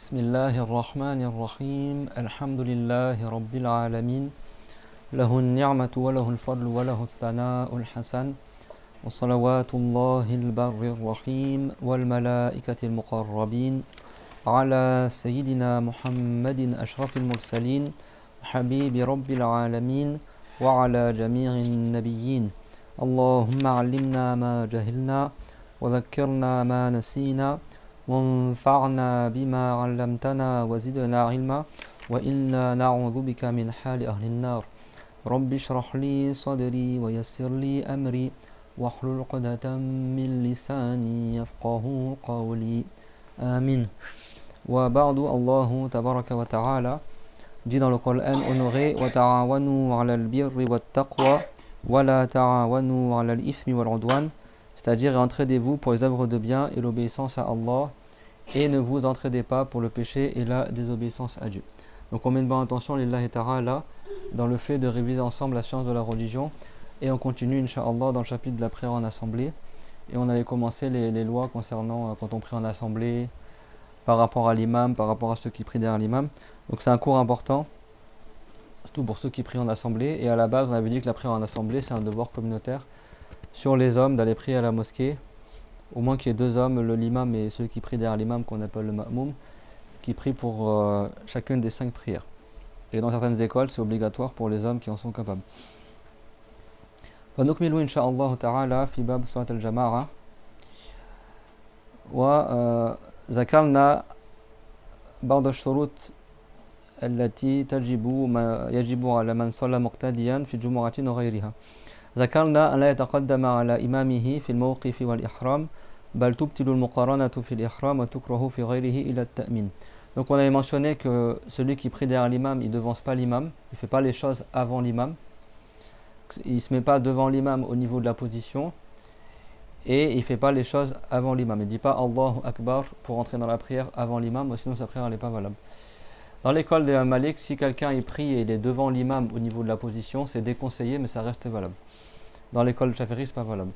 بسم الله الرحمن الرحيم الحمد لله رب العالمين له النعمة وله الفضل وله الثناء الحسن وصلوات الله البر الرحيم والملائكة المقربين على سيدنا محمد أشرف المرسلين حبيب رب العالمين وعلى جميع النبيين اللهم علمنا ما جهلنا وذكرنا ما نسينا وانفعنا بما علمتنا وزدنا علما وإنا نعوذ بك من حال أهل النار رب اشرح لي صدري ويسر لي أمري واحلل عقدة من لساني يفقه قولي آمين. وبعد الله تبارك وتعالى dit dans le Coran honoré وتعاونوا على البر والتقوى ولا تعاونوا على الإثم والعدوان, c'est-à-dire entraidez-vous pour les œuvres de bien et l'obéissance à Allah, et ne vous entraidez pas pour le péché et la désobéissance à Dieu. Donc on met une bonne attention, lillahi ta'ala, dans le fait de réviser ensemble la science de la religion, et on continue, incha'Allah, dans le chapitre de la prière en assemblée, et on avait commencé les lois concernant quand on prie en assemblée, par rapport à l'imam, par rapport à ceux qui prient derrière l'imam. Donc c'est un cours important, surtout pour ceux qui prient en assemblée, et à la base on avait dit que la prière en assemblée c'est un devoir communautaire sur les hommes d'aller prier à la mosquée, au moins qu'il y ait deux hommes, l'imam et ceux qui prient derrière l'imam qu'on appelle le ma'moum, qui prient pour chacune des 5 prières. Et dans certaines écoles c'est obligatoire pour les hommes qui en sont capables. فنكمل إن شاء الله تعالى في باب صلاة الجماعة, وذكرنا بعض الشروط التي يجب على من صلى مقتديا في جمعة وغيرها. ذكرنا أن لا يتقدم على إمامه في الموقف والإحرام بل تبطل المقارنة في الإحرام وتكره في غيره إلى التأمين. Donc on avait mentionné que celui qui prie derrière l'imam, il ne devance pas l'imam, il ne fait pas les choses avant l'imam, il ne se met pas devant l'imam au niveau de la position, et il ne fait pas les choses avant l'imam. Il ne dit pas Allahu Akbar pour entrer dans la prière avant l'imam, sinon sa prière n'est pas valable. Dans l'école de Malik, si quelqu'un il prie et il est devant l'imam au niveau de la position, c'est déconseillé, mais ça reste valable. Dans l'école de Shafi'i, c'est pas valable.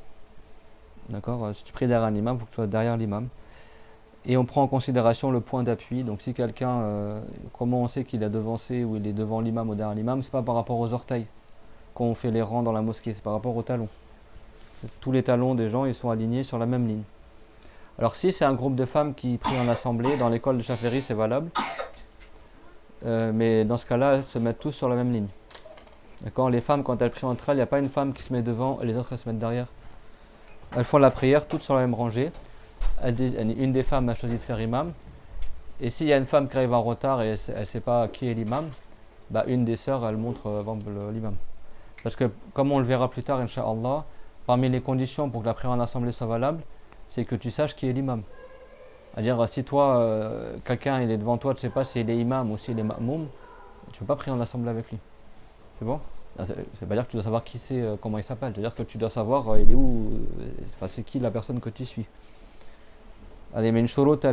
D'accord? Si tu pries derrière un imam, il faut que tu sois derrière l'imam. Et on prend en considération le point d'appui. Donc si quelqu'un, comment on sait qu'il a devancé ou il est devant l'imam ou derrière l'imam, c'est pas par rapport aux orteils qu'on fait les rangs dans la mosquée, c'est par rapport aux talons. Tous les talons des gens, ils sont alignés sur la même ligne. Alors si c'est un groupe de femmes qui prient en assemblée, dans l'école de Shafi'i, c'est valable. Mais dans ce cas-là, elles se mettent tous sur la même ligne. D'accord? Les femmes, quand elles prient entre elles, il n'y a pas une femme qui se met devant et les autres elles se mettent derrière. Elles font la prière toutes sur la même rangée. Une des femmes a choisi de faire imam. Et s'il y a une femme qui arrive en retard et elle ne sait pas qui est l'imam, bah une des sœurs, elle montre l'imam. Parce que, comme on le verra plus tard, incha'Allah, parmi les conditions pour que la prière en assemblée soit valable, c'est que tu saches qui est l'imam. C'est-à-dire, si toi, quelqu'un il est devant toi, tu ne sais pas s'il est imam ou s'il est ma'moum, tu ne peux pas prier en assemblée avec lui. C'est bon? C'est pas dire que tu dois savoir qui c'est, comment il s'appelle. C'est-à-dire que tu dois savoir il est où, c'est qui la personne que tu suis. هذه من شروط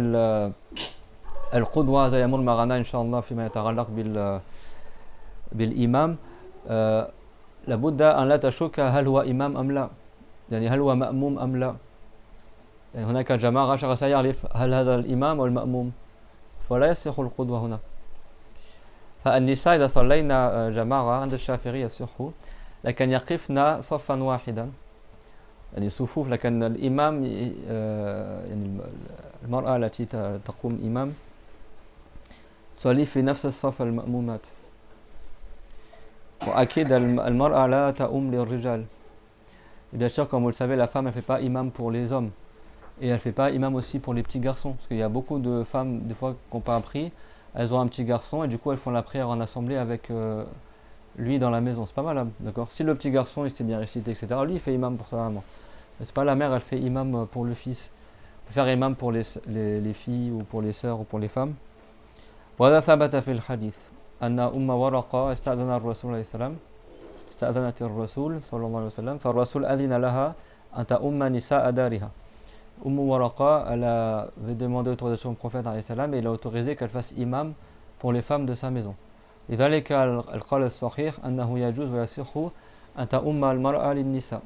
القدوة زي يمر معنا إن شاء الله فيما يتعلق بالإمام. لابد أن لا تشك هل هو إمام أم لا، يعني هل هو مأموم أم لا. يعني هناك جماعة شخص يعرف هل هذا الإمام أو المأموم، فلا يصح القدوة هنا. فالنساء إذا صلينا جماعة عند الشافعي يصح، لكن يقفن صفا واحدا، يعني صفوف، لكن الإمام يعني المرأة التي تقوم إمام تصلي في نفس الصف المأمومات. وأكيد المرأة لا تؤم للرجال. Et bien sûr, comme vous le savez, la femme elle ne fait pas imam pour les hommes. Et elle ne fait pas imam aussi pour les petits garçons. Parce qu'il y a beaucoup de femmes, des fois, qui n'ont pas appris, elles ont un petit garçon et du coup elles font la prière en assemblée avec lui dans la maison. C'est pas mal, d'accord? Si le petit garçon il s'est bien récité, etc., lui il fait imam pour sa maman. Mais c'est pas la mère, elle fait imam pour le fils. Elle peut faire imam pour les filles ou pour les sœurs ou pour les femmes. وهذا ثبت في الحديث أن أم ورقة استأذن الرسول عليه السلام استأذنت الرسول صلى الله عليه وسلم فالرسول أذن لها أن تؤم نساء دارها. Waraqa, elle avait demandé autorisation au prophète alayhi salam et il a autorisé qu'elle fasse imam pour les femmes de sa maison. لذلك القول الصحيح أنه يجوز ويصح أن تؤم المرأة للنساء.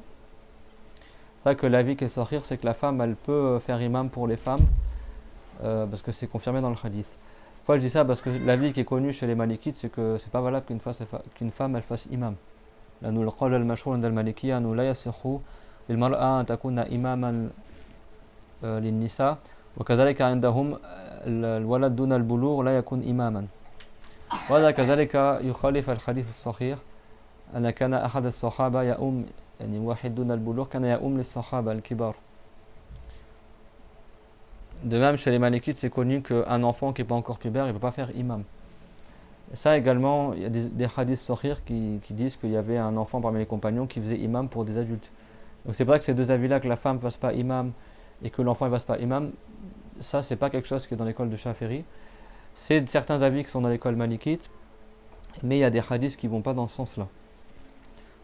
C'est que l'avis qui est sahih, c'est que la femme elle peut faire imam pour les femmes parce que c'est confirmé dans le hadith. Pourquoi je dis ça? Parce que l'avis qui est connu chez les Malikites, c'est que c'est pas valable qu'une femme elle fasse imam. لأنه القول المشهور عند المالكية أنه لا يصح للمرأة أن تكون إماما للنساء وكذلك عندهم الولد دون البلوغ لا يكون إماما وهذا كذلك يخالف الحديث الصحيح أن كان أحد الصحابة يؤم يعني واحد دون البلوغ كان يؤم للصحابة الكبار. De même, chez les Malikites, c'est connu qu'un enfant qui n'est pas encore pubère, il ne peut pas faire imam. Et ça également, il y a des hadiths sahih qui disent qu'il y avait un enfant parmi les compagnons qui faisait imam pour des adultes. Donc c'est vrai que ces deux avis-là, que la femme ne fasse pas imam et que l'enfant ne fasse pas imam, ça c'est pas quelque chose qui est dans l'école de Shafi'i. C'est certains avis qui sont dans l'école malikite, mais il y a des hadiths qui ne vont pas dans ce sens-là.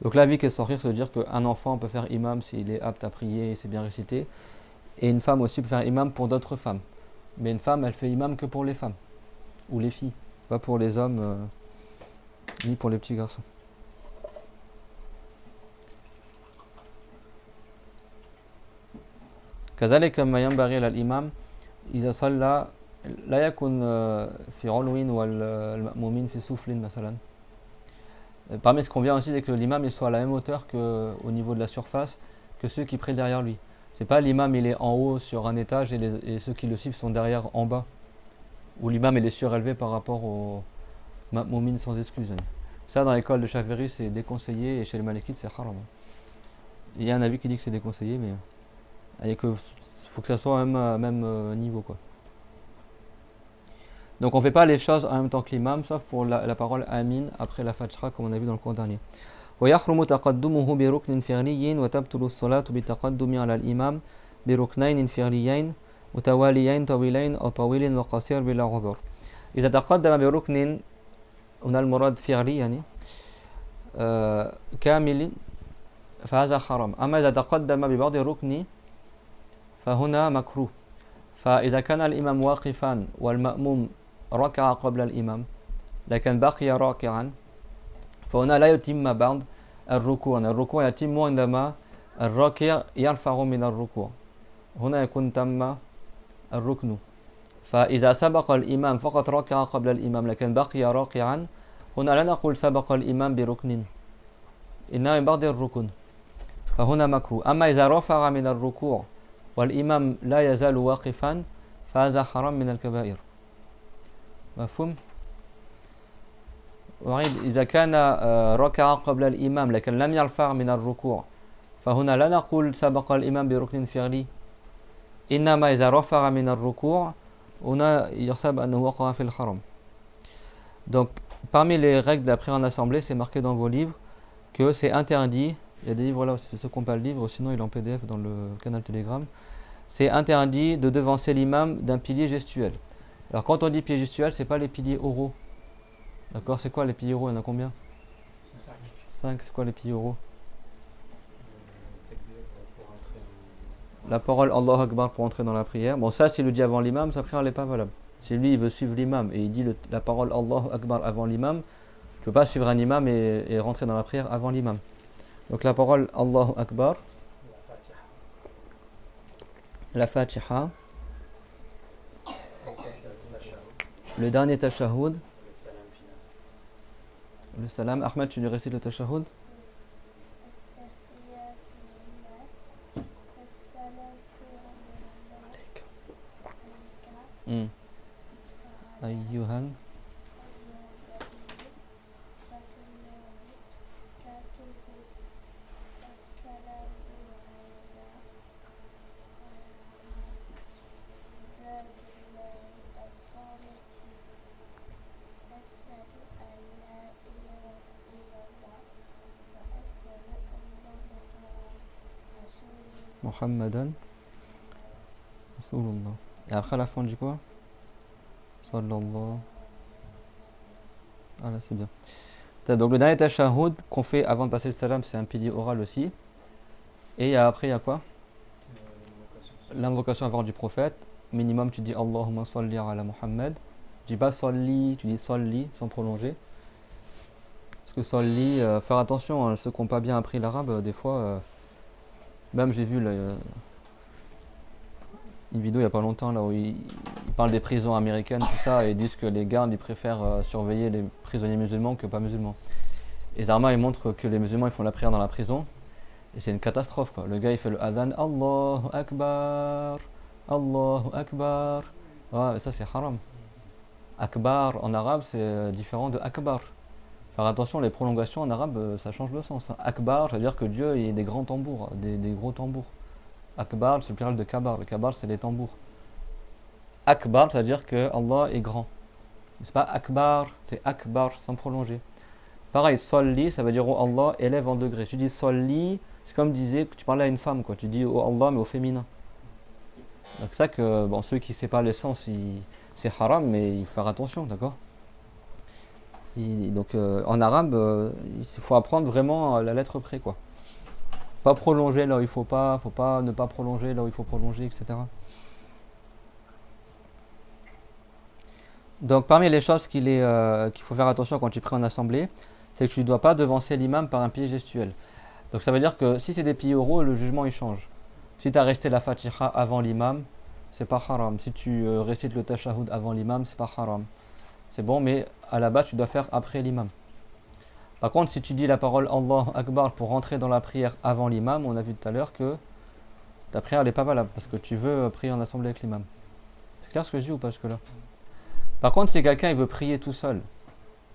Donc l'avis qui est sahih, c'est de dire qu'un enfant peut faire imam s'il est apte à prier et c'est bien récité. Et une femme aussi peut faire imam pour d'autres femmes. Mais une femme, elle fait imam que pour les femmes ou les filles, pas pour les hommes ni pour les petits garçons. كذلك ما ينبغي للإمام إذا صلى لا يكون في علو والمأمومين في سفل مثلا. Parmi ce qu'on vient aussi, c'est que l'imam il soit à la même hauteur qu'au niveau de la surface que ceux qui prient derrière lui. C'est pas l'imam il est en haut sur un étage et ceux qui le suivent sont derrière en bas. Ou l'imam il est surélevé par rapport au ma'moumine sans excuse. Ça dans l'école de Shafi'i c'est déconseillé et chez les Malikites c'est haram. Il y a un avis qui dit que c'est déconseillé mais il faut que ça soit au même niveau quoi. Donc on ne fait pas les choses en même temps que l'imam sauf pour la parole amin après la fatiha comme on a vu dans le cours dernier. ويحرم تقدمه بركن فعلي وتبطل الصلاة بالتقدم على الإمام بركنين فعليين متواليين طويلين أو طويل وقصير بلا عذر. إذا تقدم بركن هنا المراد فعلي يعني كامل فهذا حرام. أما إذا تقدم ببعض الركن فهنا مكروه. فإذا كان الإمام واقفا والمأموم ركع قبل الإمام لكن بقي راكعا فهنا لا يتم بعد الركوع. الركوع يتم عندما الراكع يرفع من الركوع. هنا يكون تم الركن. فإذا سبق الإمام فقط ركع قبل الإمام لكن بقي راكعا هنا لا نقول سبق الإمام بركن إنما من بعد الركن فهنا مكروه. أما إذا رفع من الركوع والإمام لا يزال واقفا فهذا حرام من الكبائر. مفهوم؟ وعيد إذا كان ركع قبل الإمام لكن لم يرفع من الركوع فهنا لا نقول سبق الإمام بركن فعلي إنما إذا رفع من الركوع هنا يحسب أنه وقع في الحرم. Donc parmi les règles de la prière en assemblée c'est marqué dans vos livres que c'est interdit. Il y a des livres là, c'est ceux qui n'ont pas le livre, sinon il est en PDF dans le canal Telegram. C'est interdit de devancer l'imam d'un pilier gestuel. Alors quand on dit pilier gestuel, c'est pas les piliers oraux. D'accord, c'est quoi les piliers oraux? Il y en a combien? C'est 5. 5, c'est quoi les piliers oraux? La parole Allahu Akbar pour entrer dans la prière. Bon, ça, s'il le dit avant l'imam, sa prière n'est pas valable. Si lui, il veut suivre l'imam et il dit la parole Allahu Akbar avant l'imam, tu ne peux pas suivre un imam et rentrer dans la prière avant l'imam. Donc la parole Allahu Akbar, la Fatiha, le dernier tashahhud, le salam. Ahmed, tu nous récites le tashahhud? Ayyuhan Muhammadan Rasulullah. Et après la fin, on dit quoi? Sallallahu. Ah là, c'est bien. Donc le dernier tashahhud qu'on fait avant de passer le salam, c'est un pilier oral aussi. Et après, il y a quoi? L'invocation avant du prophète. Minimum, tu dis Allahumma salli ala Muhammad. Tu dis pas salli, tu dis salli sans prolonger. Parce que salli, faire attention, hein, ceux qui n'ont pas bien appris l'arabe, des fois. Même j'ai vu là, une vidéo il n'y a pas longtemps là où il parlent des prisons américaines, tout ça, et ils disent que les gardes ils préfèrent surveiller les prisonniers musulmans que pas musulmans. Et Zarma il montre que les musulmans ils font la prière dans la prison, et c'est une catastrophe quoi. Le gars il fait le adhan, Allahu Akbar, Allahu Akbar. Ouais, ça c'est haram. Akbar en arabe c'est différent de Akbar. Faire attention, les prolongations en arabe ça change le sens. Akbar, ça veut dire que Dieu il a des grands tambours, des gros tambours. Akbar c'est le pluriel de kabar, le kabar c'est les tambours. Akbar, ça veut dire que Allah est grand. C'est pas Akbar, c'est Akbar sans prolonger. Pareil, Solli, ça veut dire oh Allah élève en degré. Tu dis Solli, c'est comme disais que tu parlais à une femme, quoi. Tu dis oh Allah mais au féminin. Donc c'est ça que bon, ceux qui ne savent pas le sens, c'est haram, mais il faut faire attention, d'accord. Donc en arabe, il faut apprendre vraiment la lettre près, quoi. Pas prolonger là où il faut pas ne pas prolonger là où il faut prolonger, etc. Donc parmi les choses qu'il faut faire attention quand tu pries en assemblée, c'est que tu ne dois pas devancer l'imam par un pied gestuel. Donc ça veut dire que si c'est des pieds oraux, le jugement il change. Si tu as resté la Fatiha avant l'imam, c'est pas haram. Si tu récites le tashahhud avant l'imam, c'est pas haram. C'est bon, mais à la base tu dois faire après l'imam. Par contre, si tu dis la parole Allahu Akbar pour rentrer dans la prière avant l'imam, on a vu tout à l'heure que ta prière n'est pas valable parce que tu veux prier en assemblée avec l'imam. C'est clair ce que je dis ou pas jusque-là? Par contre, si quelqu'un il veut prier tout seul,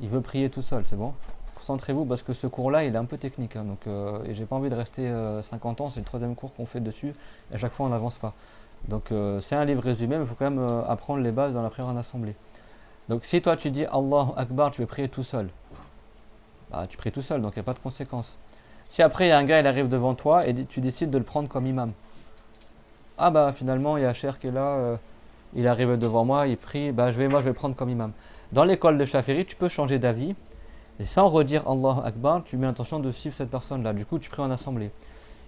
c'est bon. Concentrez-vous parce que ce cours-là, il est un peu technique. Hein, donc, et j'ai pas envie de rester 50 ans, c'est le troisième cours qu'on fait dessus, et à chaque fois on n'avance pas. Donc c'est un livre résumé, mais il faut quand même apprendre les bases dans la prière en assemblée. Donc si toi tu dis Allahu Akbar, tu veux prier tout seul, bah, tu pries tout seul, donc il n'y a pas de conséquence. Si après il y a un gars, il arrive devant toi et tu décides de le prendre comme imam. Ah bah finalement il y a Cher qui est là, il arrive devant moi, il prie, bah moi je vais le prendre comme imam. Dans l'école de Shafiri, tu peux changer d'avis. Et sans redire Allahu Akbar, tu mets l'intention de suivre cette personne-là. Du coup, tu pries en assemblée.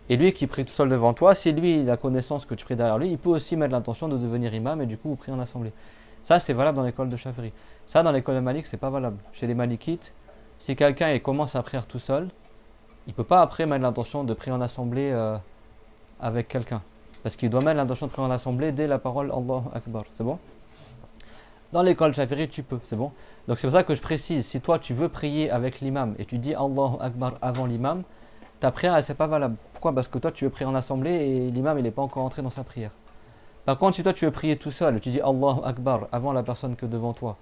Et lui qui prie tout seul devant toi, si lui il a connaissance que tu pries derrière lui, il peut aussi mettre l'intention de devenir imam et du coup, vous priez en assemblée. Ça, c'est valable dans l'école de Shafiri. Ça, dans l'école de Malik, c'est pas valable. Chez les Malikites, si quelqu'un commence à prier tout seul, il ne peut pas après mettre l'intention de prier en assemblée avec quelqu'un. Parce qu'il doit mettre l'intention de prier en assemblée dès la parole Allahu Akbar. C'est bon? Dans l'école Shafiri, tu peux, c'est bon. Donc c'est pour ça que je précise, si toi tu veux prier avec l'imam et tu dis Allahu Akbar avant l'imam, ta prière c'est pas valable. Pourquoi? Parce que toi tu veux prier en assemblée et l'imam il n'est pas encore entré dans sa prière. Par contre, si toi tu veux prier tout seul, tu dis Allahu Akbar avant la personne que devant toi,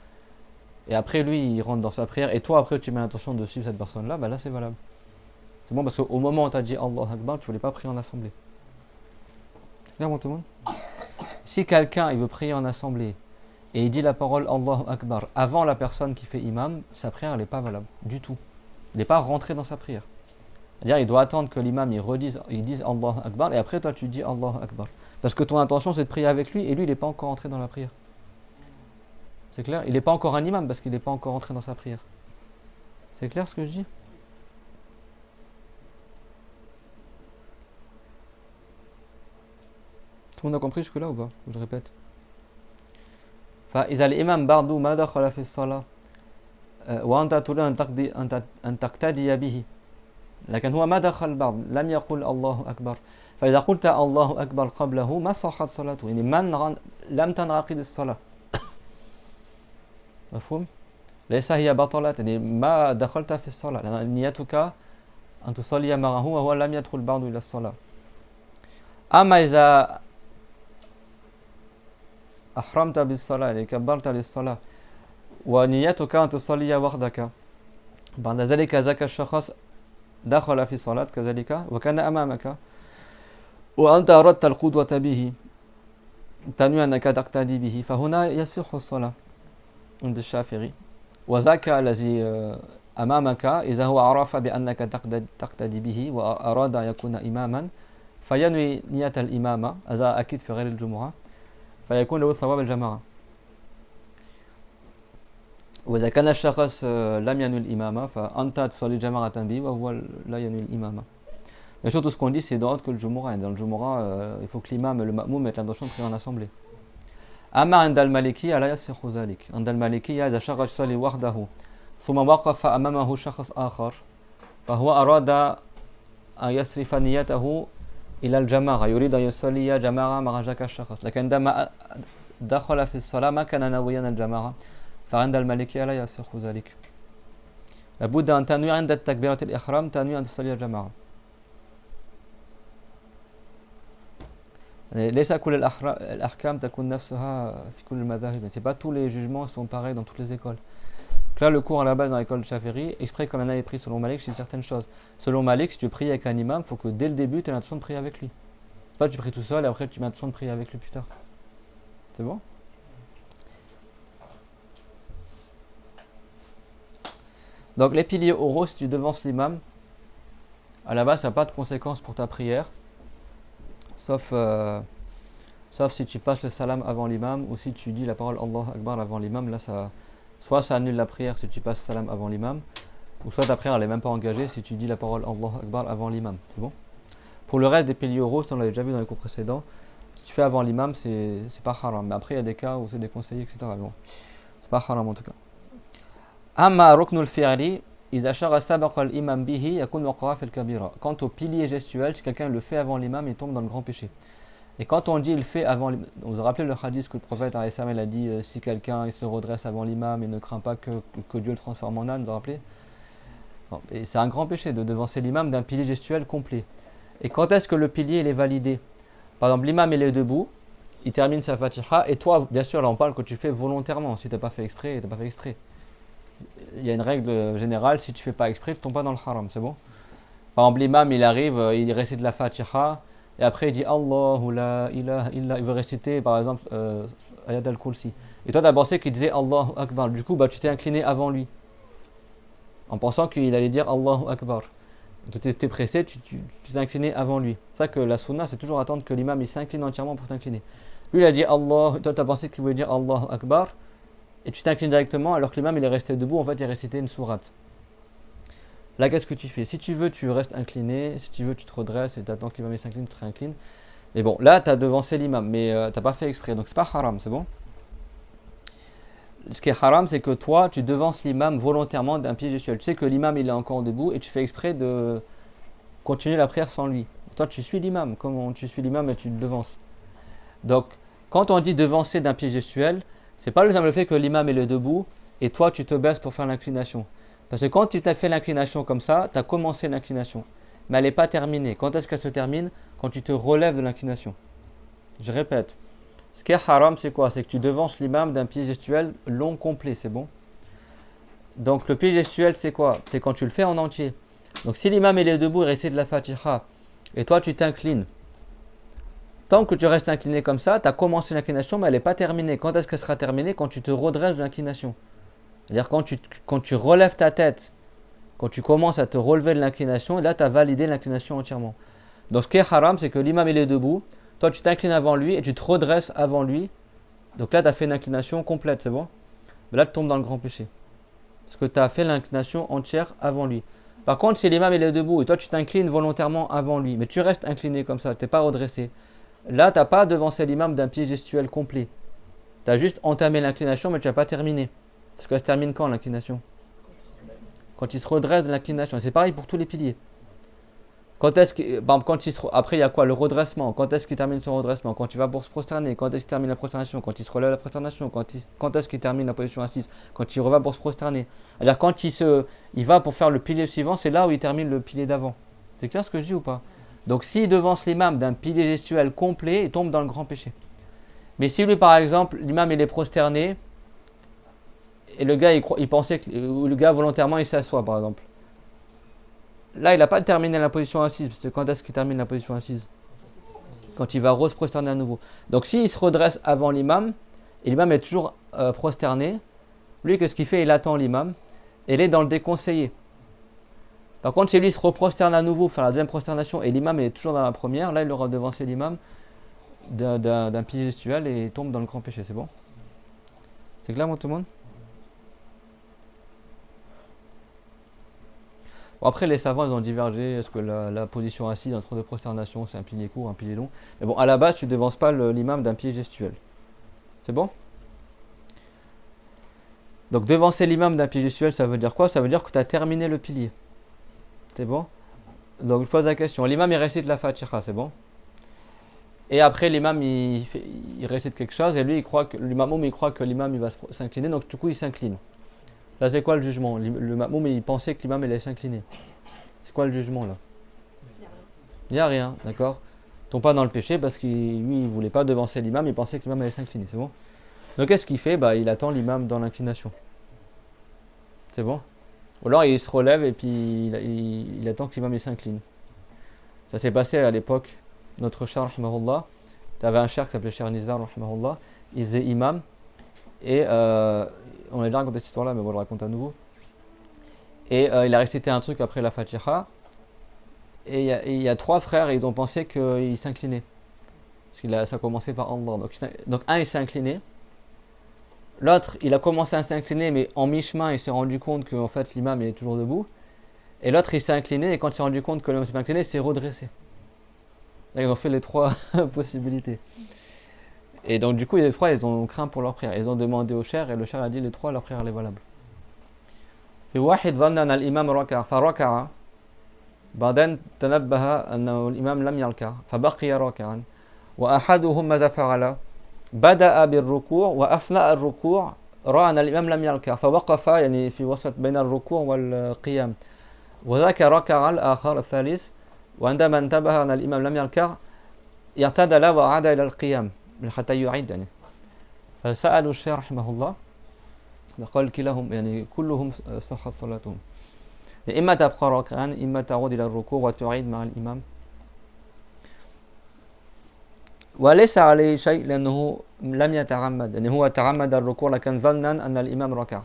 et après lui il rentre dans sa prière, et toi après tu mets l'intention de suivre cette personne-là, bah là c'est valable. C'est bon parce qu'au moment où tu as dit Allahu Akbar, tu voulais pas prier en assemblée. C'est clair tout le monde? Si quelqu'un il veut prier en assemblée, et il dit la parole Allahu Akbar avant la personne qui fait imam, sa prière n'est pas valable du tout. Il n'est pas rentré dans sa prière. C'est-à-dire il doit attendre que l'imam il dise Allahu Akbar et après toi tu dis Allahu Akbar. Parce que ton intention c'est de prier avec lui et lui il n'est pas encore entré dans la prière. C'est clair? Il n'est pas encore un imam parce qu'il n'est pas encore entré dans sa prière. C'est clair ce que je dis? Tout le monde a compris jusque là ou pas? Je répète. فإذا الإمام برضو ما دخل في الصلاة وأنت تريد أن تقتدي به لكن هو ما دخل بعد لم يقل الله أكبر فإذا قلت الله أكبر قبله ما صحت صلاته يعني لم تنعقد الصلاة مفهوم؟ ليس هي بطلت يعني ما دخلت في الصلاة لأن نيتك أن تصلي معه وهو لم يدخل بعد إلى الصلاة. أما إذا أحرمت بالصلاة يعني كبرت للصلاة ونيتك أن تصلي وحدك بعد ذلك ذاك الشخص دخل في صلاة كذلك وكان أمامك وأنت أردت القدوة به تنوي أنك تقتدي به فهنا يصح الصلاة عند الشافعي وذاك الذي أمامك إذا هو عرف بأنك تقتدي به وأراد أن يكون إماما فينوي نية الإمامة هذا أكيد في غير الجمعة فيكون له ثواب الجماعة. وإذا كان الشخص لم ينوي الإمامة فأنت تصلي جماعة به وهو لا ينوي الإمامة. Bien sûr, tout ce qu'on dit, c'est dans autre que le Jumu'ah. Dans le Jumu'ah, il faut que l'imam et le ma'moum mettent l'intention de prier en assemblée. أما عند المالكية لا يصح ذلك. عند المالكية إذا شخص يصلي وحده ثم وقف أمامه شخص آخر فهو أراد أن يصرف نيته إلى الجماعة يريد أن يصلي جماعة مع ذاك الشخص لكن عندما دخل في الصلاة ما كان ناويا الجماعة فعند المالكية لا يصح ذلك. لابد أن تنوي عند تكبيرة الإحرام تنوي أن تصلي الجماعة. ليس كل الأحكام تكون نفسها في كل المذاهب. C'est pas tous les jugements sont pareils dans toutes les écoles. Donc là, le cours à la base dans l'école de Shafi'i, exprès comme on avait pris selon Malik, c'est une certaine chose. Selon Malik, si tu pries avec un imam, il faut que dès le début, tu aies l'intention de prier avec lui. Pas tu pries tout seul et après tu mets l'intention de prier avec lui plus tard. C'est bon? Donc les piliers oraux, si tu devances l'imam, à la base, ça n'a pas de conséquences pour ta prière. Sauf si tu passes le salam avant l'imam ou si tu dis la parole Allah Akbar avant l'imam, là soit ça annule la prière si tu passes le salam avant l'imam, ou soit ta prière elle n'est même pas engagée si tu dis la parole Allah Akbar avant l'imam. C'est bon? Pour le reste des piliers oraux, ça on l'avait déjà vu dans les cours précédents, si tu fais avant l'imam, c'est pas haram. Mais après il y a des cas où c'est déconseillé, etc. Bon, c'est pas haram en tout cas. Amma ruknul fi'li إذا شغل سبق الإمام به يكون وقع في الكبيرة. Quant au pilier gestuel, si quelqu'un le fait avant l'imam, il tombe dans le grand péché. Et quand on dit il le fait avant l'imam, vous vous rappelez le hadith que le prophète a dit si quelqu'un il se redresse avant l'imam et ne craint pas que Dieu le transforme en âne, vous vous rappelez? Bon, et c'est un grand péché de devancer l'imam d'un pilier gestuel complet. Et quand est-ce que le pilier il est validé? Par exemple, l'imam il est debout, il termine sa fatiha et toi, bien sûr, là on parle que tu fais volontairement. Si tu n'as pas fait exprès, tu n'as pas fait exprès. Il y a une règle générale, si tu ne fais pas exprès, tu ne tombes pas dans le haram, c'est bon? Par exemple, l'imam, il arrive, il récite la Fatiha, et après il dit Allahu la ilaha illa, il veut réciter par exemple Ayat al-Kursi. Et toi, tu as pensé qu'il disait Allahu Akbar, du coup, tu t'es incliné avant lui, en pensant qu'il allait dire Allahu Akbar. Tu t'es pressé, tu t'es incliné avant lui. C'est ça que la sunna, c'est toujours attendre que l'imam il s'incline entièrement pour t'incliner. Lui, il a dit Allah, toi, tu as pensé qu'il voulait dire Allahu Akbar. Et tu t'inclines directement alors que l'imam il est resté debout, en fait il récitait une sourate. Là qu'est-ce que tu fais? Si tu veux tu restes incliné, si tu veux tu te redresses et tu attends que l'imam s'incline, tu te réinclines. Mais bon, là tu as devancé l'imam, mais tu n'as pas fait exprès, donc c'est pas haram, c'est bon? Ce qui est haram, c'est que toi tu devances l'imam volontairement d'un pied gestuel. Tu sais que l'imam il est encore debout et tu fais exprès de continuer la prière sans lui. Toi tu suis l'imam, comme tu suis l'imam et tu le devances. Donc quand on dit devancer d'un pied gestuel, c'est pas le simple fait que l'imam est debout et toi tu te baisses pour faire l'inclination. Parce que quand tu t'as fait l'inclination comme ça, tu as commencé l'inclination. Mais elle n'est pas terminée. Quand est-ce qu'elle se termine? Quand tu te relèves de l'inclination. Je répète. Ce qui est haram, c'est quoi? C'est que tu devances l'imam d'un pied gestuel long complet, c'est bon? Donc le pied gestuel, c'est quoi? C'est quand tu le fais en entier. Donc si l'imam est debout et récite la Fatiha et toi tu t'inclines, tant que tu restes incliné comme ça, tu as commencé l'inclination, mais elle n'est pas terminée. Quand est-ce qu'elle sera terminée? Quand tu te redresses de l'inclination. C'est-à-dire quand tu relèves ta tête, quand tu commences à te relever de l'inclination, et là tu as validé l'inclination entièrement. Donc ce qui est haram, c'est que l'imam il est debout, toi tu t'inclines avant lui et tu te redresses avant lui. Donc là tu as fait une inclination complète, c'est bon? Mais là tu tombes dans le grand péché. Parce que tu as fait l'inclination entière avant lui. Par contre, si l'imam il est debout et toi tu t'inclines volontairement avant lui, mais tu restes incliné comme ça, tu n'es pas redressé. Là, tu n'as pas devancé l'imam d'un pied gestuel complet. Tu as juste entamé l'inclination, mais tu n'as pas terminé. Parce qu'elle se termine quand l'inclination? Quand il se redresse de l'inclination. C'est pareil pour tous les piliers. Quand est-ce que, après, il y a quoi? Le redressement. Quand est-ce qu'il termine son redressement? Quand il va pour se prosterner. Quand est-ce qu'il termine la prosternation? Quand il se relève la prosternation. Quand est-ce qu'il termine la position assise? Quand il revient pour se prosterner. C'est-à-dire quand il va pour faire le pilier suivant, c'est là où il termine le pilier d'avant. C'est clair ce que je dis ou pas? Donc s'il devance l'imam d'un pilier gestuel complet, il tombe dans le grand péché. Mais si lui par exemple, l'imam il est prosterné, et le gars il pensait que le gars volontairement il s'assoit par exemple. Là il n'a pas terminé la position assise, parce que quand est-ce qu'il termine la position assise? Quand il va se prosterner à nouveau. Donc s'il se redresse avant l'imam, et l'imam est toujours prosterné, lui qu'est-ce qu'il fait? Il attend l'imam, et il est dans le déconseillé. Par contre, si lui se reprosterne à nouveau, faire la deuxième prosternation, et l'imam est toujours dans la première, là il aura devancé l'imam d'un pilier gestuel et il tombe dans le grand péché, c'est bon? C'est clair, tout le monde? Bon, après, les savants ils ont divergé. Est-ce que la position assise entre deux prosternations, c'est un pilier court, un pilier long? Mais bon, à la base, tu ne devances pas l'imam d'un pilier gestuel. C'est bon? Donc, devancer l'imam d'un pilier gestuel, ça veut dire quoi? Ça veut dire que tu as terminé le pilier. C'est bon? Donc je pose la question, l'imam il récite la Fatiha, c'est bon? Et après, l'imam, il récite quelque chose, et lui, il croit que l'imam, il va s'incliner, donc du coup, il s'incline. Là, c'est quoi le jugement? Le ma'moum, il pensait que l'imam allait s'incliner. C'est quoi le jugement, là? Il n'y a rien, d'accord? Ils tombent pas dans le péché parce qu'il lui, il voulait pas devancer l'imam, il pensait que l'imam allait s'incliner, c'est bon? Donc, qu'est-ce qu'il fait? Bah, il attend l'imam dans l'inclination. C'est bon? Ou alors, il se relève et puis il attend que l'imam s'incline. Ça s'est passé à l'époque. Notre cher, rahimahullah, tu avais un cher qui s'appelait Cher Nizar, rahimahullah, il faisait imam, et on a déjà raconté cette histoire-là, mais on le raconte à nouveau. Et il a récité un truc après la Fatiha, et il y a trois frères, et ils ont pensé qu'il s'inclinait. Parce que ça a commencé par Allah. Donc un, il s'est incliné. L'autre, il a commencé à s'incliner, mais en mi-chemin, il s'est rendu compte qu'en fait, l'imam est toujours debout. Et l'autre, il s'est incliné, et quand il s'est rendu compte que l'imam s'est pas incliné, il s'est redressé. Ils ont fait les trois possibilités. Et donc du coup, les trois, ils ont craint pour leur prière. Ils ont demandé au cher, et le cher a dit les trois, leur prière elle est valable. في واحد ظن أن الإمام ركع فركع بعدين تنبه أن الإمام لم يركع فبقي راكعا وأحدهم ماذا فعل؟ بدأ بالركوع وأثناء الركوع رأى أن الإمام لم يركع فوقف يعني في وسط بين الركوع والقيام وذاك ركع الآخر الثالث وعندما انتبه أن الإمام لم يركع اعتدل وعاد إلى القيام حتى يعيد يعني فسألوا الشيخ رحمه الله قال كلاهم يعني كلهم صحت صلاتهم إما تبقى راكعا إما تعود إلى الركوع وتعيد مع الإمام وليس عليه شيء لأنه لم يتعمد يعني هو تعمد الركوع لكن ظنا أن الإمام ركع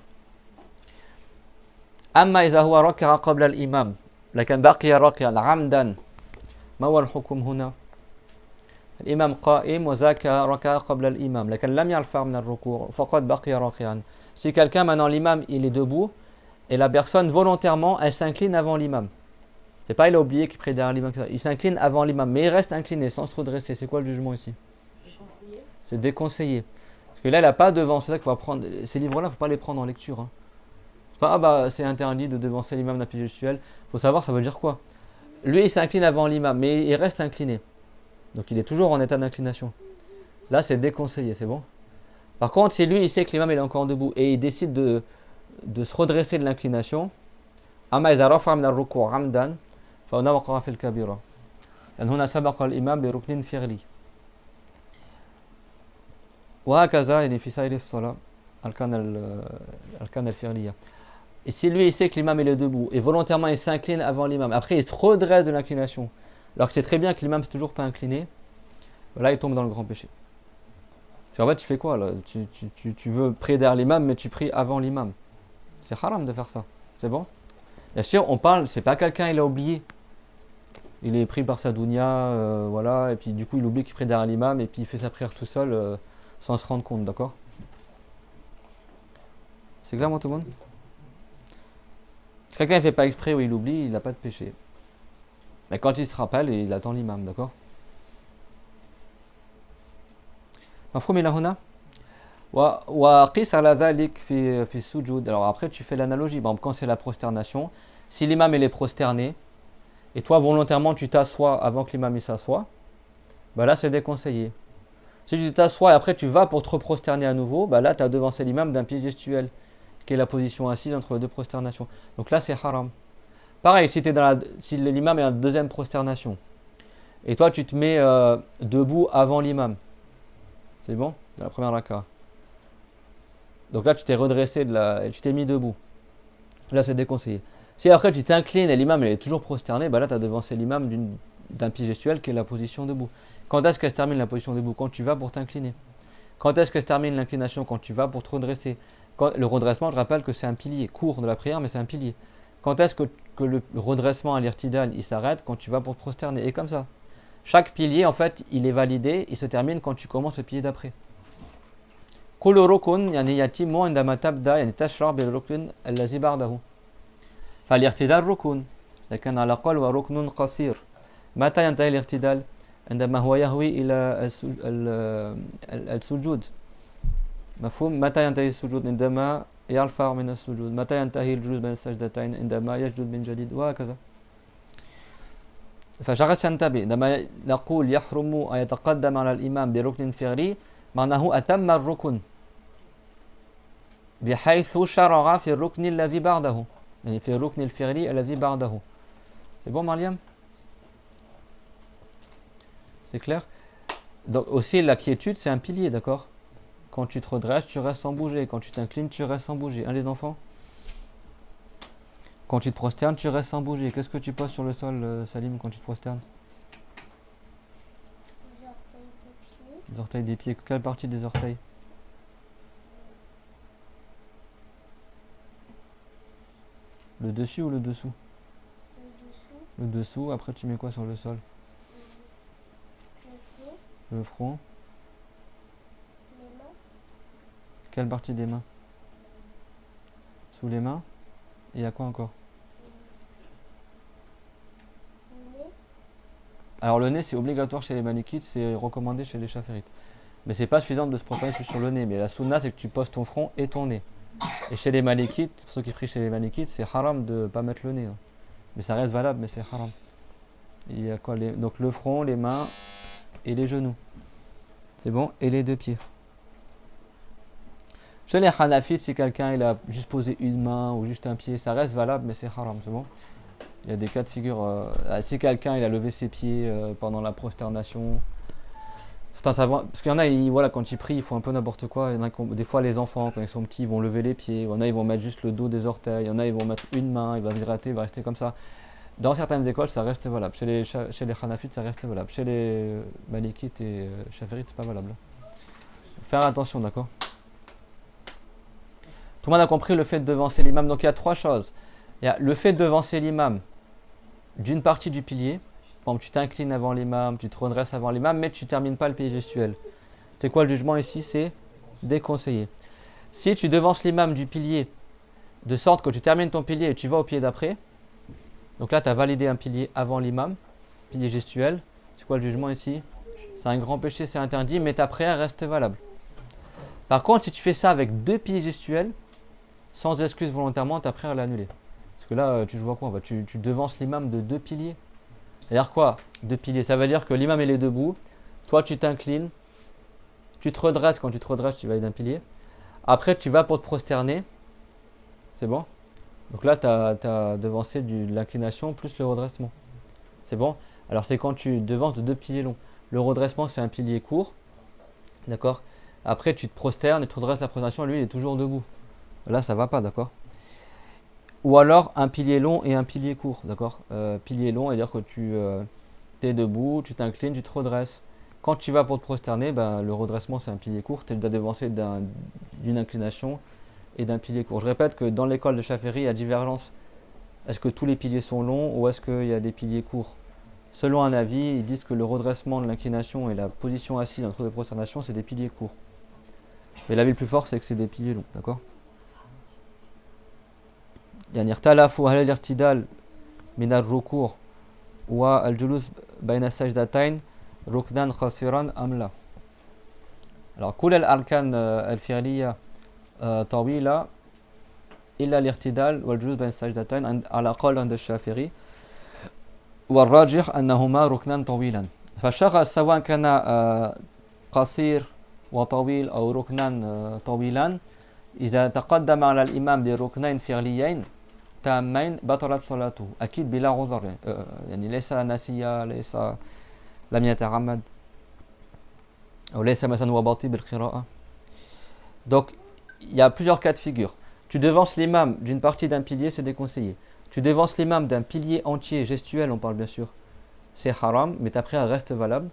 أما إذا هو ركع قبل الإمام لكن بقي راكعا عمدا ما هو الحكم هنا؟ الإمام قائم وذاك ركع قبل الإمام لكن لم يرفع من الركوع فقد بقي راكعا. Si quelqu'un maintenant l'imam il est debout et la personne volontairement elle s'incline avant l'imam. C'est pas il a oublié qu'il prie derrière l'imam, il s'incline avant l'imam mais il reste incliné sans se redresser. C'est quoi le jugement ici? C'est déconseillé. Parce que là il n'a pas devant, c'est ça qu'il faut apprendre. Ces livres-là il ne faut pas les prendre en lecture. Hein. C'est pas c'est interdit de devancer l'imam d'un pilier gestuel. Il faut savoir ça veut dire quoi. Lui il s'incline avant l'imam mais il reste incliné. Donc il est toujours en état d'inclination. Là c'est déconseillé, c'est bon. Par contre, si lui il sait que l'imam il est encore debout et il décide de se redresser de l'inclination, أما إذا رفع من الركوع عمدا فهنا وقع في الكبيرة لأن هنا سبق الإمام بركن فعلي وهكذا يعني في سائر الصلاة الأركان الفعلية. Et si lui il sait que l'imam il est debout et volontairement il s'incline avant l'imam, après il se redresse de l'inclination alors que c'est très bien que l'imam n'est toujours pas incliné, là il tombe dans le grand péché. Parce qu'en fait tu fais quoi là? Tu veux prier derrière l'imam mais tu pries avant l'imam. C'est haram de faire ça, c'est bon? Bien sûr on parle, c'est pas quelqu'un il a oublié. Il est pris par sa dunya, voilà, et puis du coup il oublie qu'il prie derrière l'imam et puis il fait sa prière tout seul sans se rendre compte, d'accord? C'est clair moi tout le monde? Si quelqu'un ne fait pas exprès ou il oublie, il n'a pas de péché. Mais quand il se rappelle, il attend l'imam, d'accord? مفهوم إلى هنا؟ وقيس على ذلك في السجود. Alors après tu fais l'analogie. Bon, quand c'est la prosternation, si l'imam il est prosterné et toi volontairement tu t'assois avant que l'imam il s'assoie, bah là c'est déconseillé. Si tu t'assois et après tu vas pour te reprosterner à nouveau, bah là tu as devancé l'imam d'un pied gestuel qui est la position assise entre deux prosternations. Donc là c'est haram. Pareil, si l'imam est en deuxième prosternation et toi tu te mets debout avant l'imam, c'est bon? Dans la première raka. Donc là tu t'es redressé et tu t'es mis debout. Là c'est déconseillé. Si après tu t'inclines et l'imam est toujours prosterné, bah là tu as devancé l'imam d'un pied gestuel qui est la position debout. Quand est-ce qu'elle se termine la position debout? Quand tu vas pour t'incliner. Quand est-ce qu'elle se termine l'inclination? Quand tu vas pour te redresser. Le redressement, je rappelle que c'est un pilier, court de la prière, mais c'est un pilier. Quand est-ce que le redressement à l'irtidal, il s'arrête? Quand tu vas pour te prosterner. Et comme ça. Chaque pilier, en fait, il est validé, il se termine quand tu commences le pilier d'après. كل ركن يعني يتم عندما تبدأ يعني تشرع بالركن الذي بعده. فالاعتدال ركن لكن على الأقل هو ركن قصير. متى ينتهي الاعتدال؟ عندما هو يهوي إلى السجود. مفهوم؟ متى ينتهي السجود؟ عندما يرفع من السجود. متى ينتهي الجلوس بين السجدتين؟ عندما يسجد من جديد وهكذا. فشخص ينتبه لما نقول يحرم أن يتقدم على الإمام بركن فعلي معناه أتم الركن بحيث شرع في الركن الذي بعده يعني في الركن الفعلي الذي بعده. C'est bon Mariam? C'est clair? Donc aussi la quiétude c'est un pilier, d'accord? Quand tu te redresses tu restes sans bouger, quand tu t'inclines tu restes sans bouger. Hein les enfants? Quand tu te prosternes tu restes sans bouger. Qu'est-ce que tu poses sur le sol Salim quand tu te prosternes? Les orteils des pieds. Les orteils des pieds. Quelle partie des orteils? Le dessus ou le dessous? Le dessous. Le dessous, après tu mets quoi sur le sol? Le front. Le front. Les mains. Quelle partie des mains? Sous les mains. Et il y a quoi encore? Le nez. Alors le nez c'est obligatoire chez les malikites, c'est recommandé chez les chaférites. Mais c'est pas suffisant de se prosterner sur le nez. Mais la sunna c'est que tu poses ton front et ton nez. Et chez les malikites, pour ceux qui prient chez les malikites, c'est haram de ne pas mettre le nez. Hein. Mais ça reste valable, mais c'est haram. Il y a quoi donc le front, les mains et les genoux. C'est bon? Et les deux pieds. Chez les hanafites, si quelqu'un il a juste posé une main ou juste un pied, ça reste valable, mais c'est haram, c'est bon? Il y a des cas de figure. Si quelqu'un il a levé ses pieds pendant la prosternation, parce qu'il y en a, voilà, quand ils prient, ils font un peu n'importe quoi. Il y en a des fois, les enfants, quand ils sont petits, ils vont lever les pieds. Il y en a, ils vont mettre juste le dos des orteils. Il y en a, ils vont mettre une main, il va se gratter, il va rester comme ça. Dans certaines écoles, ça reste valable. Chez les Hanafites, ça reste valable. Chez les Malikites et Chaférites, c'est pas valable. Faire attention, d'accord? Tout le monde a compris le fait de devancer l'imam. Donc il y a trois choses. Il y a le fait de devancer l'imam d'une partie du pilier. Par exemple, tu t'inclines avant l'imam, tu te redresses avant l'imam, mais tu ne termines pas le pilier gestuel. C'est quoi le jugement ici? C'est déconseillé. Si tu devances l'imam du pilier de sorte que tu termines ton pilier et tu vas au pilier d'après, donc là tu as validé un pilier avant l'imam, pilier gestuel. C'est quoi le jugement ici? C'est un grand péché, c'est interdit, mais ta prière reste valable. Par contre, si tu fais ça avec deux piliers gestuels, sans excuse volontairement, ta prière est annulée. Parce que là, tu vois quoi? Tu devances l'imam de deux piliers. C'est-à-dire quoi? Deux piliers. Ça veut dire que l'imam il est debout, toi tu t'inclines, tu te redresses, quand tu te redresses tu valides un pilier. Après tu vas pour te prosterner, c'est bon? Donc là tu as devancé de l'inclination plus le redressement. C'est bon? Alors c'est quand tu devances de deux piliers longs. Le redressement c'est un pilier court, d'accord? Après tu te prosternes et tu redresses la prosternation, lui il est toujours debout. Là ça va pas, d'accord? Ou alors un pilier long et un pilier court, d'accord? Pilier long, c'est-à-dire que tu es debout, tu t'inclines, tu te redresses. Quand tu vas pour te prosterner, le redressement c'est un pilier court, tu dois devancer d'une inclination et d'un pilier court. Je répète que dans l'école de Chaféry, il y a divergence. Est-ce que tous les piliers sont longs ou est-ce qu'il y a des piliers courts? Selon un avis, ils disent que le redressement de l'inclination et la position assise entre les prosternations, c'est des piliers courts. Mais l'avis le plus fort, c'est que c'est des piliers longs, d'accord? يعني اختلفوا هل الارتدال من الركوع والجلوس بين السجدتين ركنا قصيرا أم لا. Alors كل الأركان الفعلية طويلة إلا الارتدال والجلوس بين السجدتين على الأقل عند الشافعي والراجح أنهما ركنا طويلا. فالشخص سواء كان قصير وطويل أو ركنا طويلا إذا تقدم على الإمام بركنين فعليين تامين بطلت صلاته أكيد بلا عذر يعني ليس ناسيا ليس لم يتعمد أو ليس مثلا هو بطيء بالقراءة. Donc il y a plusieurs cas de figure. Tu devances l'imam d'une partie d'un pilier, c'est déconseillé. Tu devances l'imam d'un pilier entier gestuel, on parle bien sûr, c'est haram, mais ta prière reste valable.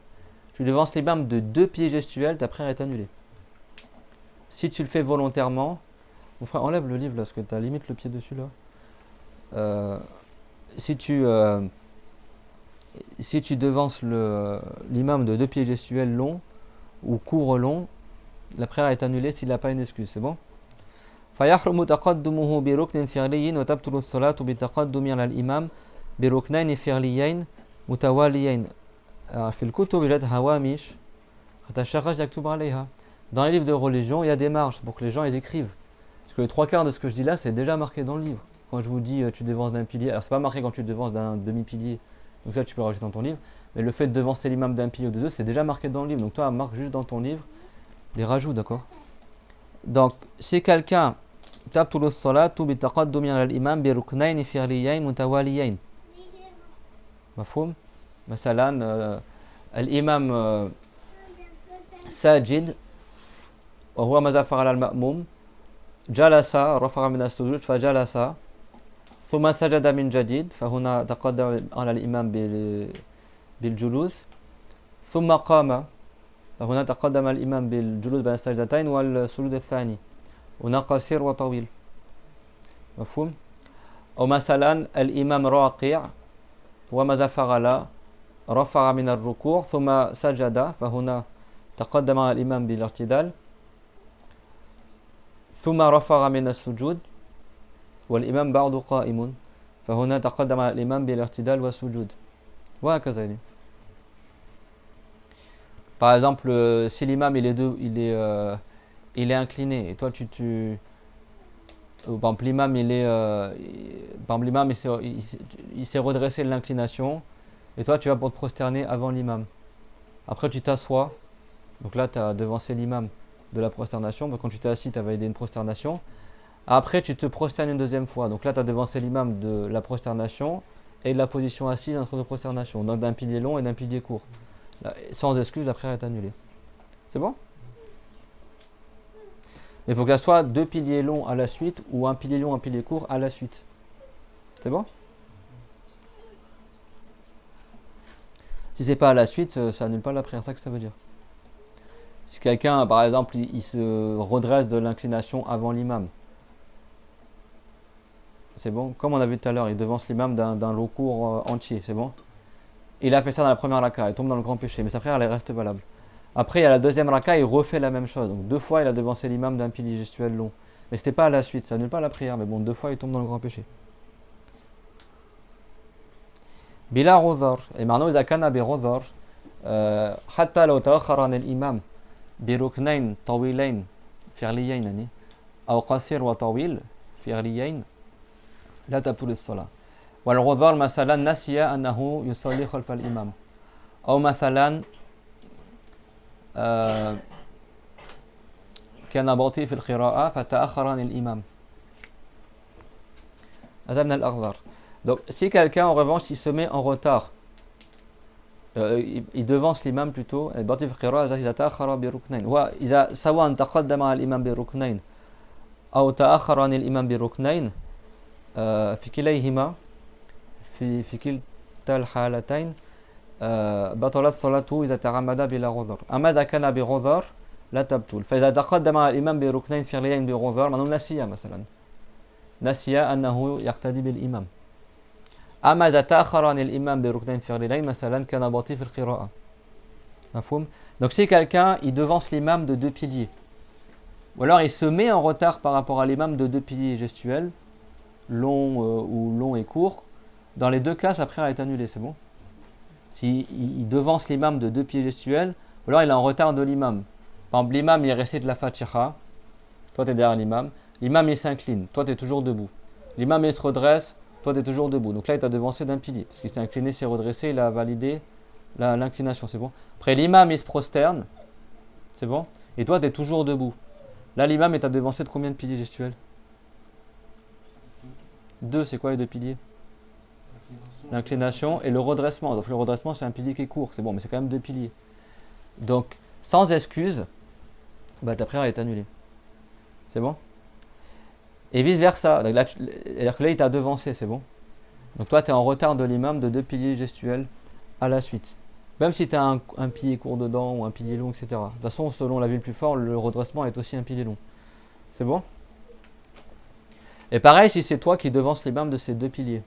Tu devances l'imam de deux piliers gestuels, ta prière est annulée. Si tu le fais volontairement, mon frère, enlève le livre là, parce que tu as limite le pied dessus là. Si tu devances l'imam de deux pieds gestuels longs ou courts longs, la prière est annulée s'il n'a pas une excuse, c'est bon? فيحرم تقدمه بركن فعلي وتبطل الصلاة بالتقدم على الإمام بركنين فعليين متواليين. في الكتب يوجد هوامش حتى الشخص يكتب عليها. Dans les livres de religion, il y a des marges pour que les gens ils écrivent. Parce que les trois quarts de ce que je dis là, c'est déjà marqué dans le livre. Quand je vous dis tu devances d'un pilier, alors c'est pas marqué quand tu devances d'un demi-pilier, Donc ça, tu peux le rajouter dans ton livre. Mais le fait de devancer l'imam d'un pilier ou de deux, c'est déjà marqué dans le livre. Donc toi, marque juste dans ton livre les rajouts, d'accord? Donc, si quelqu'un تبطل الصلاة بتقدم على الإمام بركنين فعليين متواليين مفهوم؟ مثلا الإمام ساجد وهو ماذا فعل المأموم؟ جلس رفع من السجود فجلس ثم سجد من جديد فهنا تقدم على الإمام بالجلوس ثم قام فهنا تقدم الإمام بالجلوس بين السجدتين والسجود الثاني هنا قصير وطويل مفهوم؟ أو مثلا الإمام راكع وماذا فعل؟ رفع من الركوع ثم سجد فهنا تقدم على الإمام بالاعتدال ثم رفع من السجود والإمام بعد قائم فهنا تقدم على الإمام بالاعتدال والسجود وهكذا. Par exemple, si l'imam il est incliné et toi par exemple, l'imam il s'est redressé de l'inclination et toi tu vas pour te prosterner avant l'imam. Après tu t'assois, donc là tu as devancé l'imam de la prosternation, donc quand tu t'es assis tu as validé une prosternation. Après tu te prosternes une deuxième fois, donc là tu as devancé l'imam de la prosternation et de la position assise entre deux prosternations, donc d'un pilier long et d'un pilier court. Là, sans excuse, la prière est annulée. C'est bon? Mais il faut que ça soit deux piliers longs à la suite ou un pilier long, un pilier court à la suite. C'est bon? Si c'est pas à la suite, ça annule pas la prière, c'est ça que ça veut dire. Si quelqu'un, par exemple, il se redresse de l'inclination avant l'imam, c'est bon? Comme on a vu tout à l'heure, il devance l'imam d'un recours entier, c'est bon? Il a fait ça dans la première raka, il tombe dans le grand péché, mais sa prière elle reste valable. Après, il y a la deuxième raka, il refait la même chose. Donc deux fois, il a devancé l'imam d'un pilier gestuel long. Mais c'était pas à la suite, ça annule pas la prière, mais bon, deux fois, il tombe dans le grand péché. Bila rodhar. Et maintenant, إذا كان بrodhar, حتى لو تأخر عن الإمام بركنين طويلين فعليين يعني أو قصير وطويل فعليين لا تبطل الصلاة. والعذر مثلا نسي أنه يصلي خلف الإمام أو مثلا كان بطيء في القراءة فتأخر عن الإمام. هذا من الأعذار. Donc si quelqu'un en revanche il se met en retard, il devance l'imam plutôt, بطيء في القراءة إذا تأخر بركنين وإذا سواء تقدم على الإمام بركنين أو تأخر عن الإمام بركنين في كليهما في كلتا الحالتين بطلت صلاته إذا تعمد بلا عذر. أما إذا كان بعذر لا تبطل. فإذا تقدم على الإمام بركنين فعليين بعذر من نسي مثلا نسي أنه يقتدي بالإمام. أما إذا تأخر عن الإمام بركنين فعليين مثلا كان بطيء في القراءة. مفهوم؟ Donc si quelqu'un il devance l'imam de deux piliers ou alors il se met en retard par rapport à l'imam de deux piliers gestuels long ou long et court, dans les deux cas sa prière est annulée, c'est bon? Si il devance l'imam de deux piliers gestuels ou alors il est en retard de l'imam. Par exemple l'imam il récite la Fatiha, toi tu es derrière l'imam, l'imam il s'incline, toi tu es toujours debout. L'imam il se redresse, toi tu es toujours debout. Donc là il t'a devancé d'un pilier parce qu'il s'est incliné, s'est redressé, il a validé l'inclination, c'est bon? Après l'imam il se prosterne, c'est bon? Et toi tu es toujours debout. Là l'imam il t'a devancé de combien de piliers gestuels? Deux, c'est quoi les deux piliers? L'inclination et le redressement. Donc le redressement c'est un pilier qui est court, c'est bon, mais c'est quand même deux piliers. Donc sans excuse, bah, ta prière est annulée. C'est bon? Et vice versa. Donc là, c'est-à-dire que là il t'a devancé, c'est bon? Donc toi tu es en retard de l'imam de deux piliers gestuels à la suite. Même si tu as un pilier court dedans ou un pilier long, etc. De toute façon, selon la vie le plus fort, le redressement est aussi un pilier long. C'est bon? Et pareil si c'est toi qui devances l'imam de ces deux piliers.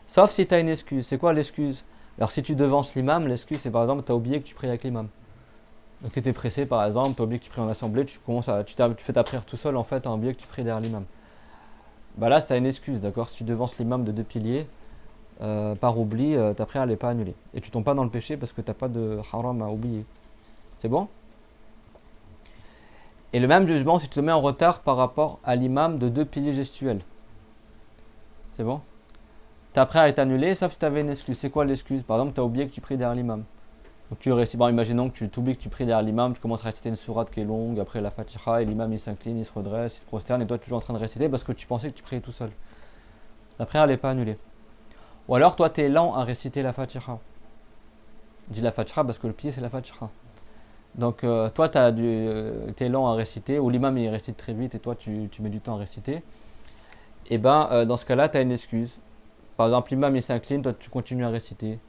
Sauf si tu as une excuse. C'est quoi l'excuse? Alors si tu devances l'imam, l'excuse c'est par exemple tu as oublié que tu pries avec l'imam. Donc tu étais pressé par exemple, tu as oublié que tu pries en assemblée, tu fais ta prière tout seul en fait, tu as oublié que tu pries derrière l'imam. Bah là, c'est une excuse, d'accord? Si tu devances l'imam de deux piliers, par oubli, ta prière n'est pas annulée. Et tu tombes pas dans le péché parce que tu n'as pas de haram à oublier. C'est bon? Et le même jugement si tu te mets en retard par rapport à l'imam de deux piliers gestuels. C'est bon? ta prière est annulée, sauf si tu avais une excuse. C'est quoi l'excuse? Par exemple, tu as oublié que tu pries derrière l'imam. Donc tu récites, bon, imaginons que tu t'oublies que tu pries derrière l'imam, tu commences à réciter une sourate qui est longue, après la Fatiha, et l'imam il s'incline, il se redresse, il se prosterne, et toi tu es toujours en train de réciter parce que tu pensais que tu priais tout seul. La prière elle n'est pas annulée. Ou alors toi tu es lent à réciter la Fatiha. Je dis la Fatiha parce que le pied c'est la Fatiha. Donc toi tu es lent à réciter, ou l'imam il récite très vite et toi tu mets du temps à réciter. Et ben dans ce cas-là tu as une excuse. Par exemple l'imam il s'incline, toi tu continues à réciter.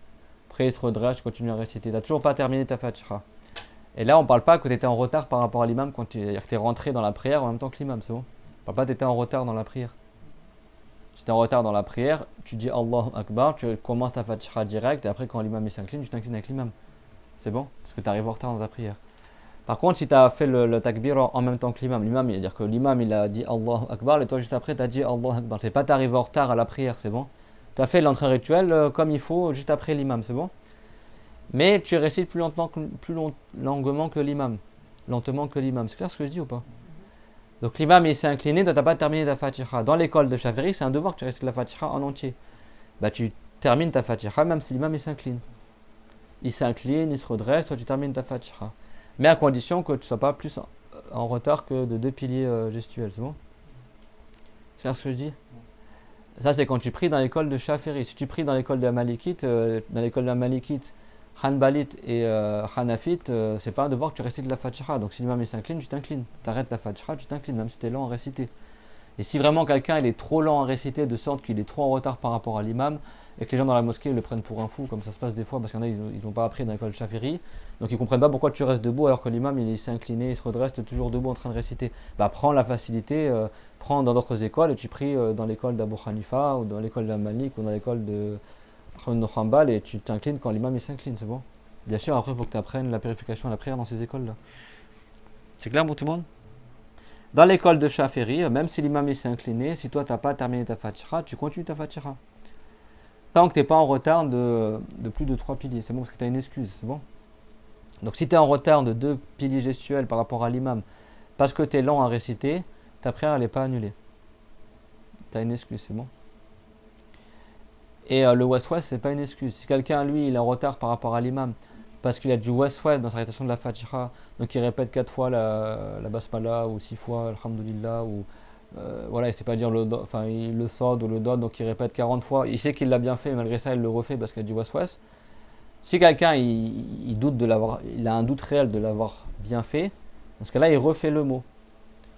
Après il se redresse, tu continues à réciter. Tu n'as toujours pas terminé ta Fatiha. Et là on parle pas que tu étais en retard par rapport à l'imam quand tu es rentré dans la prière en même temps que l'imam, c'est bon? On parle pas que tu étais en retard dans la prière. Si tu es en retard dans la prière, tu dis Allahu Akbar, tu commences ta Fatiha direct et après quand l'imam s'incline, tu t'inclines avec l'imam. C'est bon? Parce que tu arrives en retard dans ta prière. Par contre, si tu as fait le takbir en même temps que l'imam, il va dire que l'imam il a dit Allahu Akbar et toi juste après tu as dit Allahu Akbar. C'est pas t'arrives en retard à la prière, c'est bon? Tu as fait l'entrée rituelle comme il faut juste après l'imam, c'est bon? Mais tu récites longuement que l'imam. Lentement que l'imam. C'est clair ce que je dis ou pas? Donc l'imam il s'est incliné, toi tu n'as pas terminé ta Fatiha. Dans l'école de Shafi'i, c'est un devoir que tu récites la Fatiha en entier. Bah tu termines ta Fatiha même si l'imam il s'incline. Il s'incline, il se redresse, toi tu termines ta Fatiha. Mais à condition que tu ne sois pas plus en retard que de 2 piliers gestuels, c'est bon? C'est clair ce que je dis? Ça c'est quand tu pries dans l'école de Shafi'i. Si tu pries dans l'école de la Malikite, Hanbalite et Hanafite, c'est pas un devoir que tu récites la Fatiha. Donc si l'imam s'incline, tu t'inclines. Tu arrêtes la Fatiha, tu t'inclines, même si tu es lent à réciter. Et si vraiment quelqu'un il est trop lent à réciter de sorte qu'il est trop en retard par rapport à l'imam et que les gens dans la mosquée le prennent pour un fou, comme ça se passe des fois parce qu'il y en a ils n'ont pas appris dans l'école Shafi'i, donc ils comprennent pas pourquoi tu restes debout alors que l'imam il s'est incliné, il se redresse, tu es toujours debout en train de réciter. Bah prends la facilité, prends dans d'autres écoles et tu pries dans l'école d'Abu Hanifa ou dans l'école de Malik ou dans l'école de Hanbal et tu t'inclines quand l'imam il s'incline, c'est bon? Bien sûr, après il faut que tu apprennes la purification et la prière dans ces écoles là. C'est clair pour tout le monde? Dans l'école de Shafi'i, même si l'imam s'est incliné, si toi tu n'as pas terminé ta Fatiha, tu continues ta Fatiha. Tant que tu n'es pas en retard de plus de 3 piliers, c'est bon parce que tu as une excuse, c'est bon? Donc si tu es en retard de 2 piliers gestuels par rapport à l'imam, parce que tu es lent à réciter, ta prière elle n'est pas annulée. Tu as une excuse, c'est bon? Et le waswas, c'est pas une excuse. Si quelqu'un, lui, il est en retard par rapport à l'imam, parce qu'il a du waswas dans sa récitation de la Fatiha, donc il répète 4 fois la basmala, ou 6 fois alhamdulillah, ou voilà, il sait pas dire il le sod ou le dod, donc il répète 40 fois. Il sait qu'il l'a bien fait, malgré ça, il le refait parce qu'il a du waswas. Si quelqu'un, il doute il a un doute réel de l'avoir bien fait, dans ce cas-là, il refait le mot.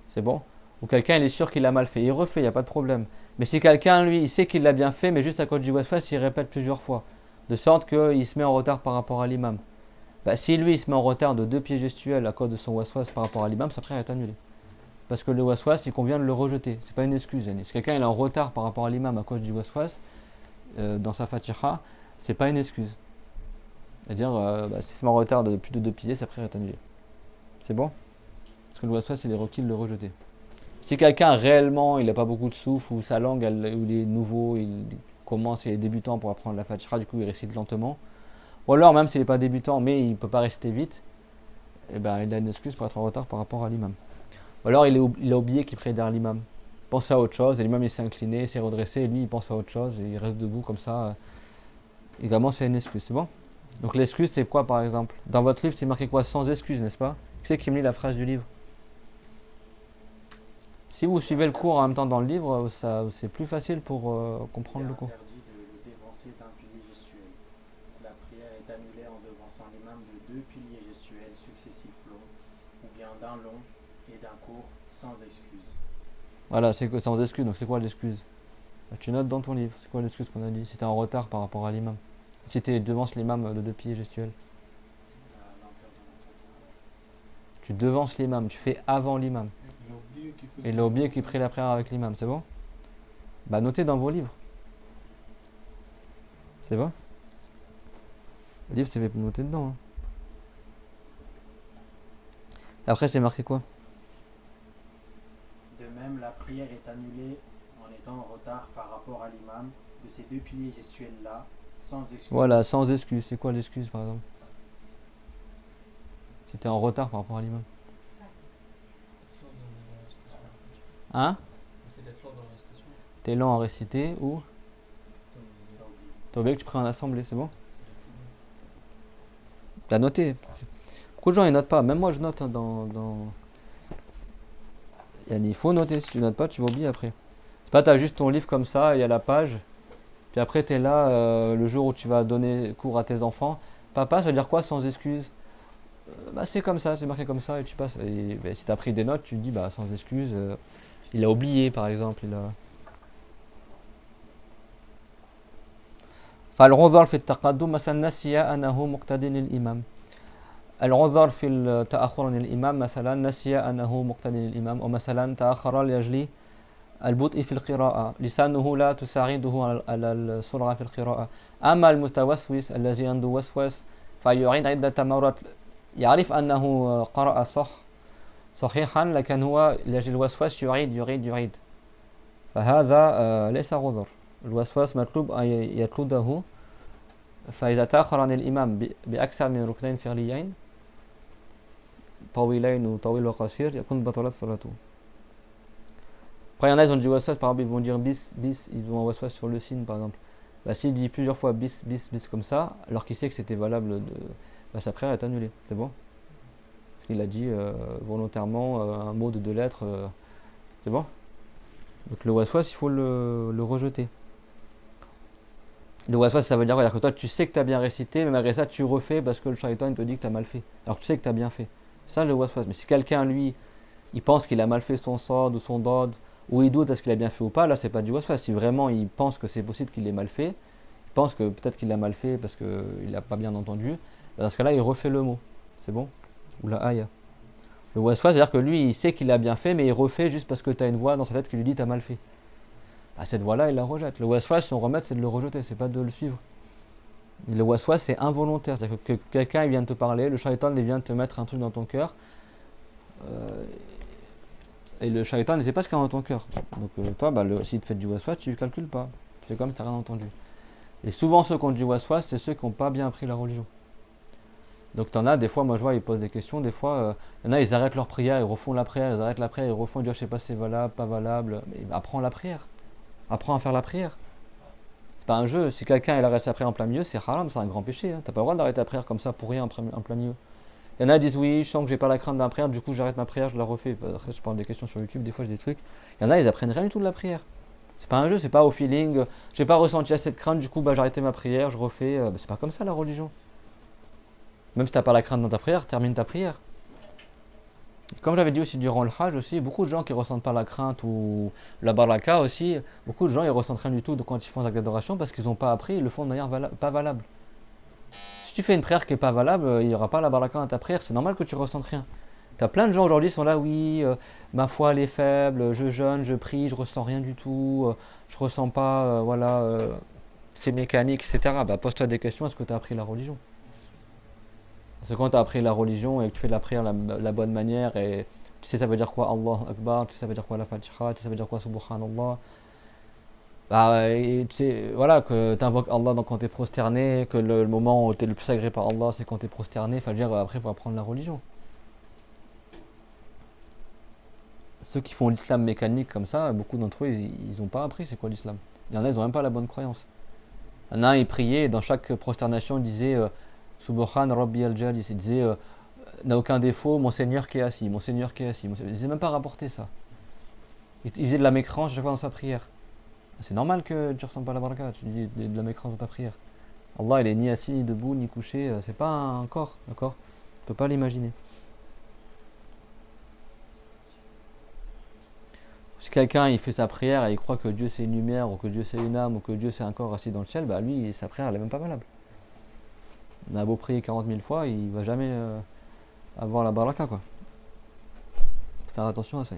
C'est bon? Ou quelqu'un, il est sûr qu'il l'a mal fait, il refait, il n'y a pas de problème. Mais si quelqu'un, lui, il sait qu'il l'a bien fait, mais juste à cause du waswas, il répète plusieurs fois, de sorte qu'il se met en retard par rapport à l'imam. Bah, si lui, il se met en retard de 2 pieds gestuels à cause de son waswas par rapport à l'imam, sa prière est annulée. Parce que le waswas, il convient de le rejeter. C'est pas une excuse. Si quelqu'un est en retard par rapport à l'imam à cause du waswas, dans sa Fatiha, c'est pas une excuse. C'est-à-dire, s'il se met en retard de plus de 2 piliers, sa prière est annulée. C'est bon? Parce que le waswas, il est requis de le rejeter. Si quelqu'un réellement, il n'a pas beaucoup de souffle, ou sa langue, il est nouveau, il commence, il est débutant pour apprendre la Fatiha, du coup il récite lentement. Ou alors même s'il n'est pas débutant, mais il ne peut pas réciter vite, eh ben, il a une excuse pour être en retard par rapport à l'imam. Ou alors il a oublié qu'il priait derrière l'imam. Il pensait à autre chose, et l'imam il s'est incliné, il s'est redressé, et lui il pense à autre chose, et il reste debout comme ça. Également c'est une excuse, c'est bon? Donc l'excuse c'est quoi par exemple? Dans votre livre c'est marqué quoi? Sans excuse, n'est-ce pas? Qui c'est qui me lit la phrase du livre? Si vous suivez le cours en même temps dans le livre, c'est plus facile pour comprendre le cours. Il est interdit de le dévancer d'un pilier gestuel. La prière est annulée en devançant l'imam de 2 piliers gestuels successifs longs, ou bien d'un long et d'un court, sans excuse. Voilà, c'est sans excuse. Donc c'est quoi l'excuse? Tu notes dans ton livre, c'est quoi l'excuse qu'on a dit? Si tu es en retard par rapport à l'imam. Si tu devances l'imam de 2 piliers gestuels. Tu devances l'imam, tu fais avant l'imam. Et il a oublié qu'il prie la prière avec l'imam, c'est bon? Bah notez dans vos livres. C'est bon? Le livre c'est noté dedans. Hein. Après c'est marqué quoi? De même, la prière est annulée en étant en retard par rapport à l'imam de ces 2 piliers gestuels-là, sans excuse. Voilà, sans excuse. C'est quoi l'excuse par exemple? Si tu es en retard par rapport à l'imam. Hein? T'es lent à réciter ou T'as oublié que tu pries en assemblée, c'est bon? T'as noté. Beaucoup de gens ils notent pas. Même moi je note hein, il faut noter. Si tu notes pas, tu vas oublier après. C'est pas t'as juste ton livre comme ça, il y a la page. Puis après t'es là le jour où tu vas donner cours à tes enfants. Papa, ça veut dire quoi sans excuse? Bah c'est comme ça, c'est marqué comme ça et tu passes. Et bah, si t'as pris des notes, tu te dis bah sans excuse. Il a oublié par exemple. فالعذر في التقدم مثلا نسي أنه مقتدٍ للإمام. العذر في التأخر عن الإمام مثلا نسي أنه مقتدٍ للإمام أو مثلا تأخر لأجل البطء في القراءة لسانه لا تساعده على السرعة في القراءة. أما المتوسوس الذي عنده وسواس فيعيد عدة مرات يعرف أنه قرأ صحيحا لكن هو لأجل الوسواس يعيد فهذا ليس عذر. الوسواس مطلوب أن يطرده. فإذا تأخر عن الإمام بأكثر من ركنين فعليين طويلين وطويل وقصير يكون بطلت صلاته. Après, il y en a, ils ont du waswas, par exemple, ils vont dire bis, ils ont un waswas sur le signe, par exemple. Bah, s'il dit plusieurs fois bis comme ça, alors qu'il sait que c'était valable, bah, sa prière est annulée. C'est bon? Parce qu'il a dit volontairement un mot de 2 lettres. C'est bon? Donc le waswas, il faut le rejeter. Le waswas, ça veut dire quoi? C'est-à-dire que toi, tu sais que tu as bien récité, mais malgré ça, tu refais parce que le shaitan te dit que tu as mal fait. Alors que tu sais que tu as bien fait. C'est ça le waswas. Mais si quelqu'un, lui, il pense qu'il a mal fait son sod ou son dod, ou il doute est-ce qu'il a bien fait ou pas, là, c'est pas du waswas. Si vraiment il pense que c'est possible qu'il ait mal fait, il pense que peut-être qu'il a mal fait parce qu'il n'a pas bien entendu, dans ce cas-là, il refait le mot. C'est bon? Ou la aya. Le waswas, c'est-à-dire que lui, il sait qu'il a bien fait, mais il refait juste parce que tu as une voix dans sa tête qui lui dit tu as mal fait. À cette voix-là, il la rejette. Le waswas, son remède, c'est de le rejeter, c'est pas de le suivre. Le waswas, c'est involontaire. C'est-à-dire que quelqu'un il vient de te parler, le shaitan il vient de te mettre un truc dans ton cœur, et le shaitan ne sait pas ce qu'il y a dans ton cœur. Donc toi, s'il te fait du waswas, tu ne calcules pas. Tu fais comme si tu n'as rien entendu. Et souvent, ceux qui ont du waswas, c'est ceux qui n'ont pas bien appris la religion. Donc t'en as, des fois, moi je vois, ils posent des questions, des fois, il y en a, ils arrêtent leur prière, ils refont la prière, ils arrêtent la prière, ils refont, ils disent, je sais pas si c'est valable, pas valable. Mais apprends la prière. Apprends à faire la prière. C'est pas un jeu. Si quelqu'un il arrête sa prière en plein milieu, c'est haram, c'est un grand péché. Hein. T'as pas le droit d'arrêter la prière comme ça pour rien en plein milieu. Il y en a qui disent oui, je sens que j'ai pas la crainte d'un prière, du coup j'arrête ma prière, je la refais. Après, je parle des questions sur YouTube, des fois j'ai des trucs. Il y en a, ils apprennent rien du tout de la prière. C'est pas un jeu, c'est pas au feeling. J'ai pas ressenti assez de crainte, du coup j'ai arrêté ma prière, je refais. C'est pas comme ça la religion. Même si t'as pas la crainte dans ta prière, termine ta prière. Comme j'avais dit aussi durant le Hajj aussi, beaucoup de gens qui ressentent pas la crainte ou la baraka aussi, beaucoup de gens ils ressentent rien du tout quand ils font des actes d'adoration parce qu'ils n'ont pas appris, ils le font de manière pas valable. Si tu fais une prière qui est pas valable, il n'y aura pas la baraka dans ta prière, c'est normal que tu ressentes rien. T'as plein de gens aujourd'hui qui sont là, oui, ma foi elle est faible, je jeûne, je prie, je ressens rien du tout, je ressens pas, c'est mécanique, etc. Bah pose-toi des questions, est-ce que tu as appris la religion? Parce que quand tu as appris la religion et que tu fais de la prière la bonne manière, et tu sais ça veut dire quoi Allah Akbar, tu sais ça veut dire quoi la Fatiha, tu sais ça veut dire quoi Subhanallah, et tu sais, voilà, que tu invoques Allah quand tu es prosterné, que le moment où tu es le plus agréé par Allah c'est quand tu es prosterné, enfin dire après il faut apprendre la religion. Ceux qui font l'islam mécanique comme ça, beaucoup d'entre eux ils n'ont pas appris c'est quoi l'islam. Il y en a ils n'ont même pas la bonne croyance. Il y en a ils priaient et dans chaque prosternation ils disaient Subhan Rabbi al-Jalis, il disait n'a aucun défaut, mon Seigneur qui est assis, mon Seigneur qui est assis. Il ne disait même pas rapporter ça. Il faisait de la mécrance chaque fois dans sa prière. C'est normal que tu ne ressens pas la baraka, tu dis de la mécrance dans ta prière. Allah il est ni assis, ni debout, ni couché, c'est pas un corps, d'accord? Tu ne peux pas l'imaginer. Si quelqu'un il fait sa prière et il croit que Dieu c'est une lumière, ou que Dieu c'est une âme, ou que Dieu c'est un corps assis dans le ciel, bah lui sa prière elle est même pas valable. On a beau prier 40 000 fois, il va jamais avoir la baraka quoi. Faire attention à ça.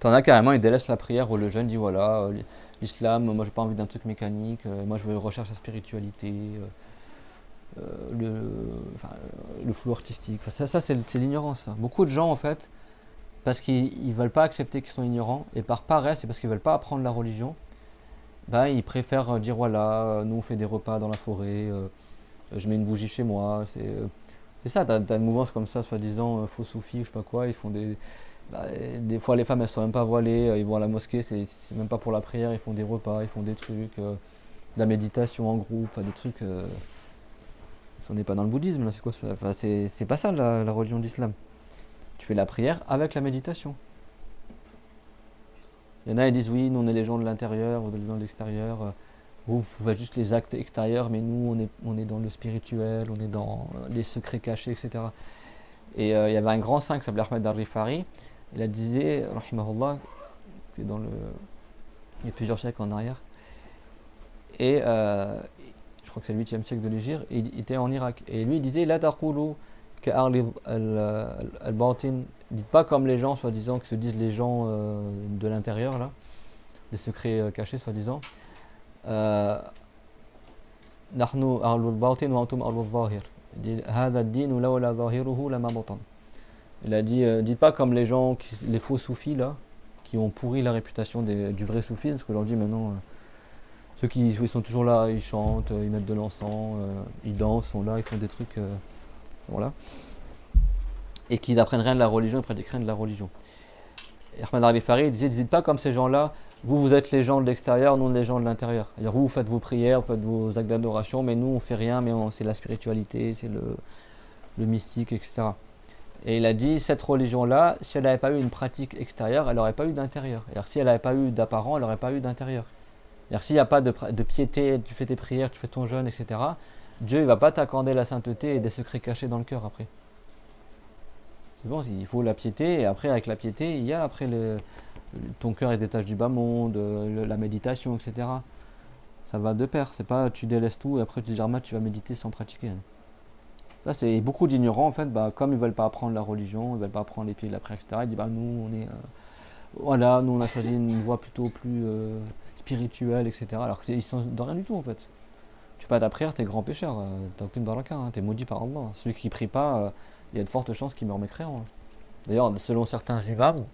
T'en as carrément, ils délaissent la prière où le jeune dit voilà, l'islam, moi j'ai pas envie d'un truc mécanique, moi je recherche la spiritualité, le flou artistique. Enfin, ça c'est l'ignorance. Ça. Beaucoup de gens en fait, parce qu'ils veulent pas accepter qu'ils sont ignorants, et par paresse, et parce qu'ils veulent pas apprendre la religion, ils préfèrent dire voilà, nous on fait des repas dans la forêt, je mets une bougie chez moi, c'est ça, t'as une mouvance comme ça, soi-disant faux soufis, je sais pas quoi, ils font Des fois les femmes elles sont même pas voilées, ils vont à la mosquée, c'est même pas pour la prière, ils font des repas, ils font des trucs, de la méditation en groupe, des trucs. On n'est pas dans le bouddhisme là, c'est quoi ça? Enfin, c'est pas ça la religion d'islam. Tu fais la prière avec la méditation. Il y en a qui disent oui, nous on est les gens de l'intérieur ou les gens de l'extérieur. Vous faites juste les actes extérieurs, mais nous on est dans le spirituel, on est dans les secrets cachés, etc. Et il y avait un grand saint qui s'appelait Ahmed al-Rifari. Il a disait, rahimahullah, c'est dans le, il y a plusieurs siècles en arrière. Et je crois que c'est le 8e siècle de l'Hégire, et il était en Irak. Et lui il disait la taqulu ka'arli al-batin, dites pas comme les gens soi-disant, que se disent les gens de l'intérieur là, des secrets cachés soi-disant. Nahnu ahlul batin wa antum ahlul zahir. Il dit hadha ad-din lawla zahiruhu lama batan. Il a dit dites pas comme les gens les faux soufis là qui ont pourri la réputation du vrai soufisme, parce qu'aujourd'hui maintenant ceux qui ils sont toujours là, ils chantent, ils mettent de l'encens, ils dansent, sont là, ils font des trucs voilà. Et qui n'apprennent rien de la religion, ils pratiquent rien de la religion. Et Ahmed al-Rifari disait dites pas comme ces gens-là, vous êtes les gens de l'extérieur, nous les gens de l'intérieur. C'est-à-dire vous faites vos prières, vous faites vos actes d'adoration, mais nous on fait rien, mais c'est la spiritualité, c'est le mystique, etc. Et il a dit cette religion-là, si elle n'avait pas eu une pratique extérieure, elle n'aurait pas eu d'intérieur. C'est-à-dire si elle n'avait pas eu d'apparent, elle n'aurait pas eu d'intérieur. C'est-à-dire s'il n'y a pas de piété, tu fais tes prières, tu fais ton jeûne, etc., Dieu ne va pas t'accorder la sainteté et des secrets cachés dans le cœur après. C'est bon, il faut la piété, et après avec la piété, il y a après ton cœur est détaché du bas monde, la méditation, etc. Ça va de pair, c'est pas tu délaisses tout et après tu dis tu vas méditer sans pratiquer. Ça c'est beaucoup d'ignorants en fait, comme ils veulent pas apprendre la religion, ils veulent pas apprendre les pieds de la prière, etc. Ils disent nous on est voilà, nous on a choisi une voie plutôt plus spirituelle, etc. Alors qu'ils sont dans rien du tout en fait. Tu fais pas ta prière, t'es grand pécheur, t'as aucune baraka, t'es maudit par Allah. Celui qui prie pas, il y a de fortes chances qu'il meure mécréant. D'ailleurs, selon certains imams,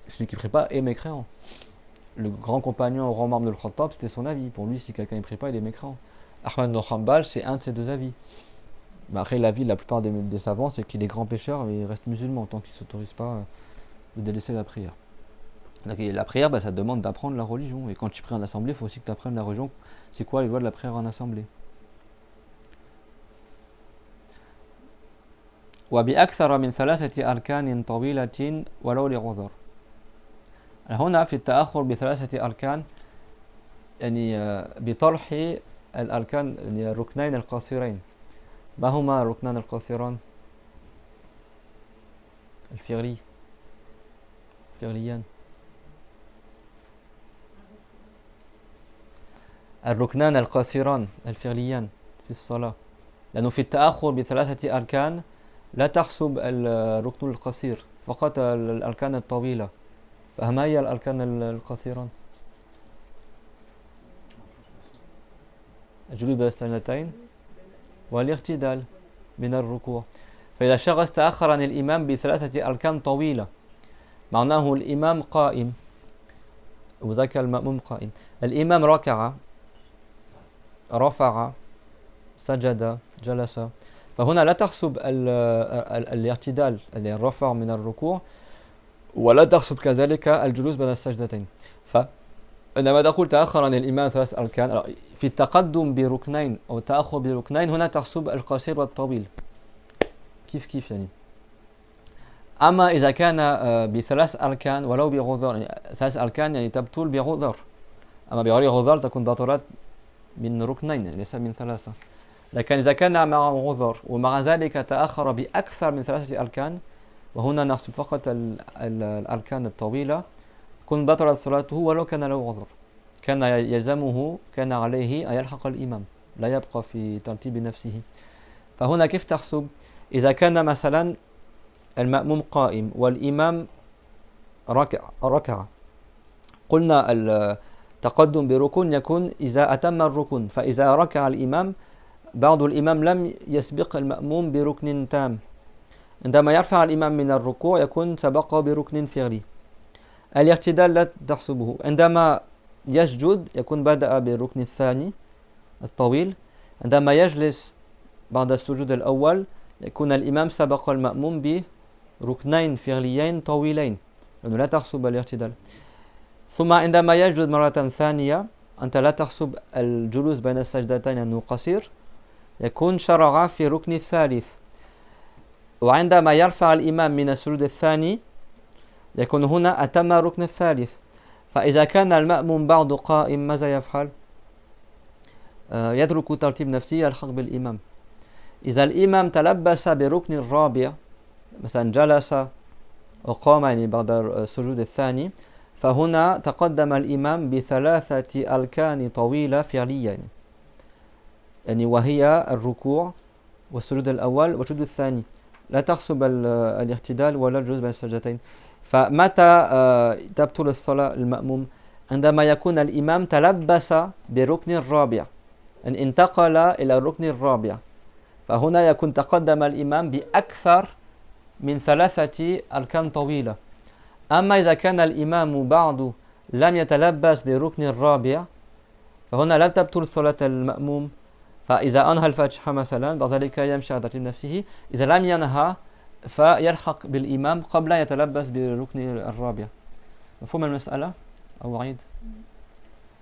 celui qui ne prie pas est mécréant. Le grand compagnon Omar ibn al-Khattab, c'était son avis. Pour lui, si quelqu'un ne prie pas, il est mécréant. Ahmad ibn Hanbal, c'est un de ces deux avis. Après, l'avis de la plupart des savants, c'est qu'il est grand pécheur, mais il reste musulman tant qu'il ne s'autorise pas de délaisser la prière. Donc, la prière, ça demande d'apprendre la religion. Et quand tu pries en assemblée, il faut aussi que tu apprennes la religion. C'est quoi les lois de la prière en assemblée? وبأكثر من 3 أركان طويلة ولو لعذر. هنا في التأخر ب3 أركان يعني بطرح الأركان يعني الركنين القصيرين. ما هما الركنان القصيران؟ الفعليان. الركنان القصيران الفعليان في الصلاة. لأنه في التأخر ب3 أركان لا تحسب الركن القصير، فقط الأركان الطويلة. فما هي الأركان القصيرة؟ الجلوس بين السجدتين والاعتدال من الركوع. فإذا الشخص تأخر عن الإمام ب3 أركان طويلة، معناه الإمام قائم وذاك المأموم قائم. الإمام ركع، رفع، سجد، جلس. فهنا لا تحسب الاعتدال الرفع من الركوع، ولا تحسب كذلك الجلوس بين السجدتين. فعندما تقول تأخر عن الإمام 3 أركان، في التقدم بركنين أو التأخر بركنين هنا تحسب القصير والطويل كيف يعني. أما إذا كان ب3 أركان ولو بعذر، يعني 3 أركان يعني تبطل بعذر، أما بغير عذر تكون بطلت من ركنين ليس من 3. لكن إذا كان مع عذر ومع ذلك تأخر بأكثر من 3 أركان، وهنا نحسب فقط الأركان الطويلة، كن بطلت صلاته ولو كان له عذر. كان يلزمه، كان عليه أن يلحق الإمام، لا يبقى في ترتيب نفسه. فهنا كيف تحسب؟ إذا كان مثلا المأموم قائم والإمام ركع، قلنا التقدم بركن يكون إذا أتم الركن. فإذا ركع الإمام، بعض الإمام لم يسبق المأموم بركن تام، عندما يرفع الإمام من الركوع يكون سبقه بركن فعلي. الاعتدال لا تحسبه. عندما يسجد يكون بدأ بالركن الثاني الطويل. عندما يجلس بعد السجود الأول يكون الإمام سبق المأموم ركنين فعليين طويلين لأنه لا تحسب الاعتدال. ثم عندما يسجد مرة ثانية أنت لا تحسب الجلوس بين السجدتين أنه قصير، يكون شرع في ركن الثالث. وعندما يرفع الإمام من السجود الثاني يكون هنا أتم ركن الثالث. فإذا كان المأموم بعد قائم ماذا يفعل؟ يترك ترتيب نفسه يلحق بالإمام. إذا الإمام تلبس بركن الرابع مثلا جلس وقام يعني بعد السجود الثاني، فهنا تقدم الإمام بثلاثة أركان طويلة فعلية يعني وهي الركوع والسجود الأول والسجود الثاني، لا تحسب الاعتدال ولا الجلوس بين السجدتين. فمتى تبطل الصلاة المأموم؟ عندما يكون الإمام تلبس بركن الرابع، أن انتقل إلى الركن الرابع، فهنا يكون تقدم الإمام بأكثر من ثلاثة أركان طويلة. أما إذا كان الإمام بعد لم يتلبس بركن الرابع فهنا لا تبطل صلاة المأموم. فإذا أنهى الفاتحة مثلا بعد ذلك يمشي على ترتيب نفسه، إذا لم ينهى فيلحق بالإمام قبل أن يتلبس بالركن الرابع. مفهوم المسألة أو أعيد؟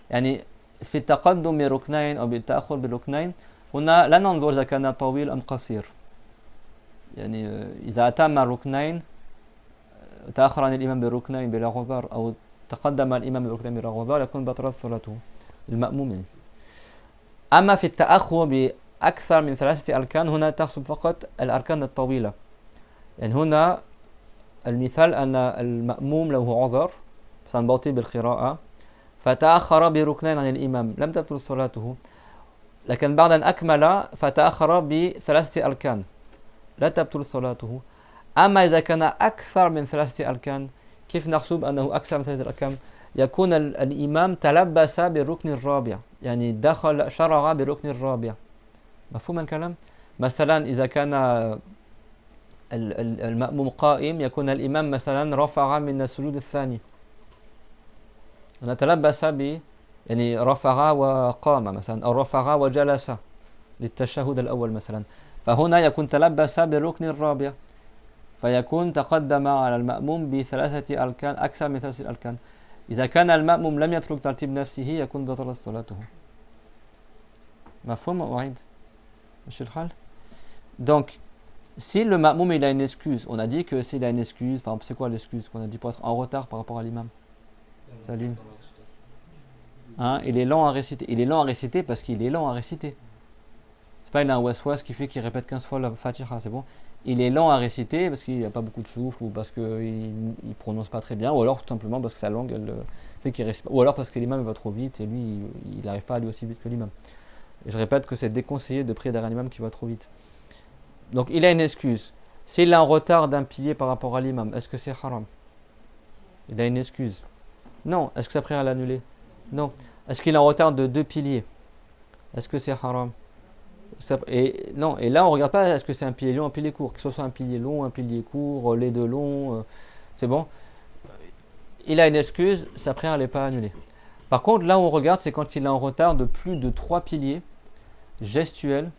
يعني في التقدم بركنين أو بالتأخر بركنين هنا لا ننظر إذا كان طويل أم قصير. يعني إذا أتم الركنين تأخر عن الإمام بركنين بلا غبار أو تقدم الإمام بركنين بلا غبار يكون بطلت صلاته المأموم يعني. أما في التأخر بأكثر من ثلاثة أركان هنا تحسب فقط الأركان الطويلة. يعني هنا المثال أن المأموم له عذر مثلا بطيء بالقراءة فتأخر بركنين عن الإمام لم تبطل صلاته، لكن بعد أن أكمل فتأخر بثلاثة أركان لا تبطل صلاته. أما إذا كان أكثر من ثلاثة أركان كيف نحسب أنه أكثر من ثلاثة أركان؟ يكون الإمام تلبس بالركن الرابع، يعني دخل شرع بالركن الرابع. مفهوم الكلام؟ مثلا إذا كان المأموم قائم يكون الإمام مثلا رفع من السجود الثاني، تلبس يعني رفع وقام مثلا أو رفع وجلس للتشهد الأول مثلا، فهنا يكون تلبس بالركن الرابع فيكون تقدم على المأموم بثلاثة أركان أكثر من ثلاثة أركان. إذا كان المأموم لم يترك ترتيب نفسه يكون بطلت صلاته. مفهوم ou أعيد؟ Monsieur le Khal? Donc, si le ma'moum il a une excuse, on a dit que s'il a une excuse, par exemple, c'est quoi l'excuse qu'on a dit pour être en retard par rapport à l'imam? Salim. Hein, il est lent à réciter. Il est lent à réciter parce qu'il est lent à réciter. C'est pas il a un waswas qui fait qu'il répète 15 fois la Fatiha, c'est bon. Il est lent à réciter parce qu'il n'a pas beaucoup de souffle ou parce qu'il ne prononce pas très bien, ou alors tout simplement parce que sa langue elle fait qu'il récite pas, ou alors parce que l'imam va trop vite et lui il n'arrive pas à aller aussi vite que l'imam. Et je répète que c'est déconseillé de prier derrière un imam qui va trop vite. Donc il a une excuse. S'il est en retard d'un pilier par rapport à l'imam, est-ce que c'est haram? Il a une excuse. Non. Est-ce que sa prière est annulée? Non. Est-ce qu'il est en retard de 2 piliers? Est-ce que c'est haram? Non. Et là on ne regarde pas est-ce que c'est un pilier long ou un pilier court. Que ce soit un pilier long, un pilier court, les deux longs, c'est bon. Il a une excuse, sa prière n'est pas annulée. Par contre là où on regarde c'est quand il est en retard de plus de 3 piliers gestuels.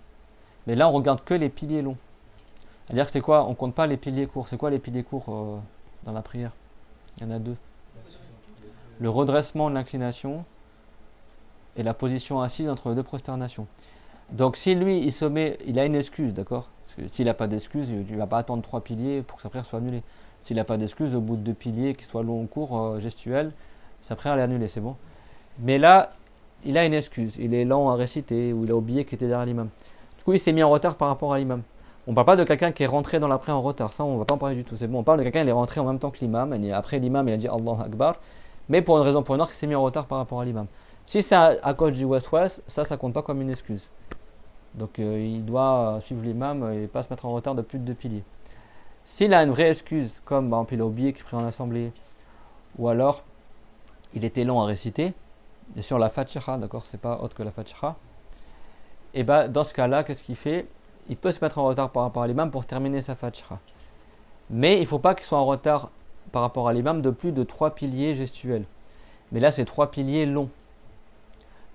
Mais là, on regarde que les piliers longs. C'est-à-dire que c'est quoi? On compte pas les piliers courts. C'est quoi les piliers courts dans la prière? Il y en a 2. Le redressement de l'inclination et la position assise entre les 2 prosternations. Donc si lui, il se met, il a une excuse, d'accord? Parce que s'il n'a pas d'excuse, il ne va pas attendre 3 piliers pour que sa prière soit annulée. S'il n'a pas d'excuse, au bout de 2 piliers, qu'ils soient longs ou courts, gestuels, sa prière est annulée, c'est bon. Mais là, il a une excuse. Il est lent à réciter ou il a oublié qu'il était derrière l'imam. Du coup, il s'est mis en retard par rapport à l'imam. On ne parle pas de quelqu'un qui est rentré dans la prière en retard. Ça, on ne va pas en parler du tout. C'est bon. On parle de quelqu'un qui est rentré en même temps que l'imam. Et après l'imam, il a dit Allahu Akbar. Mais pour une raison ou pour une autre, il s'est mis en retard par rapport à l'imam. Si c'est à cause du waswas, ça ne compte pas comme une excuse. Donc, il doit suivre l'imam et pas se mettre en retard de plus de 2 piliers. S'il a une vraie excuse, comme par exemple, il a oublié qu'il prie en assemblée, ou alors il était long à réciter, bien sûr la Fatiha, d'accord, c'est pas autre que la Fatiha. Et bien dans ce cas-là, qu'est-ce qu'il fait? Il peut se mettre en retard par rapport à l'imam pour terminer sa Fatiha. Mais il ne faut pas qu'il soit en retard par rapport à l'imam de plus de 3 piliers gestuels. Mais là, c'est 3 piliers longs.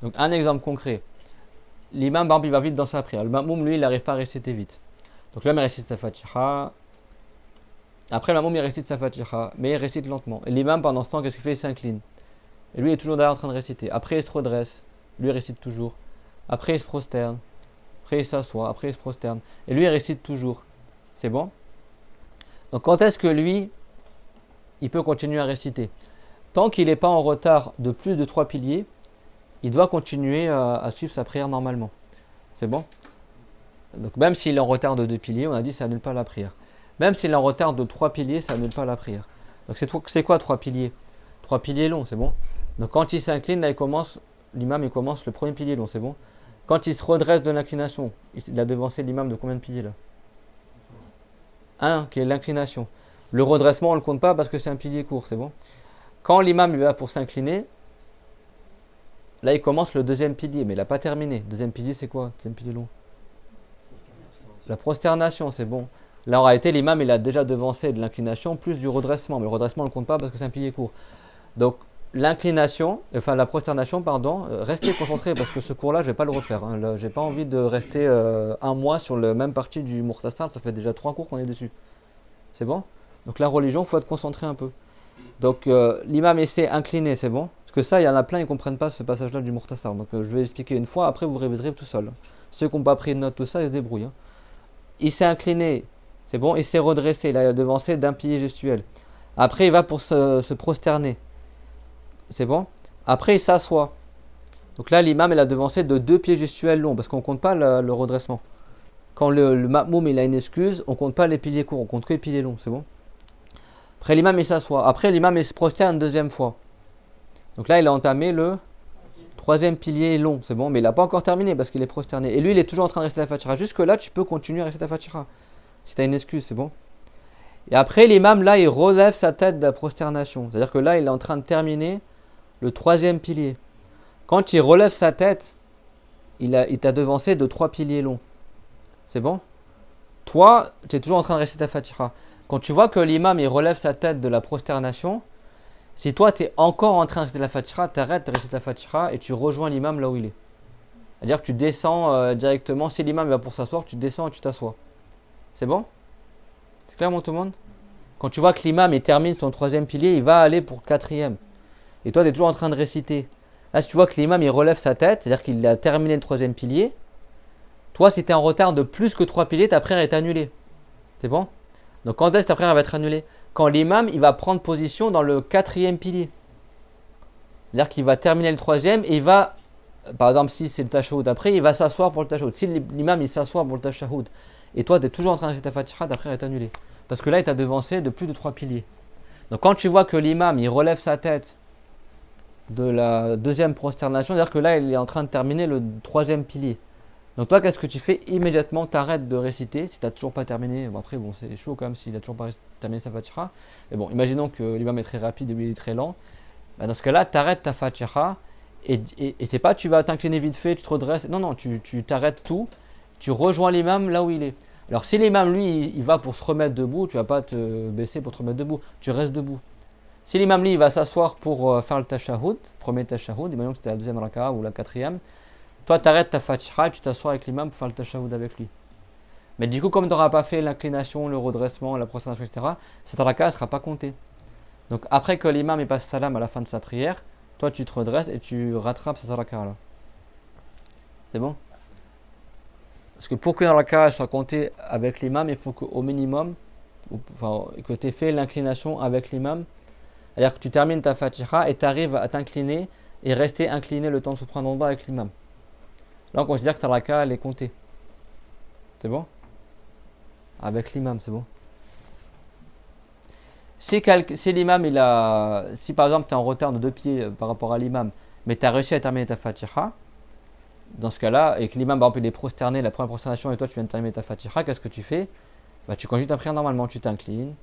Donc un exemple concret. L'imam, par exemple, il va vite dans sa prière. Le ma'moum, lui, il n'arrive pas à réciter vite. Donc l'imam récite sa Fatiha. Après, l'imam, il récite sa Fatiha, mais il récite lentement. Et l'imam, pendant ce temps, qu'est-ce qu'il fait? Il s'incline. Et lui, il est toujours derrière en train de réciter. Après, il se redresse. Lui, il récite toujours. Après, il se prosterne. Après, il s'assoit. Après, il se prosterne. Et lui, il récite toujours. C'est bon? Donc, quand est-ce que lui, il peut continuer à réciter? Tant qu'il n'est pas en retard de plus de 3 piliers, il doit continuer à suivre sa prière normalement. C'est bon? Donc, même s'il est en retard de 2 piliers, on a dit ça annule pas la prière. Même s'il est en retard de 3 piliers, ça annule pas la prière. Donc, c'est quoi 3 piliers? 3 piliers longs, c'est bon? Donc, quand il s'incline, là, l'imam, il commence le premier pilier long, c'est bon? Quand il se redresse de l'inclination, il a devancé l'imam de combien de piliers là? 1, qui est l'inclination. Le redressement, on ne le compte pas parce que c'est un pilier court, c'est bon? Quand l'imam il va pour s'incliner, là, il commence le deuxième pilier, mais il n'a pas terminé. Deuxième pilier, c'est quoi? Deuxième pilier long? La prosternation, c'est bon. Là, en réalité, l'imam, il a déjà devancé de l'inclination plus du redressement. Mais le redressement, on ne le compte pas parce que c'est un pilier court. Donc, la prosternation, pardon, restez concentrés parce que ce cours-là, je ne vais pas le refaire. Hein. Je n'ai pas envie de rester un mois sur la même partie du Mukhtasar. Ça fait déjà 3 cours qu'on est dessus. C'est bon? Donc, la religion, il faut être concentré un peu. Donc, l'imam essaie incliné, c'est bon? Parce que ça, il y en a plein, ils ne comprennent pas ce passage-là du Mukhtasar. Donc, je vais expliquer une fois, après, vous réviserez tout seul. Ceux qui n'ont pas pris de notes, tout ça, ils se débrouillent. Hein. Il s'est incliné, c'est bon? Il s'est redressé, il a devancé d'un pilier gestuel. Après, il va pour se prosterner. C'est bon? Après, il s'assoit. Donc là, l'imam, il a devancé de 2 pieds gestuels longs, parce qu'on ne compte pas le redressement. Quand le ma'moum, il a une excuse, on ne compte pas les piliers courts, on compte que les piliers longs, c'est bon? Après, l'imam, il s'assoit. Après, l'imam, il se prosterne une deuxième fois. Donc là, il a entamé le 3e pilier long, c'est bon? Mais il n'a pas encore terminé, parce qu'il est prosterné. Et lui, il est toujours en train de réciter la Fatiha. Jusque-là, tu peux continuer à réciter la Fatiha. Si tu as une excuse, c'est bon? Et après, l'imam, là, il relève sa tête de la prosternation. C'est-à-dire que là, il est en train de terminer le 3e pilier. Quand il relève sa tête, il t'a devancé de 3 piliers longs. C'est bon? Toi, tu es toujours en train de réciter ta Fatiha. Quand tu vois que l'imam, il relève sa tête de la prosternation, si toi, tu es encore en train de réciter la Fatiha, tu arrêtes de réciter la Fatiha et tu rejoins l'imam là où il est. C'est-à-dire que tu descends directement. Si l'imam va pour s'asseoir, tu descends et tu t'assois. C'est bon? C'est clair, mon tout le monde? Quand tu vois que l'imam, il termine son 3e pilier, il va aller pour 4e. Et toi, tu es toujours en train de réciter. Là, si tu vois que l'imam, il relève sa tête, c'est-à-dire qu'il a terminé le 3e pilier, toi, si tu es en retard de plus que 3 piliers, ta prière est annulée. C'est bon? Donc, quand est-ce que ta prière va être annulée? Quand l'imam, il va prendre position dans le 4e pilier. C'est-à-dire qu'il va terminer le 3e et il va, par exemple, si c'est le tashahhud après, il va s'asseoir pour le tashahhud. Si l'imam, il s'assoit pour le tashahhud, et toi, tu es toujours en train de réciter ta Fatiha, ta prière est annulée. Parce que là, il t'a devancé de plus de 3 piliers. Donc, quand tu vois que l'imam, il relève sa tête de la 2e prosternation, c'est-à-dire que là, il est en train de terminer le 3e pilier. Donc, toi, qu'est-ce que tu fais? Immédiatement, tu arrêtes de réciter. Si tu n'as toujours pas terminé, bon, après, bon, c'est chaud quand même s'il n'a toujours pas terminé sa Fatiha. Mais bon, imaginons que l'imam est très rapide et lui, il est très lent. Ben, dans ce cas-là, tu arrêtes ta Fatiha et c'est pas tu vas t'incliner vite fait, tu te redresses. Non, non, tu t'arrêtes tout. Tu rejoins l'imam là où il est. Alors, si l'imam, lui, il va pour se remettre debout, tu ne vas pas te baisser pour te remettre debout. Tu restes debout. Si l'imam, lui, il va s'asseoir pour faire le tashahhud, premier tashahhud, imaginons que c'était la 2e raka ou la 4e, toi, tu arrêtes ta Fatiha et tu t'assois avec l'imam pour faire le tashahhud avec lui. Mais du coup, comme tu n'auras pas fait l'inclination, le redressement, la prosternation, etc., cette raka ne sera pas comptée. Donc, après que l'imam il passe salam à la fin de sa prière, toi, tu te redresses et tu rattrapes cette raka-là. C'est bon? Parce que pour qu'une raka soit comptée avec l'imam, il faut qu'au minimum, que tu aies fait l'inclination avec l'imam. C'est-à-dire que tu termines ta Fatiha et tu arrives à t'incliner et rester incliné le temps de subhanallah avec l'imam. Là, on considère que ta raka, elle est comptée. C'est bon? Avec l'imam, c'est bon. Si l'imam, si par exemple tu es en retard de 2 pieds par rapport à l'imam, mais tu as réussi à terminer ta Fatiha, dans ce cas-là, et que l'imam, par exemple, il est prosterné, la première prosternation, et toi tu viens de terminer ta Fatiha, qu'est-ce que tu fais? Bah, tu continues ta prière normalement, tu t'inclines,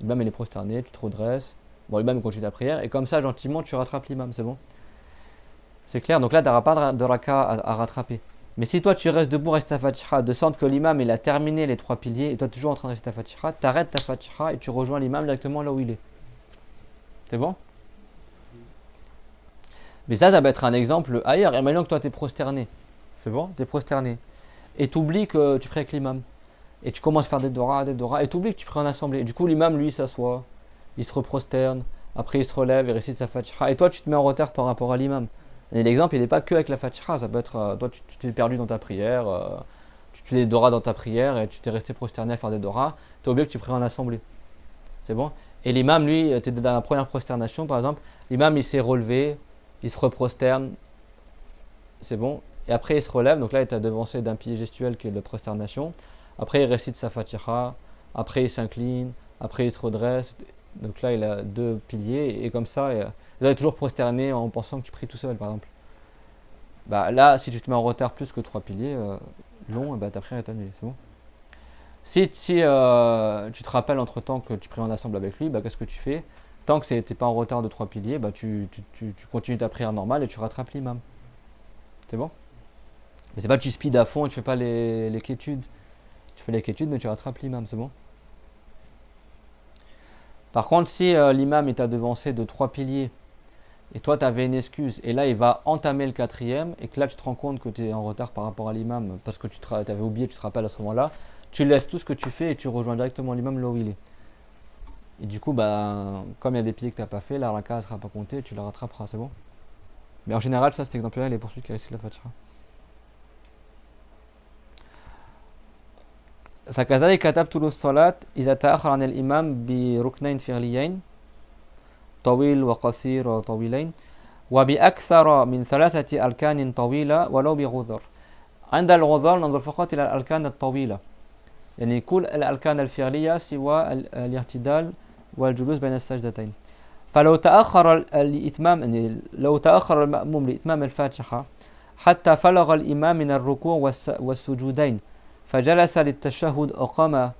l'imam il est prosterné, tu te redresses, bon, l'imam il continue ta prière, et comme ça, gentiment, tu rattrapes l'imam, c'est bon? C'est clair, donc là, tu n'auras pas de raka à rattraper. Mais si toi, tu restes debout, reste ta Fatiha, de sorte que l'imam, il a terminé les 3 piliers, et toi, toujours en train de rester ta Fatiha, tu arrêtes ta Fatiha et tu rejoins l'imam directement là où il est. C'est bon? Mais ça va être un exemple ailleurs. Imaginons que toi, tu es prosterné. C'est bon? Tu es prosterné. Et tu oublies que tu pries avec l'imam. et tu commences à faire des doras, et tu oublies que tu pries en assemblée. Et du coup, l'imam, lui, s'assoit, il se reprosterne, après il se relève et récite sa Fatiha. Et toi, tu te mets en retard par rapport à l'imam. Et l'exemple, il n'est pas que avec la Fatiha, ça peut être, toi, tu t'es perdu dans ta prière, tu fais des doras dans ta prière, et tu t'es resté prosterné à faire des doras, tu as oublié que tu pries en assemblée. C'est bon? Et l'imam, lui, tu es dans la première prosternation, par exemple, l'imam, il s'est relevé, il se reprosterne, c'est bon? Et après, il se relève, donc là, il t'a devancé d'un pilier gestuel qui est la prosternation. Après, il récite sa Fatiha, après, il s'incline, après, il se redresse. Donc là, il a 2 piliers, et comme ça, il est toujours prosterné en pensant que tu pries tout seul, par exemple. Bah, là, si tu te mets en retard plus que 3 piliers longs, bah, ta prière est annulée, c'est bon? Si tu te rappelles entre temps que tu pries en ensemble avec lui, bah, qu'est-ce que tu fais? Tant que tu n'es pas en retard de 3 piliers, bah, tu continues ta prière normale et tu rattrapes l'imam. C'est bon? Mais c'est pas que tu speed à fond et tu fais pas les quiétudes. Tu fais les quiétudes, mais tu rattrapes l'imam, c'est bon? Par contre, si l'imam t'a devancé de 3 piliers et toi tu avais une excuse et là il va entamer le 4e et que là tu te rends compte que tu es en retard par rapport à l'imam parce que tu avais oublié, tu te rappelles à ce moment-là, tu laisses tout ce que tu fais et tu rejoins directement l'imam là où il est. Et du coup, bah, comme il y a des piliers que tu n'as pas fait, la raka ne sera pas comptée et tu la rattraperas, c'est bon? Mais en général, ça cet exemple-là, il est pour celui qui récite la Fatiha. فكذلك تبطل الصلاة إذا تأخر عن الإمام بركنين فعليين طويل وقصير وطويلين وبأكثر من 3 أركان طويلة ولو بغذر. عند الغذر ننظر فقط إلى الأركان الطويلة، يعني كل الأركان الفعلية سوى الاعتدال والجلوس بين السجدتين. فلو تأخر الإتمام، يعني لو تأخر المأموم لإتمام الفاتحة حتى فرغ الإمام من الركوع والسجودين فجلس للتشهد أقام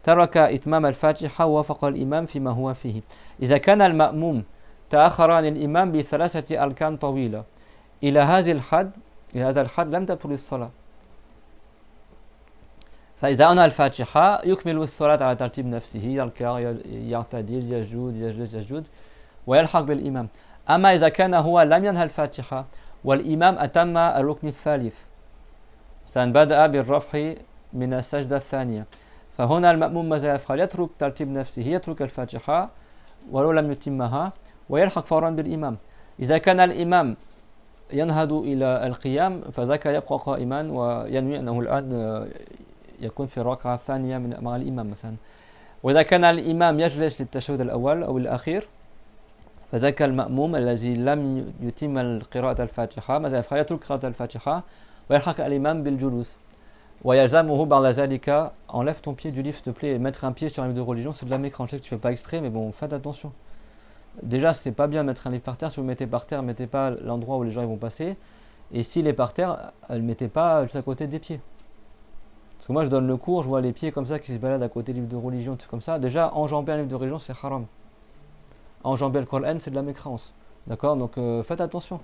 ترك إتمام الفاتحة ووافق الإمام فيما هو فيه. إذا كان المأموم تأخر عن الإمام ب3 أركان طويلة إلى هذا الحد لم تبطل الصلاة. فإذا أنهى الفاتحة يكمل الصلاة على ترتيب نفسه، يركع يعتدل يسجد يجلس يسجد ويلحق بالإمام. أما إذا كان هو لم ينهى الفاتحة والإمام أتم الركن الثالث بدأ بالرفع من السجدة الثانية، فهنا المأموم ماذا يفعل؟ يترك ترتيب نفسه، يترك الفاتحة ولو لم يتمها ويلحق فورا بالإمام. إذا كان الإمام ينهض إلى القيام فذاك يبقى قائما وينوي أنه الآن يكون في الركعة الثانية مع الإمام مثلا. وإذا كان الإمام يجلس للتشهد الأول أو الأخير فذاك المأموم الذي لم يتم قراءة الفاتحة ماذا يفعل؟ يترك قراءة الفاتحة ويلحق الإمام بالجلوس ويلزمه بعد ذلك. Enlève ton pied du livre s'il te plaît. Mettre un pied sur un livre de religion c'est de la mécrance. Je sais que tu fais pas exprès mais bon, faites attention. Déjà c'est pas bien de mettre un livre par terre. Si vous le mettez par terre, mettez pas l'endroit où les gens ils vont passer. Et s'il est par terre, ne le mettez pas juste à côté des pieds. Parce que moi je donne le cours, je vois les pieds comme ça qui se baladent à côté du livre de religion, tout comme ça. Déjà, enjamber un livre de religion c'est haram. Enjamber le Coran c'est de la mécrance. D'accord? Donc faites attention.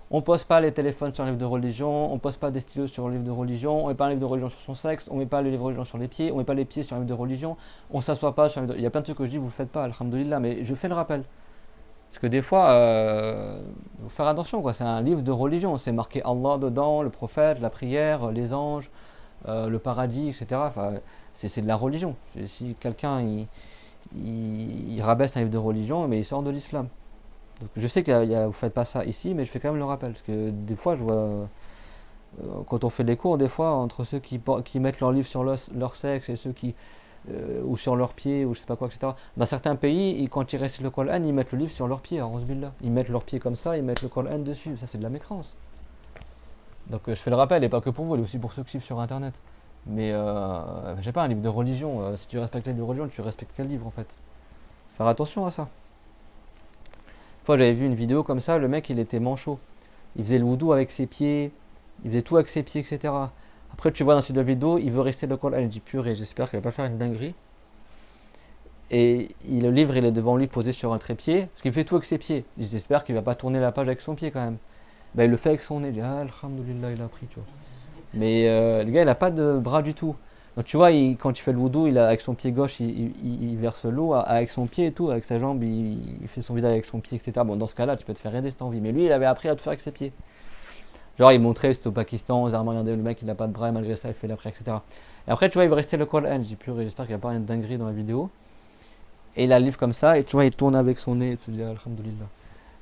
On ne pose pas les téléphones sur un livre de religion, on ne pose pas des stylos sur un livre de religion, on ne met pas un livre de religion sur son sexe, on ne met pas le livre de religion sur les pieds, on ne met pas les pieds sur un livre de religion, on ne s'assoit pas sur un livre de... Il y a plein de trucs que je dis, vous ne faites pas, alhamdoulilah, mais je fais le rappel. Parce que des fois, il faut faire attention, quoi. C'est un livre de religion, c'est marqué Allah dedans, le prophète, la prière, les anges, le paradis, etc. Enfin, c'est de la religion. Si quelqu'un il rabaisse un livre de religion, mais il sort de l'islam. Donc, je sais que vous ne faites pas ça ici, mais je fais quand même le rappel. Parce que des fois, je vois, quand on fait les cours, des fois, entre ceux qui mettent leur livre sur leur sexe et ceux qui, ou sur leurs pieds, ou je sais pas quoi, etc. Dans certains pays, quand ils récitent le Coran, ils mettent le livre sur leurs pieds, billah. Ils mettent leurs pieds comme ça, ils mettent le Coran dessus. Ça, c'est de la mécrance. Donc, je fais le rappel, et pas que pour vous, mais aussi pour ceux qui suivent sur Internet. Mais, je sais pas, un livre de religion, si tu respectes les livres de religion, tu respectes quel livre, en fait? Faire attention à ça. Une fois j'avais vu une vidéo comme ça, le mec il était manchot, il faisait le wudu avec ses pieds, il faisait tout avec ses pieds, etc. Après tu vois dans cette vidéo, il veut rester le Coran, il dit purée, j'espère qu'il va pas faire une dinguerie. Et le livre il est devant lui posé sur un trépied, parce qu'il fait tout avec ses pieds. J'espère qu'il va pas tourner la page avec son pied quand même. Ben, il le fait avec son nez, il dit ah alhamdoulilah il a appris, tu vois. Mais le gars il a pas de bras du tout. Donc tu vois, quand tu fais le wudu, avec son pied gauche, il verse l'eau, avec son pied et tout, avec sa jambe, il fait son visage avec son pied, etc. Bon, dans ce cas-là, tu peux te faire aider si tu as envie. Mais lui, il avait appris à tout faire avec ses pieds. Genre, il montrait, c'était au Pakistan, aux Arméniens, regardez, le mec, il n'a pas de bras, et malgré ça, il fait la prière, etc. Et après, tu vois, il veut rester le Coran. Je dis, purée, j'espère qu'il n'y a pas une dinguerie dans la vidéo. Et il a le livre comme ça, et tu vois, il tourne avec son nez, et tu te dis, alhamdoulilah.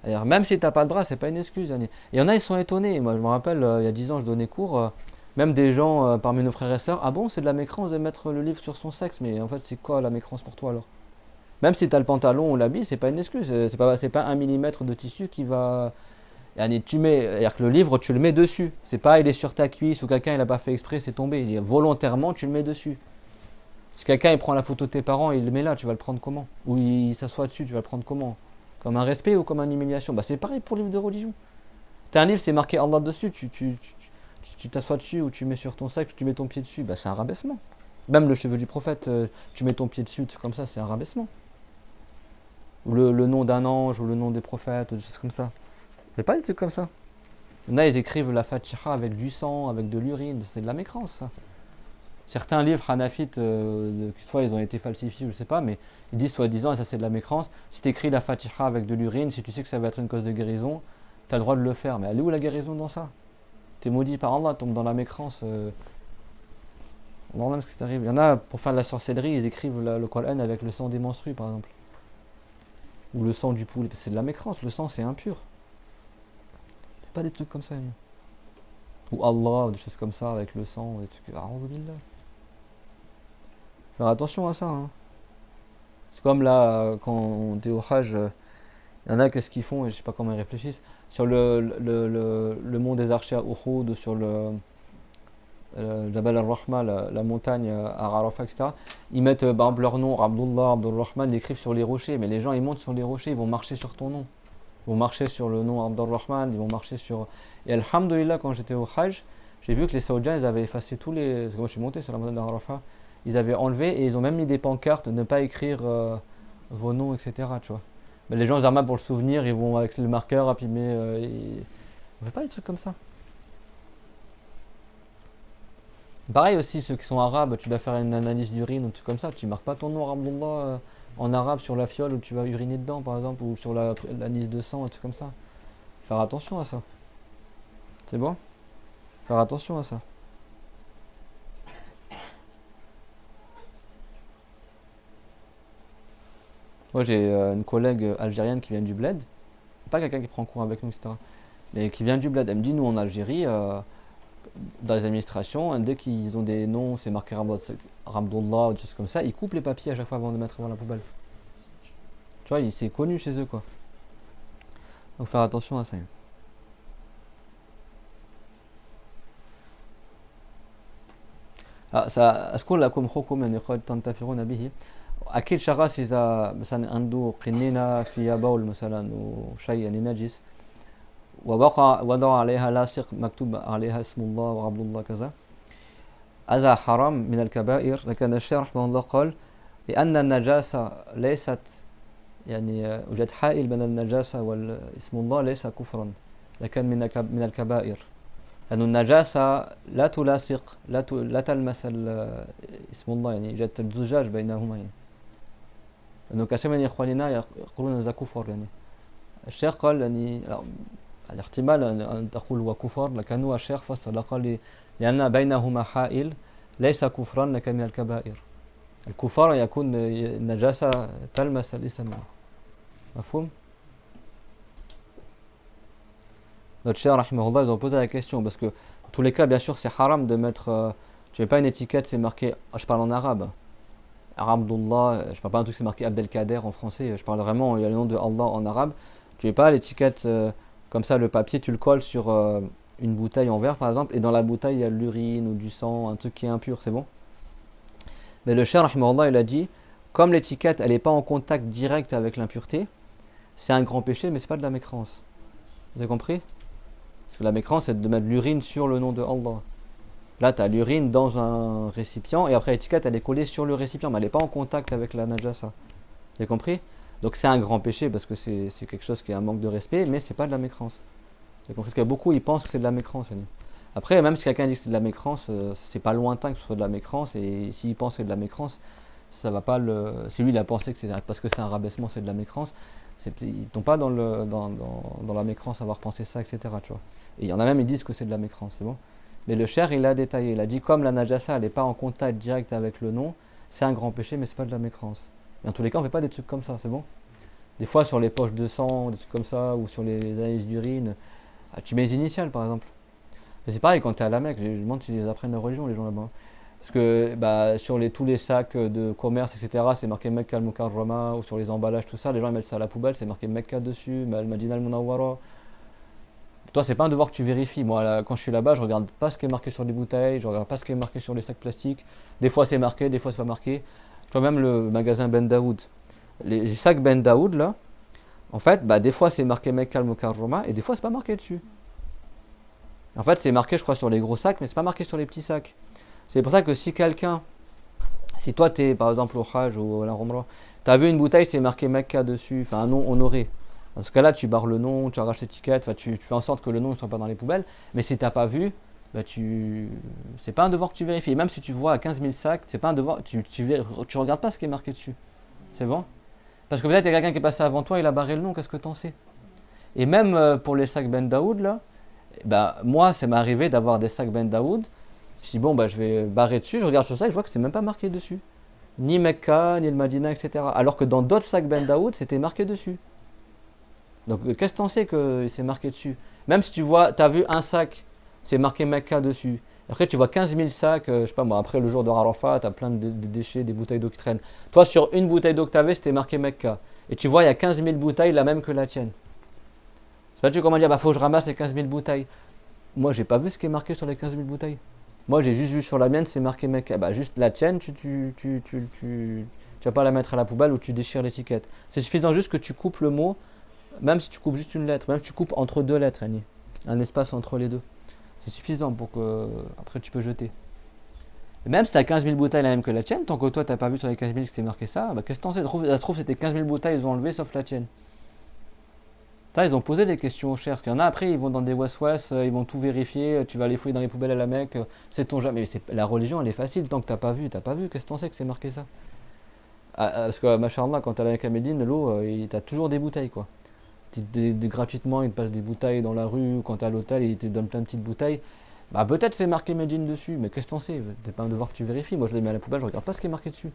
Alors, même si tu n'as pas de bras, c'est pas une excuse. Et il y en a, ils sont étonnés. Moi, je me rappelle, il y a 10 ans, je donnais cours. Même des gens parmi nos frères et sœurs, ah bon, c'est de la mécrance de mettre le livre sur son sexe, mais en fait, c'est quoi la mécrance pour toi alors? Même si tu as le pantalon ou l'habit, c'est pas une excuse. C'est pas 1 mm de tissu qui va. Tu mets, c'est-à-dire que le livre, tu le mets dessus. C'est pas il est sur ta cuisse ou quelqu'un il a pas fait exprès, c'est tombé. Volontairement, tu le mets dessus. Si quelqu'un il prend la photo de tes parents et il le met là, tu vas le prendre comment? Ou il s'assoit dessus, tu vas le prendre comment? Comme un respect ou comme une humiliation? Bah c'est pareil pour le livre de religion. T'as un livre, c'est marqué Allah dessus, tu t'assois dessus ou tu mets sur ton sac, ou tu mets ton pied dessus, bah c'est un rabaissement. Même le cheveu du prophète, tu mets ton pied dessus, comme ça, c'est un rabaissement. Ou le nom d'un ange, ou le nom des prophètes, ou des choses comme ça. Mais pas des trucs comme ça. Il y en a, ils écrivent la Fatiha avec du sang, avec de l'urine, c'est de la mécrance ça. Certains livres hanafites, soit ils ont été falsifiés, je sais pas, mais ils disent soi-disant, et ça c'est de la mécrance, si tu écris la Fatiha avec de l'urine, si tu sais que ça va être une cause de guérison, tu as le droit de le faire. Mais elle est où la guérison dans ça? T'es maudit par Allah, tombe dans la mécrance. Non, ce qui t'arrive. Il y en a, pour faire de la sorcellerie, ils écrivent le Coran avec le sang des menstrues, par exemple. Ou le sang du poulet. C'est de la mécrance, le sang c'est impur. C'est pas des trucs comme ça. Ou Allah, ou des choses comme ça, avec le sang, des trucs. A'udhu. Faire attention à ça. Hein. C'est comme là, quand on était au Hajj, il y en a, qu'est-ce qu'ils font, et je sais pas comment ils réfléchissent, sur le mont des archers à Uhud, sur le Jabal al-Rahma, la montagne à Arafat, etc. Ils mettent par exemple leur nom, Abdullah, Abdul-Rahman, ils écrivent sur les rochers, mais les gens ils montent sur les rochers, ils vont marcher sur ton nom. Ils vont marcher sur le nom Abdul-Rahman, ils vont marcher sur. Et alhamdoulilah, quand j'étais au Hajj, j'ai vu que les Saoudiens ils avaient effacé tous les. Parce que moi je suis monté sur la montagne d'Arafat, ils avaient enlevé et ils ont même mis des pancartes, ne pas écrire vos noms, etc. Tu vois. Mais les gens ils arment pour le souvenir, ils vont avec le marqueur, et puis mais. On fait pas des trucs comme ça. Pareil aussi, ceux qui sont arabes, tu dois faire une analyse d'urine ou un truc comme ça, tu marques pas ton nom Abdullah en arabe sur la fiole où tu vas uriner dedans par exemple, ou sur l'analyse de sang, un truc comme ça. Faire attention à ça. C'est bon? Faire attention à ça. Moi j'ai une collègue algérienne qui vient du bled, pas quelqu'un qui prend cours avec nous, etc. Mais qui vient du bled. Elle me dit, nous en Algérie, dans les administrations, dès qu'ils ont des noms, c'est marqué Rabdullah ou des choses comme ça, ils coupent les papiers à chaque fois avant de mettre dans la poubelle. Tu vois, c'est connu chez eux quoi. Donc faire attention à ça. أذكر لكم حكم يعني قد تنتفعون به. أكيد شخص إذا مثلا عنده قنينة فيها بول مثلا وشيء يعني نجس وضع عليها لاصق مكتوب عليها اسم الله وعبد الله كذا، هذا حرام من الكبائر. لكن الشيخ رحمه الله قال لأن النجاسة ليست يعني وجد حائل بين النجاسة واسم الله ليس كفرا، لكن من الكبائر، لأن النجاسة لا تلاصق لا تلمس اسم الله، يعني يوجد الزجاج بينهما يعني. لأنه كثير من إخواننا يقولون هذا كفر يعني. الشيخ قال يعني الاحتمال أن تقول هو كفر، لكنه الشيخ فصل قال لأن بينهما حائل ليس كفرا لكن من الكبائر. الكفار يكون النجاسة تلمس الاسم. مفهوم؟ Notre cher rahimahullah, ils ont posé la question parce que dans tous les cas, bien sûr, c'est haram de mettre. Tu mets pas une étiquette, c'est marqué. Je parle en arabe. Abdullah, je parle pas un truc, c'est marqué Abdelkader en français. Je parle vraiment, il y a le nom de Allah en arabe. Tu mets pas l'étiquette comme ça, le papier, tu le colles sur une bouteille en verre par exemple, et dans la bouteille il y a de l'urine ou du sang, un truc qui est impur, c'est bon. Mais le cheikh rahimahullah il a dit, comme l'étiquette elle n'est pas en contact direct avec l'impureté, c'est un grand péché, mais c'est pas de la mécrance. Vous avez compris? Parce que la mécrance c'est de mettre l'urine sur le nom de Allah. Là tu as l'urine dans un récipient et après l'étiquette elle est collée sur le récipient, mais elle n'est pas en contact avec la najasa. Vous avez compris? Donc c'est un grand péché parce que c'est quelque chose qui est un manque de respect, mais c'est pas de la mécrance. Vous avez compris? Parce qu'il y a beaucoup ils pensent que c'est de la mécrance. Après même si quelqu'un dit que c'est de la mécrance, c'est pas lointain que ce soit de la mécrance, et s'il pense que c'est de la mécrance, ça va pas le. Si lui il a pensé que c'est parce que c'est un rabaissement, c'est de la mécrance, ils tombent pas dans la mécrance avoir pensé ça, etc. Tu vois. Et il y en a même, ils disent que c'est de la mécrance, c'est bon. Mais le cher, il a détaillé. Il a dit comme la najasa, elle n'est pas en contact direct avec le nom, c'est un grand péché, mais c'est pas de la mécrance. Et en tous les cas, on fait pas des trucs comme ça, c'est bon. Des fois, sur les poches de sang, des trucs comme ça, ou sur les analyses d'urine, tu mets les initiales, par exemple. Et c'est pareil quand tu es à la Mecque, je me demande s'ils apprennent la religion, les gens là-bas. Parce que sur tous les sacs de commerce, etc., c'est marqué Mecca al-Mukarrama, ou sur les emballages, tout ça, les gens ils mettent ça à la poubelle, c'est marqué Mecca dessus, Al-Madina al-Munawwara. Toi, c'est pas un devoir que tu vérifies. Moi, là, quand je suis là-bas, je regarde pas ce qui est marqué sur les bouteilles, je regarde pas ce qui est marqué sur les sacs plastiques. Des fois, c'est marqué, des fois, c'est pas marqué. Tu vois, même le magasin Ben Daoud. Les sacs Ben Daoud, là, en fait, des fois, c'est marqué Mecca al-Mukarrama, et des fois, c'est pas marqué dessus. En fait, c'est marqué, je crois, sur les gros sacs, mais c'est pas marqué sur les petits sacs. C'est pour ça que si toi, tu es par exemple au Hajj ou à la Umrah, tu as vu une bouteille, c'est marqué Mecca dessus, enfin un nom honoré. Dans ce cas-là, tu barres le nom, tu arraches l'étiquette, tu fais en sorte que le nom ne soit pas dans les poubelles. Mais si tu n'as pas vu, c'est pas un devoir que tu vérifies. Et même si tu vois à 15 000 sacs, c'est pas un devoir, tu regardes pas ce qui est marqué dessus. C'est bon? Parce que peut-être il y a quelqu'un qui est passé avant toi, il a barré le nom, qu'est-ce que tu en sais? Et même pour les sacs Ben Daoud, là, moi, ça m'est arrivé d'avoir des sacs Ben Daoud. Je dis, je vais barrer dessus, je regarde sur ça et je vois que c'est même pas marqué dessus. Ni Mecca, ni le Madina, etc. Alors que dans d'autres sacs Ben Daoud, c'était marqué dessus. Donc, qu'est-ce que t'en sais que c'est marqué dessus? Même si tu as vu un sac, c'est marqué Mecca dessus. Après, tu vois 15 000 sacs, je sais pas moi, après le jour de Arafat, tu as plein de déchets, des bouteilles d'eau qui traînent. Toi, sur une bouteille d'eau que tu avais, c'était marqué Mecca. Et tu vois, il y a 15 000 bouteilles, la même que la tienne. C'est pas tu comment dire, faut que je ramasse les 15 000 bouteilles. Moi, j'ai pas vu ce qui est marqué sur les 15 000 bouteilles. Moi, j'ai juste vu sur la mienne, c'est marqué Mecca. Juste la tienne, tu vas pas la mettre à la poubelle ou tu déchires l'étiquette. C'est suffisant juste que tu coupes le mot, même si tu coupes juste une lettre, même si tu coupes entre deux lettres, un espace entre les deux. C'est suffisant pour que après tu peux jeter. Et même si tu as 15 000 bouteilles la même que la tienne, tant que toi, tu n'as pas vu sur les 15 000 que c'est marqué ça, qu'est-ce que t'en sais? Ça se trouve, c'était 15 000 bouteilles, ils ont enlevé sauf la tienne. Ils ont posé des questions aux chers. Parce qu'il y en a après, ils vont dans des west-west, ils vont tout vérifier, tu vas les fouiller dans les poubelles à la Mecque, c'est ton jamais. La religion, elle est facile tant que t'as pas vu, qu'est-ce que t'en sais que c'est marqué ça? Parce que, machallah, quand t'es à la Mecque à Médine, l'eau, t'as toujours des bouteilles, quoi. Gratuitement, ils te passent des bouteilles dans la rue, ou quand t'es à l'hôtel, ils te donnent plein de petites bouteilles. Peut-être c'est marqué Médine dessus, mais qu'est-ce que t'en sais? C'est pas un devoir que tu vérifies. Moi, je les mets à la poubelle, je regarde pas ce qui est marqué dessus.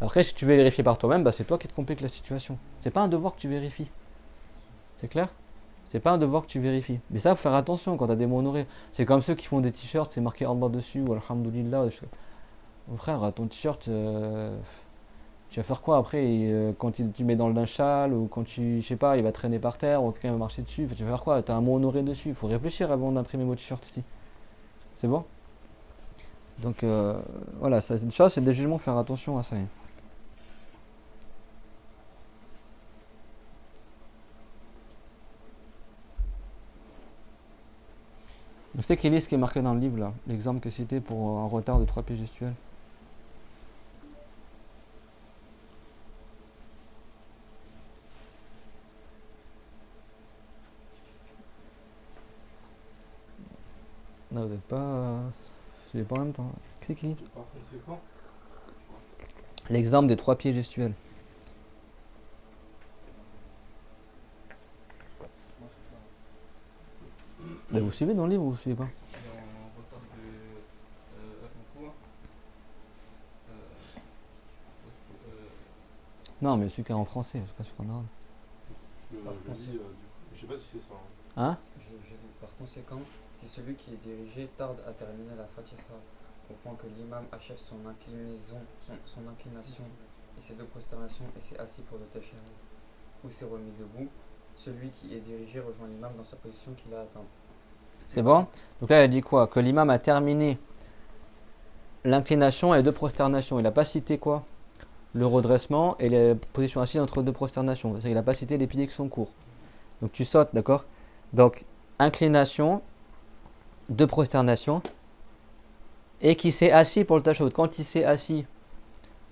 Après, si tu veux vérifier par toi-même, c'est toi qui te compliques la situation. C'est pas un devoir que tu vérifies. C'est clair? C'est pas un devoir que tu vérifies. Mais ça, faut faire attention quand tu as des mots honorés. C'est comme ceux qui font des t-shirts, c'est marqué Allah dessus, ou Alhamdulillah. Mon frère, ton t-shirt, tu vas faire quoi après quand tu mets dans le linchal, ou quand je sais pas, il va traîner par terre, ou quelqu'un va marcher dessus, tu vas faire quoi? Tu as un mot honoré dessus. Il faut réfléchir avant d'imprimer mon t-shirt aussi. C'est bon? Donc voilà, ça, c'est des jugements, faire attention à ça. C'est quel est ce qui est marqué dans le livre là, l'exemple que c'était pour un retard de 3 pieds gestuels. Non, vous n'êtes pas. Je l'ai pas en même temps. C'est qui? Par conséquent, L'exemple des 3 pieds gestuels. moi c'est ça. Mais vous suivez dans le livre ou vous suivez pas? En retard de concours, Non, mais celui qui est en français, je sais pas celui qu'en arabe. je lis, je sais pas si c'est ça. Hein? Par conséquent, si celui qui est dirigé tarde à terminer la Fatiha, au point que l'imam achève son inclination et ses 2 prosternations et s'est assis pour le tashahhud, ou s'est remis debout, celui qui est dirigé rejoint l'imam dans sa position qu'il a atteinte. C'est bon? Donc là, elle dit quoi? Que l'imam a terminé l'inclination et les 2 prosternations. Il n'a pas cité quoi? Le redressement et les positions assises entre 2 prosternations. C'est-à-dire qu'il n'a pas cité les piliers qui sont courts. Donc tu sautes, d'accord? Donc inclination, 2 prosternations, et qui s'est assis pour le tashahhud. Quand il s'est assis,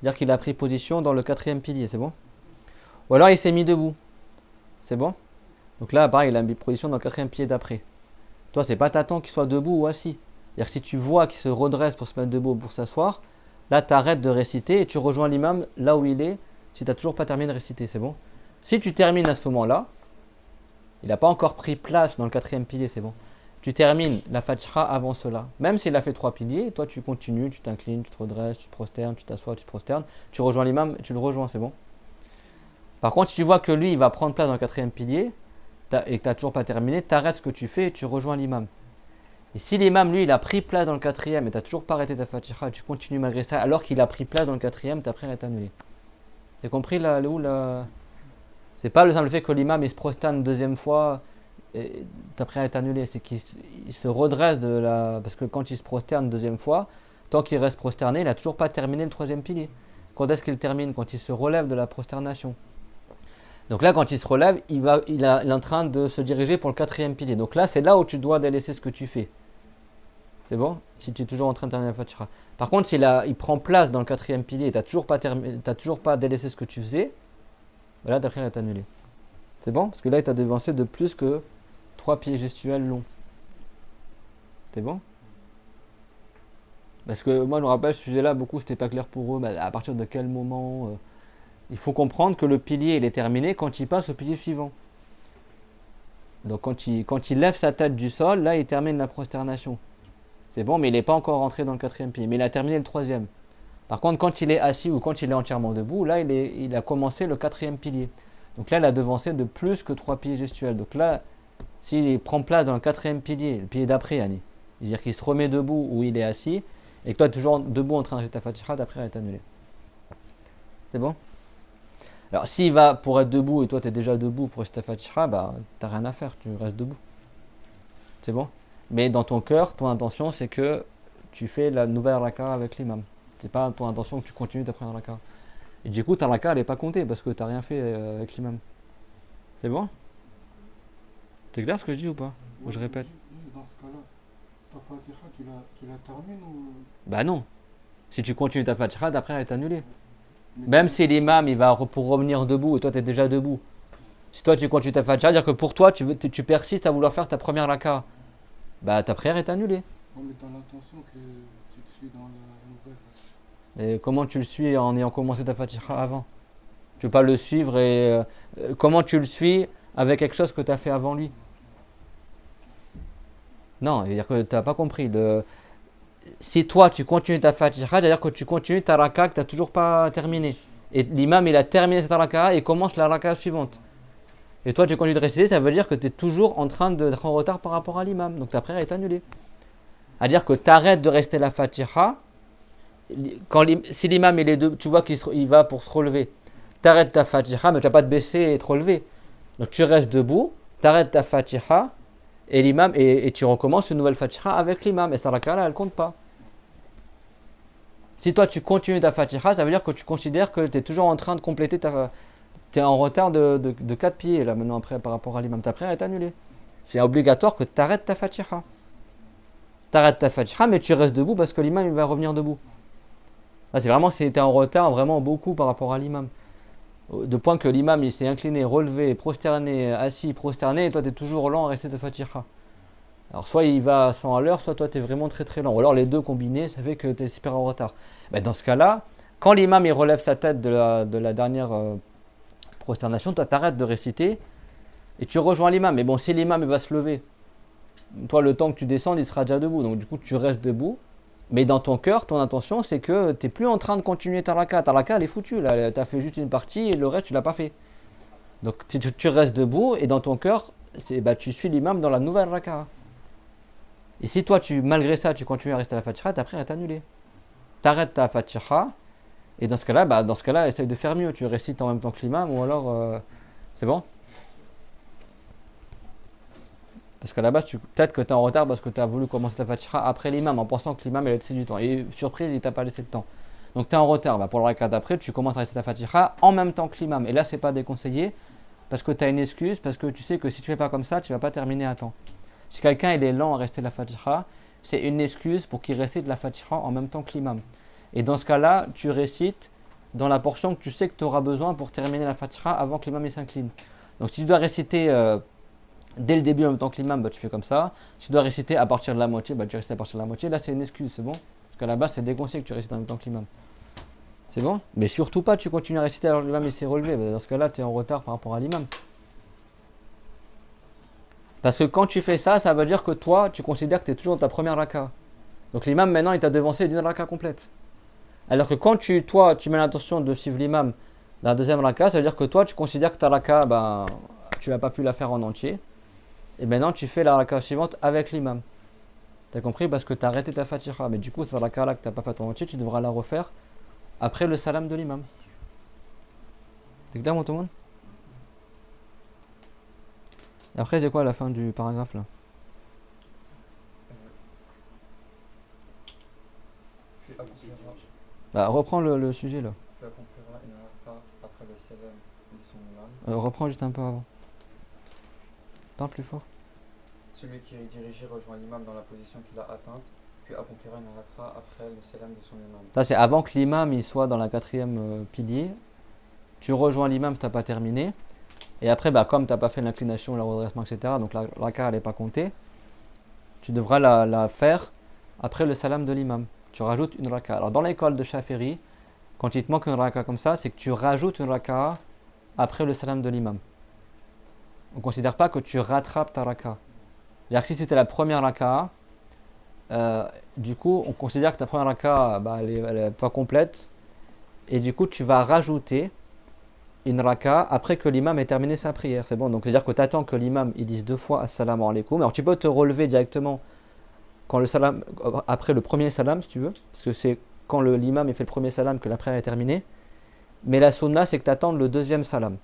c'est-à-dire qu'il a pris position dans le 4e pilier, c'est bon? Ou alors il s'est mis debout, c'est bon? Donc là, pareil, il a mis position dans le 4e pilier d'après. Toi, c'est pas t'attends qu'il soit debout ou assis. C'est-à-dire que si tu vois qu'il se redresse pour se mettre debout ou pour s'asseoir, là tu arrêtes de réciter et tu rejoins l'imam là où il est si tu n'as toujours pas terminé de réciter, c'est bon? Si tu termines à ce moment-là, il n'a pas encore pris place dans le quatrième pilier, c'est bon. Tu termines la Fatiha avant cela. Même s'il a fait 3 piliers, toi tu continues, tu t'inclines, tu te redresses, tu te prosternes, tu t'assois, tu te prosternes, tu rejoins l'imam, tu le rejoins, c'est bon. Par contre, si tu vois que lui, il va prendre place dans le quatrième pilier et que tu n'as toujours pas terminé, tu arrêtes ce que tu fais et tu rejoins l'imam. Et si l'imam, lui, il a pris place dans le quatrième et tu n'as toujours pas arrêté ta Fatiha, tu continues malgré ça, alors qu'il a pris place dans le quatrième, ta prière est annulée. C'est compris là où là? C'est pas le simple fait que l'imam il se prosterne une deuxième fois et ta prière est annulée, c'est qu'il se redresse parce que quand il se prosterne une deuxième fois, tant qu'il reste prosterné, il n'a toujours pas terminé le troisième pilier. Quand est-ce qu'il termine? Quand il se relève de la prosternation. Donc là, quand il se relève, il est en train de se diriger pour le quatrième pilier. Donc là, c'est là où tu dois délaisser ce que tu fais. C'est bon? Si tu es toujours en train de terminer la Fatiha. Par contre, il prend place dans le quatrième pilier et tu n'as toujours pas délaissé ce que tu faisais, ben là, ta prière est annulée. C'est bon? Parce que là, il t'a devancé de plus que 3 piliers gestuels longs. C'est bon? Parce que moi, je me rappelle, ce sujet-là, beaucoup, c'était pas clair pour eux. Ben, à partir de quel moment il faut comprendre que le pilier, il est terminé quand il passe au pilier suivant. Donc, quand il lève sa tête du sol, là, il termine la prosternation. C'est bon, mais il n'est pas encore rentré dans le quatrième pilier. Mais il a terminé le troisième. Par contre, quand il est assis ou quand il est entièrement debout, là, il a commencé le quatrième pilier. Donc là, il a devancé de plus que 3 piliers gestuels. Donc là, s'il prend place dans le quatrième pilier, le pilier d'après, Yanni, c'est-à-dire qu'il se remet debout ou il est assis, et que toi, tu es toujours debout en train de réciter ta Fatiha, ta prière est annulée. C'est bon? Alors, s'il va pour être debout et toi, tu es déjà debout pour réciter ta Fatiha, bah, tu n'as rien à faire, tu restes debout. C'est bon? Mais dans ton cœur, ton intention, c'est que tu fais la nouvelle raka avec l'imam. C'est pas ton intention que tu continues ta première raka. Et du coup, ta raka, elle n'est pas comptée parce que tu n'as rien fait avec l'imam. C'est bon? C'est clair ce que je dis ou pas? Ou je répète? Dans ce cas-là, ta Fatiha, tu la termines ou... Bah non. Si tu continues ta Fatiha, ta prière est annulée. Même si l'imam, il va pour revenir debout et toi, tu es déjà debout. Si toi, tu continues ta Fatiha, c'est-à-dire que pour toi, tu persistes à vouloir faire ta première raka. Bah ta prière est annulée. Non, mais dans l'intention que tu te suis dans la nouvelle. Et comment tu le suis en ayant commencé ta Fatiha avant? Tu ne peux pas le suivre et comment tu le suis avec quelque chose que tu as fait avant lui? Non, c'est-à-dire que tu n'as pas compris. Si toi tu continues ta Fatiha, c'est-à-dire que tu continues ta raka que tu n'as toujours pas terminé. Et l'imam il a terminé cette raka et commence la raka suivante. Et toi tu continues de réciter, ça veut dire que tu es toujours en train d'être en retard par rapport à l'imam. Donc ta prière est annulée. C'est-à-dire que tu arrêtes de rester la Fatiha. Si l'imam tu vois qu'il va pour se relever, tu arrêtes ta Fatiha, mais tu n'as pas de baisser et te relever. Donc tu restes debout, tu arrêtes ta Fatiha et l'imam et tu recommences une nouvelle Fatiha avec l'imam. Et cette raka là, elle compte pas. Si toi tu continues ta Fatiha, ça veut dire que tu considères que tu es toujours en train de compléter tu es en retard de 4 pieds là maintenant après par rapport à l'imam. Ta prière est annulée. C'est obligatoire que tu arrêtes ta Fatiha. Tu arrêtes ta Fatiha, mais tu restes debout parce que l'imam il va revenir debout. Là, c'est vraiment si tu es en retard vraiment beaucoup par rapport à l'imam. De point que l'imam il s'est incliné, relevé, prosterné, assis, prosterné, et toi tu es toujours lent à rester ta Fatiha. Alors soit il va à 100 à l'heure, soit toi tu es vraiment très très lent. Ou alors les deux combinés, ça fait que tu es super en retard. Ben, dans ce cas-là, quand l'imam il relève sa tête de la dernière prosternation, toi tu arrêtes de réciter et tu rejoins l'imam. Mais bon, si l'imam il va se lever, toi le temps que tu descendes, il sera déjà debout. Donc du coup tu restes debout. Mais dans ton cœur, ton intention, c'est que tu n'es plus en train de continuer ta raka. Ta raka, elle est foutue. Tu as fait juste une partie et le reste, tu ne l'as pas fait. Donc tu restes debout et dans ton cœur, tu suis l'imam dans la nouvelle raka. Et si toi, malgré ça, tu continues à rester à la Fatiha, ta prière est annulée. Tu arrêtes ta Fatiha et dans ce cas-là, essaye de faire mieux. Tu récites en même temps que l'imam ou alors... c'est bon? Parce qu'à la base, peut-être que tu es en retard parce que tu as voulu commencer ta Fatiha après l'imam en pensant que l'imam allait te laisser du temps. Et surprise, il t'a pas laissé de temps. Donc tu es en retard. Pour le rakat d'après, tu commences à réciter ta Fatiha en même temps que l'imam. Et là, c'est pas déconseillé parce que tu as une excuse, parce que tu sais que si tu fais pas comme ça, tu vas pas terminer à temps. Si quelqu'un il est lent à rester la Fatiha, c'est une excuse pour qu'il récite la Fatiha en même temps que l'imam. Et dans ce cas-là, tu récites dans la portion que tu sais que tu auras besoin pour terminer la Fatiha avant que l'imam s'incline. Donc si tu dois réciter dès le début en même temps que l'imam, tu fais comme ça. Si tu dois réciter à partir de la moitié, tu récites à partir de la moitié. Là, c'est une excuse, c'est bon? Parce qu'à la base, c'est déconseillé que tu récites en même temps que l'imam. C'est bon? Mais surtout pas, tu continues à réciter alors que l'imam il s'est relevé. Dans ce cas-là, tu es en retard par rapport à l'imam. Parce que quand tu fais ça, ça veut dire que toi, tu considères que tu es toujours dans ta première raka. Donc l'imam, maintenant, il t'a devancé d'une raka complète. Alors que quand toi, tu mets l'intention de suivre l'imam dans la deuxième raka, ça veut dire que toi, tu considères que ta raka, tu n'as pas pu la faire en entier. Et maintenant, tu fais la raka suivante avec l'imam. Tu as compris? Parce que tu as arrêté ta fatiha. Mais du coup, cette raka-là que tu n'as pas faite en entier, tu devras la refaire après le salam de l'imam. C'est clair, tout le monde? Et après, c'est quoi la fin du paragraphe là? Puis accomplira, Reprends le sujet là. puis accomplira une raka après le salam de son imam. Reprends juste un peu avant. Parle plus fort. Celui qui est dirigé rejoint l'imam dans la position qu'il a atteinte, puis accomplira une raka après le salam de son imam. Ça, c'est avant que l'imam il soit dans la quatrième pilier. Tu rejoins l'imam, tu n'as pas terminé. Et après, comme tu n'as pas fait l'inclination, le redressement, etc., donc la raka, elle n'est pas comptée, tu devras la faire après le salam de l'imam. Tu rajoutes une raka. Alors, dans l'école de Shafiri, quand il te manque une raka comme ça, c'est que tu rajoutes une raka après le salam de l'imam. On ne considère pas que tu rattrapes ta raka. C'est-à-dire que si c'était la première raka, du coup, on considère que ta première raka, elle n'est pas complète. Et du coup, tu vas rajouter une raka après que l'imam ait terminé sa prière. C'est bon, donc c'est-à-dire que tu attends que l'imam il dise 2 fois assalamu alaikum. Alors tu peux te relever directement quand le salam, après le premier salam si tu veux, parce que c'est quand l'imam il fait le premier salam que la prière est terminée. Mais la sunna c'est que tu attends le deuxième salam.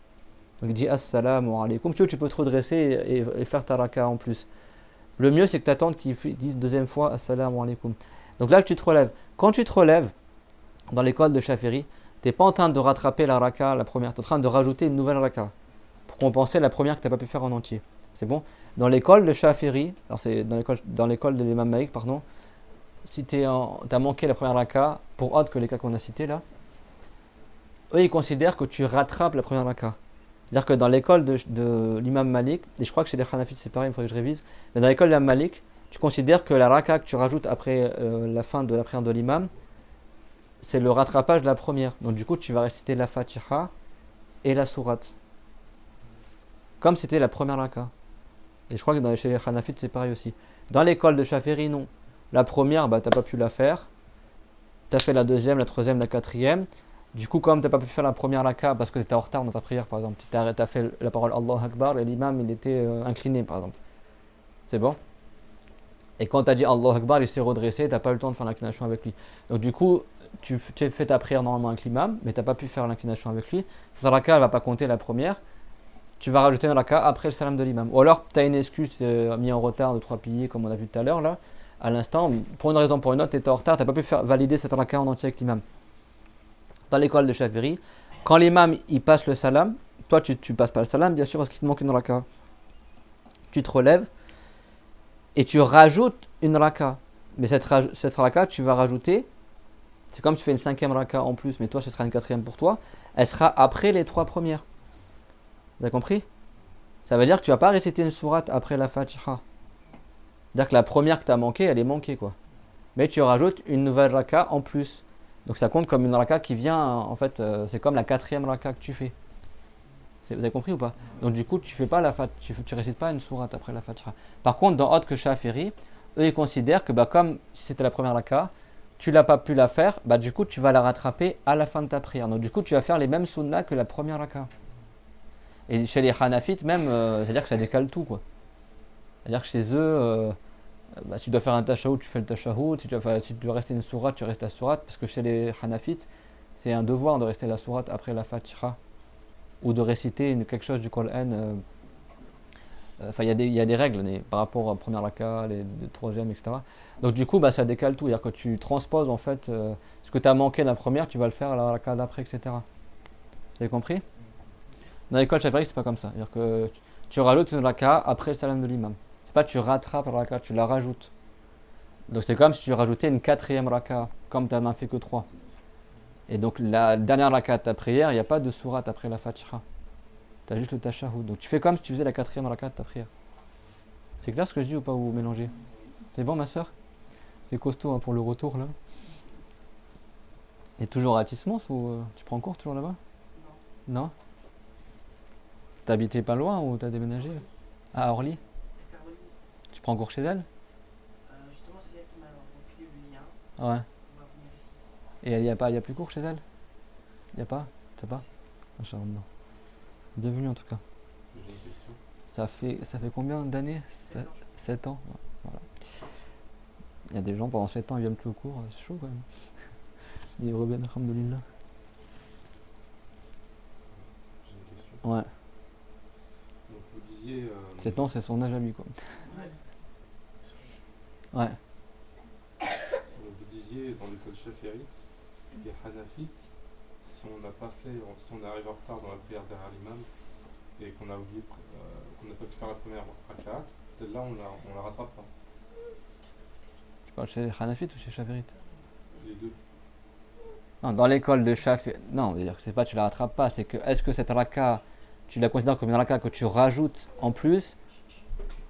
Donc il dit assalamu alaikum. Tu peux te redresser et faire ta raka en plus. Le mieux c'est que tu attends qu'il dise deuxième fois assalamu alaikum. Donc là tu te relèves. Quand tu te relèves, dans l'école de Shafiri, tu n'es pas en train de rattraper la raka, la première, tu es en train de rajouter une nouvelle raka pour compenser la première que tu n'as pas pu faire en entier. C'est bon? Dans l'école de Shafiri, alors c'est dans l'école de l'imam Malik, pardon, si tu as manqué la première raka, pour autre que les cas qu'on a cités là, eux ils considèrent que tu rattrapes la première raka. C'est-à-dire que dans l'école de l'imam Malik, et je crois que chez les Hanafites c'est pareil, il faudrait que je révise, mais dans l'école de l'imam Malik, tu considères que la raka que tu rajoutes après la fin de la prière de l'imam, c'est le rattrapage de la première. Donc du coup, tu vas réciter la Fatiha et la sourate. Comme c'était la première raka. Et je crois que chez les Hanafites, c'est pareil aussi. Dans l'école de Shafiri, non. La première, tu n'as pas pu la faire. Tu as fait la deuxième, la troisième, la quatrième. Du coup, comme tu n'as pas pu faire la première raka parce que tu étais en retard dans ta prière, par exemple, tu as fait la parole Allah Akbar et l'imam, il était incliné, par exemple. C'est bon? Et quand tu as dit Allah Akbar, il s'est redressé, tu n'as pas eu le temps de faire l'inclination avec lui. Donc du coup, tu fais ta prière normalement avec l'imam, mais tu n'as pas pu faire l'inclination avec lui. Cette raka, elle ne va pas compter la première. Tu vas rajouter une raka après le salam de l'imam. Ou alors, tu as une excuse, tu es mis en retard de 3 piliers, comme on a vu tout à l'heure, là, à l'instant. Pour une raison ou pour une autre, tu étais en retard, tu n'as pas pu valider cette raka en entier avec l'imam. Dans l'école de Shafiri, quand l'imam il passe le salam, toi tu passes pas le salam, bien sûr, parce qu'il te manque une raka. Tu te relèves et tu rajoutes une raka. Mais cette raka, tu vas rajouter. C'est comme si tu fais une 5e raka en plus, mais toi, ce sera une 4e pour toi. Elle sera après les 3 premières. Vous avez compris? Ça veut dire que tu ne vas pas réciter une sourate après la Fatiha. C'est-à-dire que la première que tu as manquée, elle est manquée, quoi. Mais tu rajoutes une nouvelle raka en plus. Donc ça compte comme une raka qui vient, en fait, c'est comme la 4e raka que tu fais. Vous avez compris ou pas? Donc du coup, tu fais pas tu récites pas une sourate après la Fatiha. Par contre, dans autre que Shafiri, eux, ils considèrent que comme si c'était la première raka, tu n'as pas pu la faire, du coup tu vas la rattraper à la fin de ta prière. Donc du coup tu vas faire les mêmes sunnas que la première raka. Et chez les Hanafites même, c'est-à-dire que ça décale tout, quoi. C'est-à-dire que chez eux, si tu dois faire un tashahoud, tu fais le tashahoud. Si tu dois rester une sourate, tu restes la sourate. Parce que chez les Hanafites, c'est un devoir de rester la sourate après la Fatiha. Ou de réciter quelque chose du Coran. Enfin, il y a des règles par rapport à la première raka, les troisième, etc. Donc du coup, ça décale tout. C'est-à-dire que tu transposes en fait ce que tu as manqué dans la première, tu vas le faire à la raka d'après, etc. Vous avez compris? Dans l'école Shafiri, c'est pas comme ça. C'est-à-dire que tu rajoutes une raka après le salam de l'imam. C'est pas tu rattrapes la raka, tu la rajoutes. Donc c'est comme si tu rajoutais une 4e raka, comme tu n'en as fait que 3. Et donc la dernière raka de ta prière, il n'y a pas de sourate après la Fatiha. Tu as juste le tashahhud. Donc tu fais comme si tu faisais la 4e raka de ta prière. C'est clair ce que je dis ou pas, vous mélangez? C'est bon ma soeur? C'est costaud hein, pour le retour là. Et toujours à Tismons ou tu prends cours toujours là-bas? Non. T'as habité pas loin ou t'as déménagé? Ah, à Orly? Caroline, Tu prends cours chez elle? justement, c'est elle qui m'a refilé le lien. Ouais. On va venir ici. Et il y a plus cours chez elle? Il y a pas? Tu sais pas? Inch'Allah. Bienvenue en tout cas. J'ai une question. Ça fait combien d'années? 7 ans. Ouais, voilà. Il y a des gens pendant 7 ans ils viennent plus au cours, c'est chaud quand même. Ils reviennent, alhamdoulilah. J'ai une question. Ouais. Donc vous disiez. 7 ans c'est son âge à lui quoi. Ouais. Ouais. Vous disiez dans l'école Chaférite et Hanafite, si on n'a pas fait, si on arrive en retard dans la prière derrière l'imam et qu'on a oublié, qu'on n'a pas pu faire la première rakaat, celle-là on la rattrape pas. Tu parles chez Hanafites ou chez Chaférite? Les deux. Non, dans l'école de Chaférite. Non, c'est-à-dire que c'est pas tu la rattrapes pas, c'est que est-ce que cette raka, tu la considères comme une raka que tu rajoutes en plus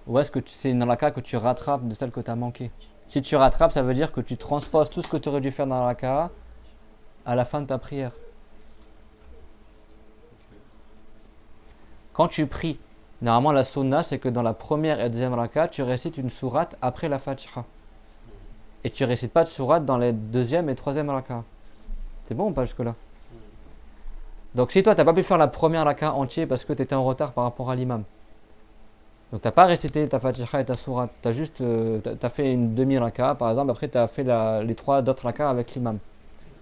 ou est-ce que c'est une raka que tu rattrapes de celle que tu as manqué? Si tu rattrapes, ça veut dire que tu transposes tout ce que tu aurais dû faire dans la raka à la fin de ta prière. Quand tu pries, normalement la sunna c'est que dans la première et deuxième raka, tu récites une sourate après la Fatiha. Et tu récites pas de sourate dans les deuxième et troisième raka. C'est bon ou pas jusque-là? Donc si toi tu n'as pas pu faire la première raka entière parce que tu étais en retard par rapport à l'imam, donc tu n'as pas récité ta Fatiha et ta sourate, tu as juste t'as fait une demi-raka par exemple, après tu as fait les 3 d'autres raka avec l'imam.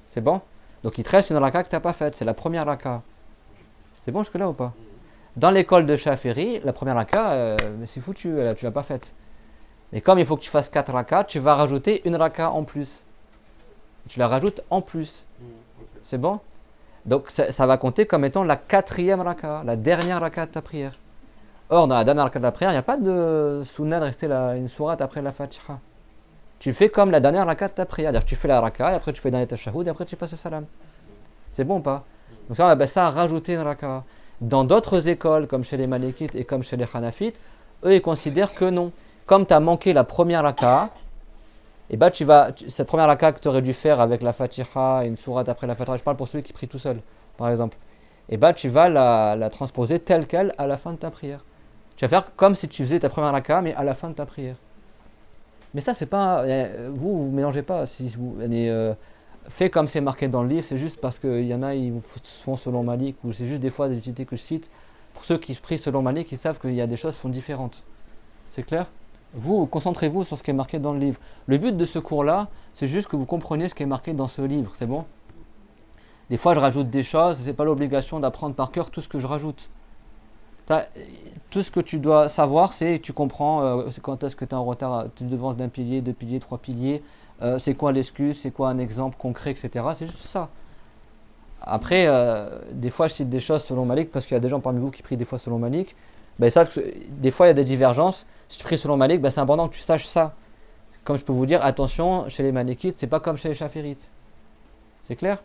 C'est bon? Donc il te reste une raka que tu n'as pas faite, c'est la première raka. C'est bon jusque-là ou pas? Dans l'école de Chaféry, la première raka, c'est foutu, tu l'as pas faite. Mais comme il faut que tu fasses 4 raka, tu vas rajouter une raka en plus. Tu la rajoutes en plus. C'est bon? Donc ça va compter comme étant la 4e raka, la dernière raka de ta prière. Or, dans la dernière raka de la prière, il n'y a pas de sunna de rester une sourate après la Fatiha. Tu fais comme la dernière raka de ta prière. C'est-à-dire tu fais la raka, et après tu fais dans les tashahoud, et après tu passes le salam. C'est bon ou pas? Donc ça, on appelle ça rajouter une raka. Dans d'autres écoles, comme chez les Malikites et comme chez les Hanafites, eux, ils considèrent que non. Comme tu as manqué la première raka, et bah cette première raka que tu aurais dû faire avec la Fatiha et une sourate après la Fatiha, je parle pour celui qui prie tout seul, par exemple, et bah tu vas la transposer telle qu'elle à la fin de ta prière. Tu vas faire comme si tu faisais ta première raka, mais à la fin de ta prière. Mais ça, c'est pas. Vous mélangez pas. Si vous faites comme c'est marqué dans le livre, c'est juste parce qu'il y en a, ils font selon Malik, ou c'est juste des fois des utilisés que je cite. Pour ceux qui prient selon Malik, ils savent qu'il y a des choses qui sont différentes. C'est clair? Vous, concentrez-vous sur ce qui est marqué dans le livre. Le but de ce cours-là, c'est juste que vous compreniez ce qui est marqué dans ce livre, c'est bon? Des fois, je rajoute des choses, ce n'est pas l'obligation d'apprendre par cœur tout ce que je rajoute. Tout ce que tu dois savoir, c'est tu comprends quand est-ce que tu es en retard, tu devances d'un pilier, 2 piliers, 3 piliers, c'est quoi l'excuse, c'est quoi un exemple concret, etc. C'est juste ça. Après, des fois, je cite des choses selon Malik, parce qu'il y a des gens parmi vous qui prient des fois selon Malik. Ben, ils savent que des fois, il y a des divergences. Si tu pries selon Malik, ben, c'est important que tu saches ça. Comme je peux vous dire, attention, chez les Malikites, c'est pas comme chez les Chaférites. C'est clair?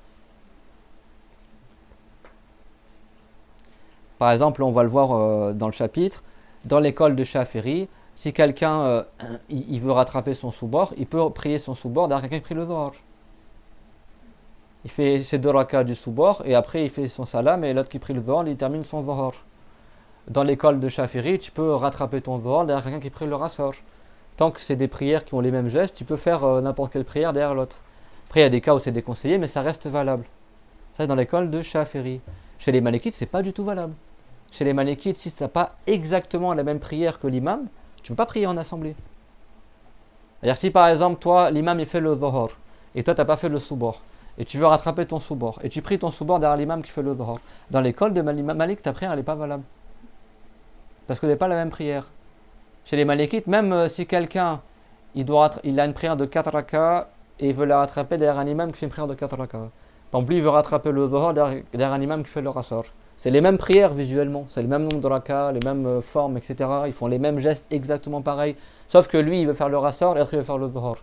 Par exemple, on va le voir dans le chapitre, dans l'école de Chaféry, si quelqu'un il veut rattraper son sous-bord, il peut prier son sous-bord derrière quelqu'un qui prie le Dhuhr. Il fait ses 2 rakas du sous-bord et après il fait son salam et l'autre qui prie le Dhuhr, il termine son Dhuhr. Dans l'école de Chaféry, tu peux rattraper ton Dhuhr derrière quelqu'un qui prie le Asr. Tant que c'est des prières qui ont les mêmes gestes, tu peux faire n'importe quelle prière derrière l'autre. Après, il y a des cas où c'est déconseillé, mais ça reste valable. Ça, c'est dans l'école de Chaféry. Chez les Malikites, c'est pas du tout valable. Chez les Malikites, si tu n'as pas exactement la même prière que l'imam, tu ne peux pas prier en assemblée. C'est-à-dire si par exemple, toi, l'imam il fait le Dhuhr, et toi, tu n'as pas fait le sous-bord, et tu veux rattraper ton sous-bord, et tu pries ton sous-bord derrière l'imam qui fait le Dhuhr, dans l'école de l'imam Malik, ta prière, elle n'est pas valable. Parce que ce n'est pas la même prière. Chez les Malikites, même si quelqu'un, il a une prière de 4 rakas, et il veut la rattraper derrière un imam qui fait une prière de 4 rakas. Par exemple, lui, il veut rattraper le Dhuhr derrière un imam qui fait le Asr. C'est les mêmes prières visuellement, c'est le même nombre de rakas, les mêmes formes, etc. Ils font les mêmes gestes exactement pareils. Sauf que lui, il veut faire le Asr et l'autre, il veut faire le Dhuhr.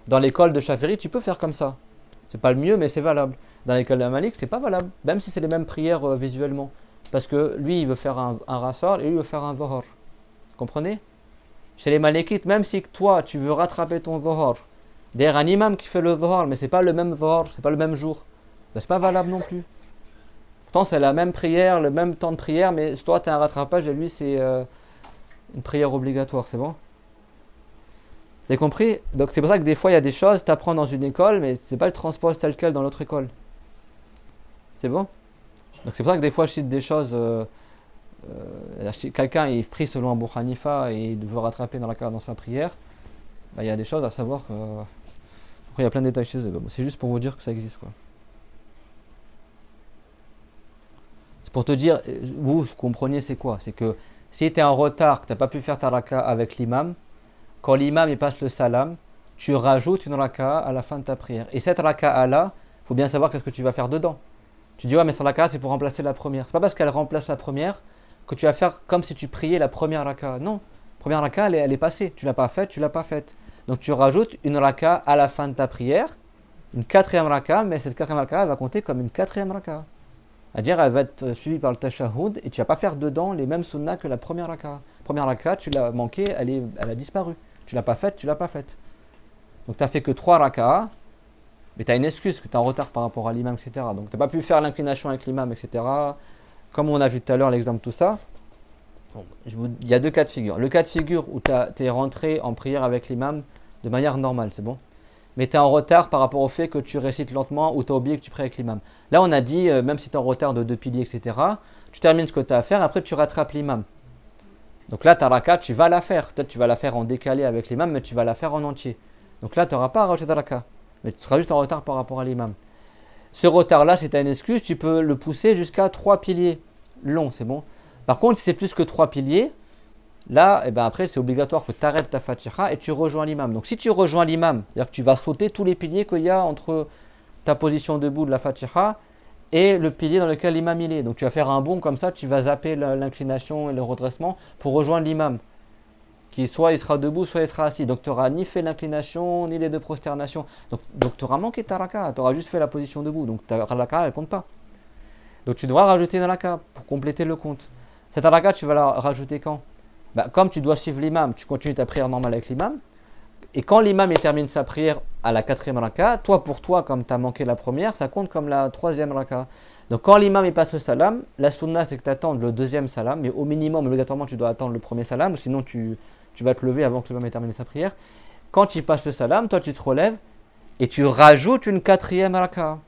Dans l'école de Chaféry, tu peux faire comme ça. C'est pas le mieux, mais c'est valable. Dans l'école de Malik, c'est pas valable, même si c'est les mêmes prières visuellement. Parce que lui, il veut faire un Asr et lui, il veut faire un Dhuhr. Comprenez? Chez les Malikites, même si toi, tu veux rattraper ton Dhuhr D'ailleurs, un imam qui fait le dhuhr, mais c'est pas le même dhuhr, c'est pas le même jour, ben, c'est pas valable non plus. Pourtant, c'est la même prière, le même temps de prière, mais toi, tu as un rattrapage et lui, c'est une prière obligatoire, c'est bon? Vous avez compris? Donc, c'est pour ça que des fois, il y a des choses, tu apprends dans une école, mais c'est pas le transpose tel quel dans l'autre école. C'est bon? Donc, c'est pour ça que des fois, je cite des choses. Quelqu'un est pris selon Abu Hanifa et il veut rattraper dans sa prière. Ben, il y a des choses à savoir que. Après, il y a plein de détails chez eux. C'est juste pour vous dire que ça existe, quoi. C'est pour te dire, vous compreniez c'est quoi? C'est que si tu es en retard, que tu n'as pas pu faire ta raka avec l'imam, quand l'imam il passe le salam, tu rajoutes une raka à la fin de ta prière. Et cette raka là, il faut bien savoir qu'est-ce que tu vas faire dedans. Tu dis ouais mais cette raka c'est pour remplacer la première. C'est pas parce qu'elle remplace la première que tu vas faire comme si tu priais la première raka. Non, la première raka elle est passée. Tu l'as pas faite, tu l'as pas faite. Donc tu rajoutes une raka à la fin de ta prière, une quatrième raka, mais cette quatrième raka elle va compter comme une quatrième raka. C'est-à-dire elle va être suivie par le tashahhud et tu vas pas faire dedans les mêmes sunnas que la première raka. La première raka tu l'as manquée, elle a disparu. Tu l'as pas faite, tu l'as pas faite. Donc tu n'as fait que 3 raka, mais tu as une excuse que tu es en retard par rapport à l'imam, etc. Donc tu n'as pas pu faire l'inclination avec l'imam, etc. Comme on a vu tout à l'heure l'exemple, tout ça. Bon, il y a 2 cas de figure. Le cas de figure où tu es rentré en prière avec l'imam de manière normale, c'est bon. Mais tu es en retard par rapport au fait que tu récites lentement ou tu as oublié que tu pries avec l'imam. Là, on a dit, même si tu es en retard de 2 piliers, etc., tu termines ce que tu as à faire, après tu rattrapes l'imam. Donc là, ta raka, tu vas la faire. Peut-être tu vas la faire en décalé avec l'imam, mais tu vas la faire en entier. Donc là, tu n'auras pas à rajouter ta raka. Mais tu seras juste en retard par rapport à l'imam. Ce retard-là, si tu as une excuse, tu peux le pousser jusqu'à 3 piliers longs, c'est bon. Par contre, si c'est plus que 3 piliers, là, eh ben après, c'est obligatoire que tu arrêtes ta fatiha et tu rejoins l'imam. Donc si tu rejoins l'imam, c'est-à-dire que tu vas sauter tous les piliers qu'il y a entre ta position debout de la fatiha et le pilier dans lequel l'imam il est. Donc tu vas faire un bond comme ça, tu vas zapper l'inclination et le redressement pour rejoindre l'imam. Qui soit il sera debout, soit il sera assis. Donc tu n'auras ni fait l'inclination, ni les 2 prosternations. Donc tu auras manqué ta raka, tu auras juste fait la position debout. Donc ta raka, elle ne compte pas. Donc tu devras rajouter une raka pour compléter le compte. Cette raka, tu vas la rajouter quand? Comme tu dois suivre l'imam, tu continues ta prière normale avec l'imam. Et quand l'imam il termine sa prière à la 4e raka, pour toi, comme tu as manqué la première, ça compte comme la 3e raka. Donc quand l'imam il passe le salam, la sunna c'est que tu attendes le 2e salam, mais au minimum, obligatoirement, tu dois attendre le premier salam, sinon tu vas te lever avant que l'imam ait terminé sa prière. Quand il passe le salam, toi tu te relèves et tu rajoutes une 4e raka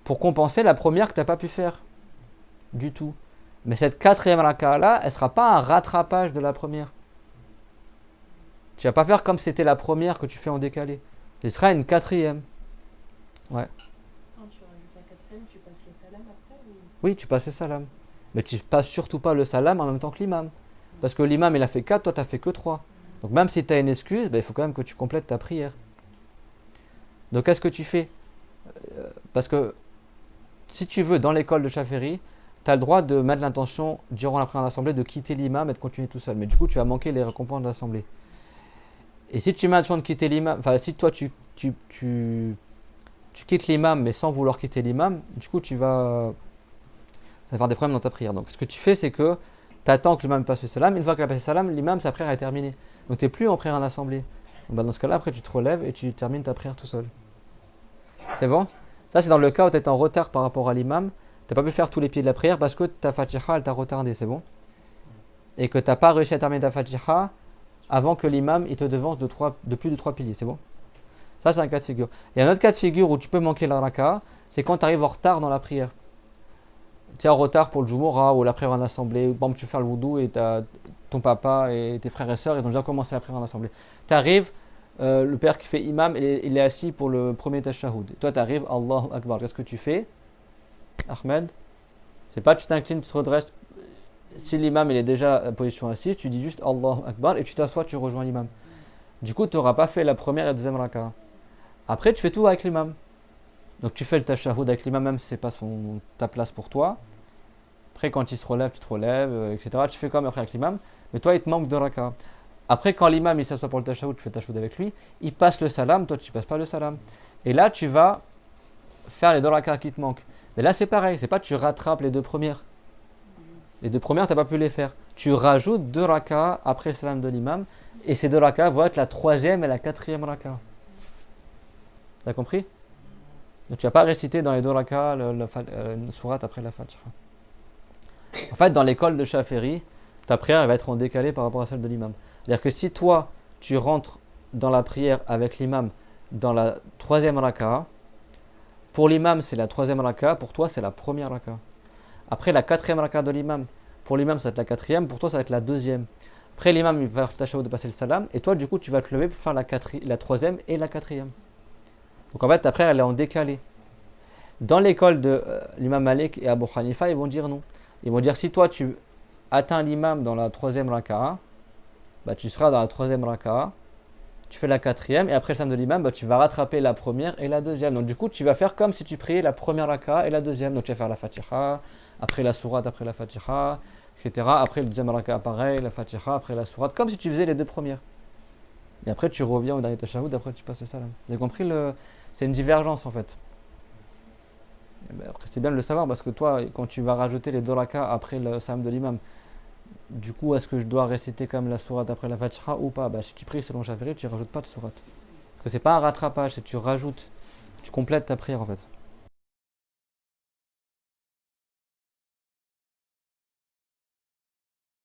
pour compenser la première que tu n'as pas pu faire du tout. Mais cette 4e raka là, elle ne sera pas un rattrapage de la première. Tu ne vas pas faire comme c'était la première que tu fais en décalé. Ce sera une 4e. Ouais. Quand tu rajoutes la 4e, tu passes le salam après ou... Oui, tu passes le salam. Mais tu ne passes surtout pas le salam en même temps que l'imam. Parce que l'imam il a fait 4, toi tu n'as fait que 3. Donc même si tu as une excuse, il faut quand même que tu complètes ta prière. Donc qu'est-ce que tu fais? Parce que si tu veux, dans l'école de Chaféry, tu as le droit de mettre l'intention durant la prière d'assemblée de quitter l'imam et de continuer tout seul. Mais du coup, tu vas manquer les récompenses de l'assemblée. Et si tu mets l'intention de quitter l'imam, enfin si toi tu quittes l'imam mais sans vouloir quitter l'imam, du coup ça va faire des problèmes dans ta prière. Donc ce que tu fais, c'est que tu attends que l'imam passe le salam. Une fois qu'il a passé le salam, l'imam, sa prière est terminée. Donc tu n'es plus en prière en assemblée. Donc, dans ce cas-là, après tu te relèves et tu termines ta prière tout seul. C'est bon? Ça, c'est dans le cas où tu es en retard par rapport à l'imam. Tu n'as pas pu faire tous les pieds de la prière parce que ta fatiha, elle t'a retardé, c'est bon? Et que tu n'as pas réussi à terminer ta fatiha avant que l'imam il te devance de plus de 3 piliers, c'est bon? Ça, c'est un cas de figure. Il y a un autre cas de figure où tu peux manquer la raka, c'est quand tu arrives en retard dans la prière. Tu es en retard pour le Jumu'ah ou la prière en assemblée, ou tu fais le wudu et ton papa et tes frères et sœurs ils ont déjà commencé la prière en assemblée. Tu arrives, le père qui fait imam, il est assis pour le premier tashahhud. Toi, tu arrives, Allahu Akbar. Qu'est-ce que tu fais, Ahmed? C'est pas tu t'inclines, tu te redresses. Si l'imam il est déjà en position assise, tu dis juste Allahu Akbar et tu t'assois, tu rejoins l'imam. Du coup, tu n'auras pas fait la première et la deuxième raka. Après, tu fais tout avec l'imam. Donc, tu fais le tashahhud avec l'imam, même si ce n'est pas ta place pour toi. Après, quand il se relève, tu te relèves, etc. Tu fais comme après avec l'imam. Mais toi, il te manque de raka. Après, quand l'imam il s'assoit pour le tashahhud, tu fais le tashahhud avec lui. Il passe le salam, toi, tu ne passes pas le salam. Et là, tu vas faire les 2 rakas qui te manquent. Mais là, c'est pareil. C'est pas tu rattrapes les 2 premières. Les 2 premières, tu n'as pas pu les faire. Tu rajoutes 2 rakas après le salam de l'imam. Et ces 2 rakas vont être la 3e et la 4e raka. T'as compris? Donc tu vas pas réciter dans les deux rakas une sourate après la Fatiha. En fait, dans l'école de Shafi'i, ta prière elle va être en décalé par rapport à celle de l'imam. C'est-à-dire que si toi, tu rentres dans la prière avec l'imam dans la troisième raka, pour l'imam c'est la troisième raka, pour toi c'est la première raka. Après la quatrième raka de l'imam, pour l'imam ça va être la quatrième, pour toi ça va être la deuxième. Après l'imam il va faire tashahhud de passer le salam, et toi du coup tu vas te lever pour faire la troisième et la quatrième. Donc en fait ta prière elle est en décalé. Dans l'école de l'imam Malik et Abu Hanifa, ils vont dire non. Ils vont dire si toi tu atteins l'imam dans la troisième raka, bah, tu seras dans la troisième raka, tu fais la quatrième, et après le salam de l'imam, bah, tu vas rattraper la première et la deuxième. Donc du coup, tu vas faire comme si tu priais la première raka et la deuxième. Donc tu vas faire la Fatiha, après la sourate, après la Fatiha, etc. Après le deuxième raka, pareil, la Fatiha, après la sourate, comme si tu faisais les deux premières. Et après tu reviens au dernier tashahhud, après tu passes le salam. Vous avez compris c'est une divergence en fait. Ben, après, c'est bien de le savoir parce que toi, quand tu vas rajouter les deux rakas après le salam de l'imam, du coup, est-ce que je dois réciter comme la sourate après la Fatiha ou pas? Si tu pries selon Shafi'i, tu ne rajoutes pas de sourate. Parce que c'est pas un rattrapage, c'est tu rajoutes, tu complètes ta prière en fait.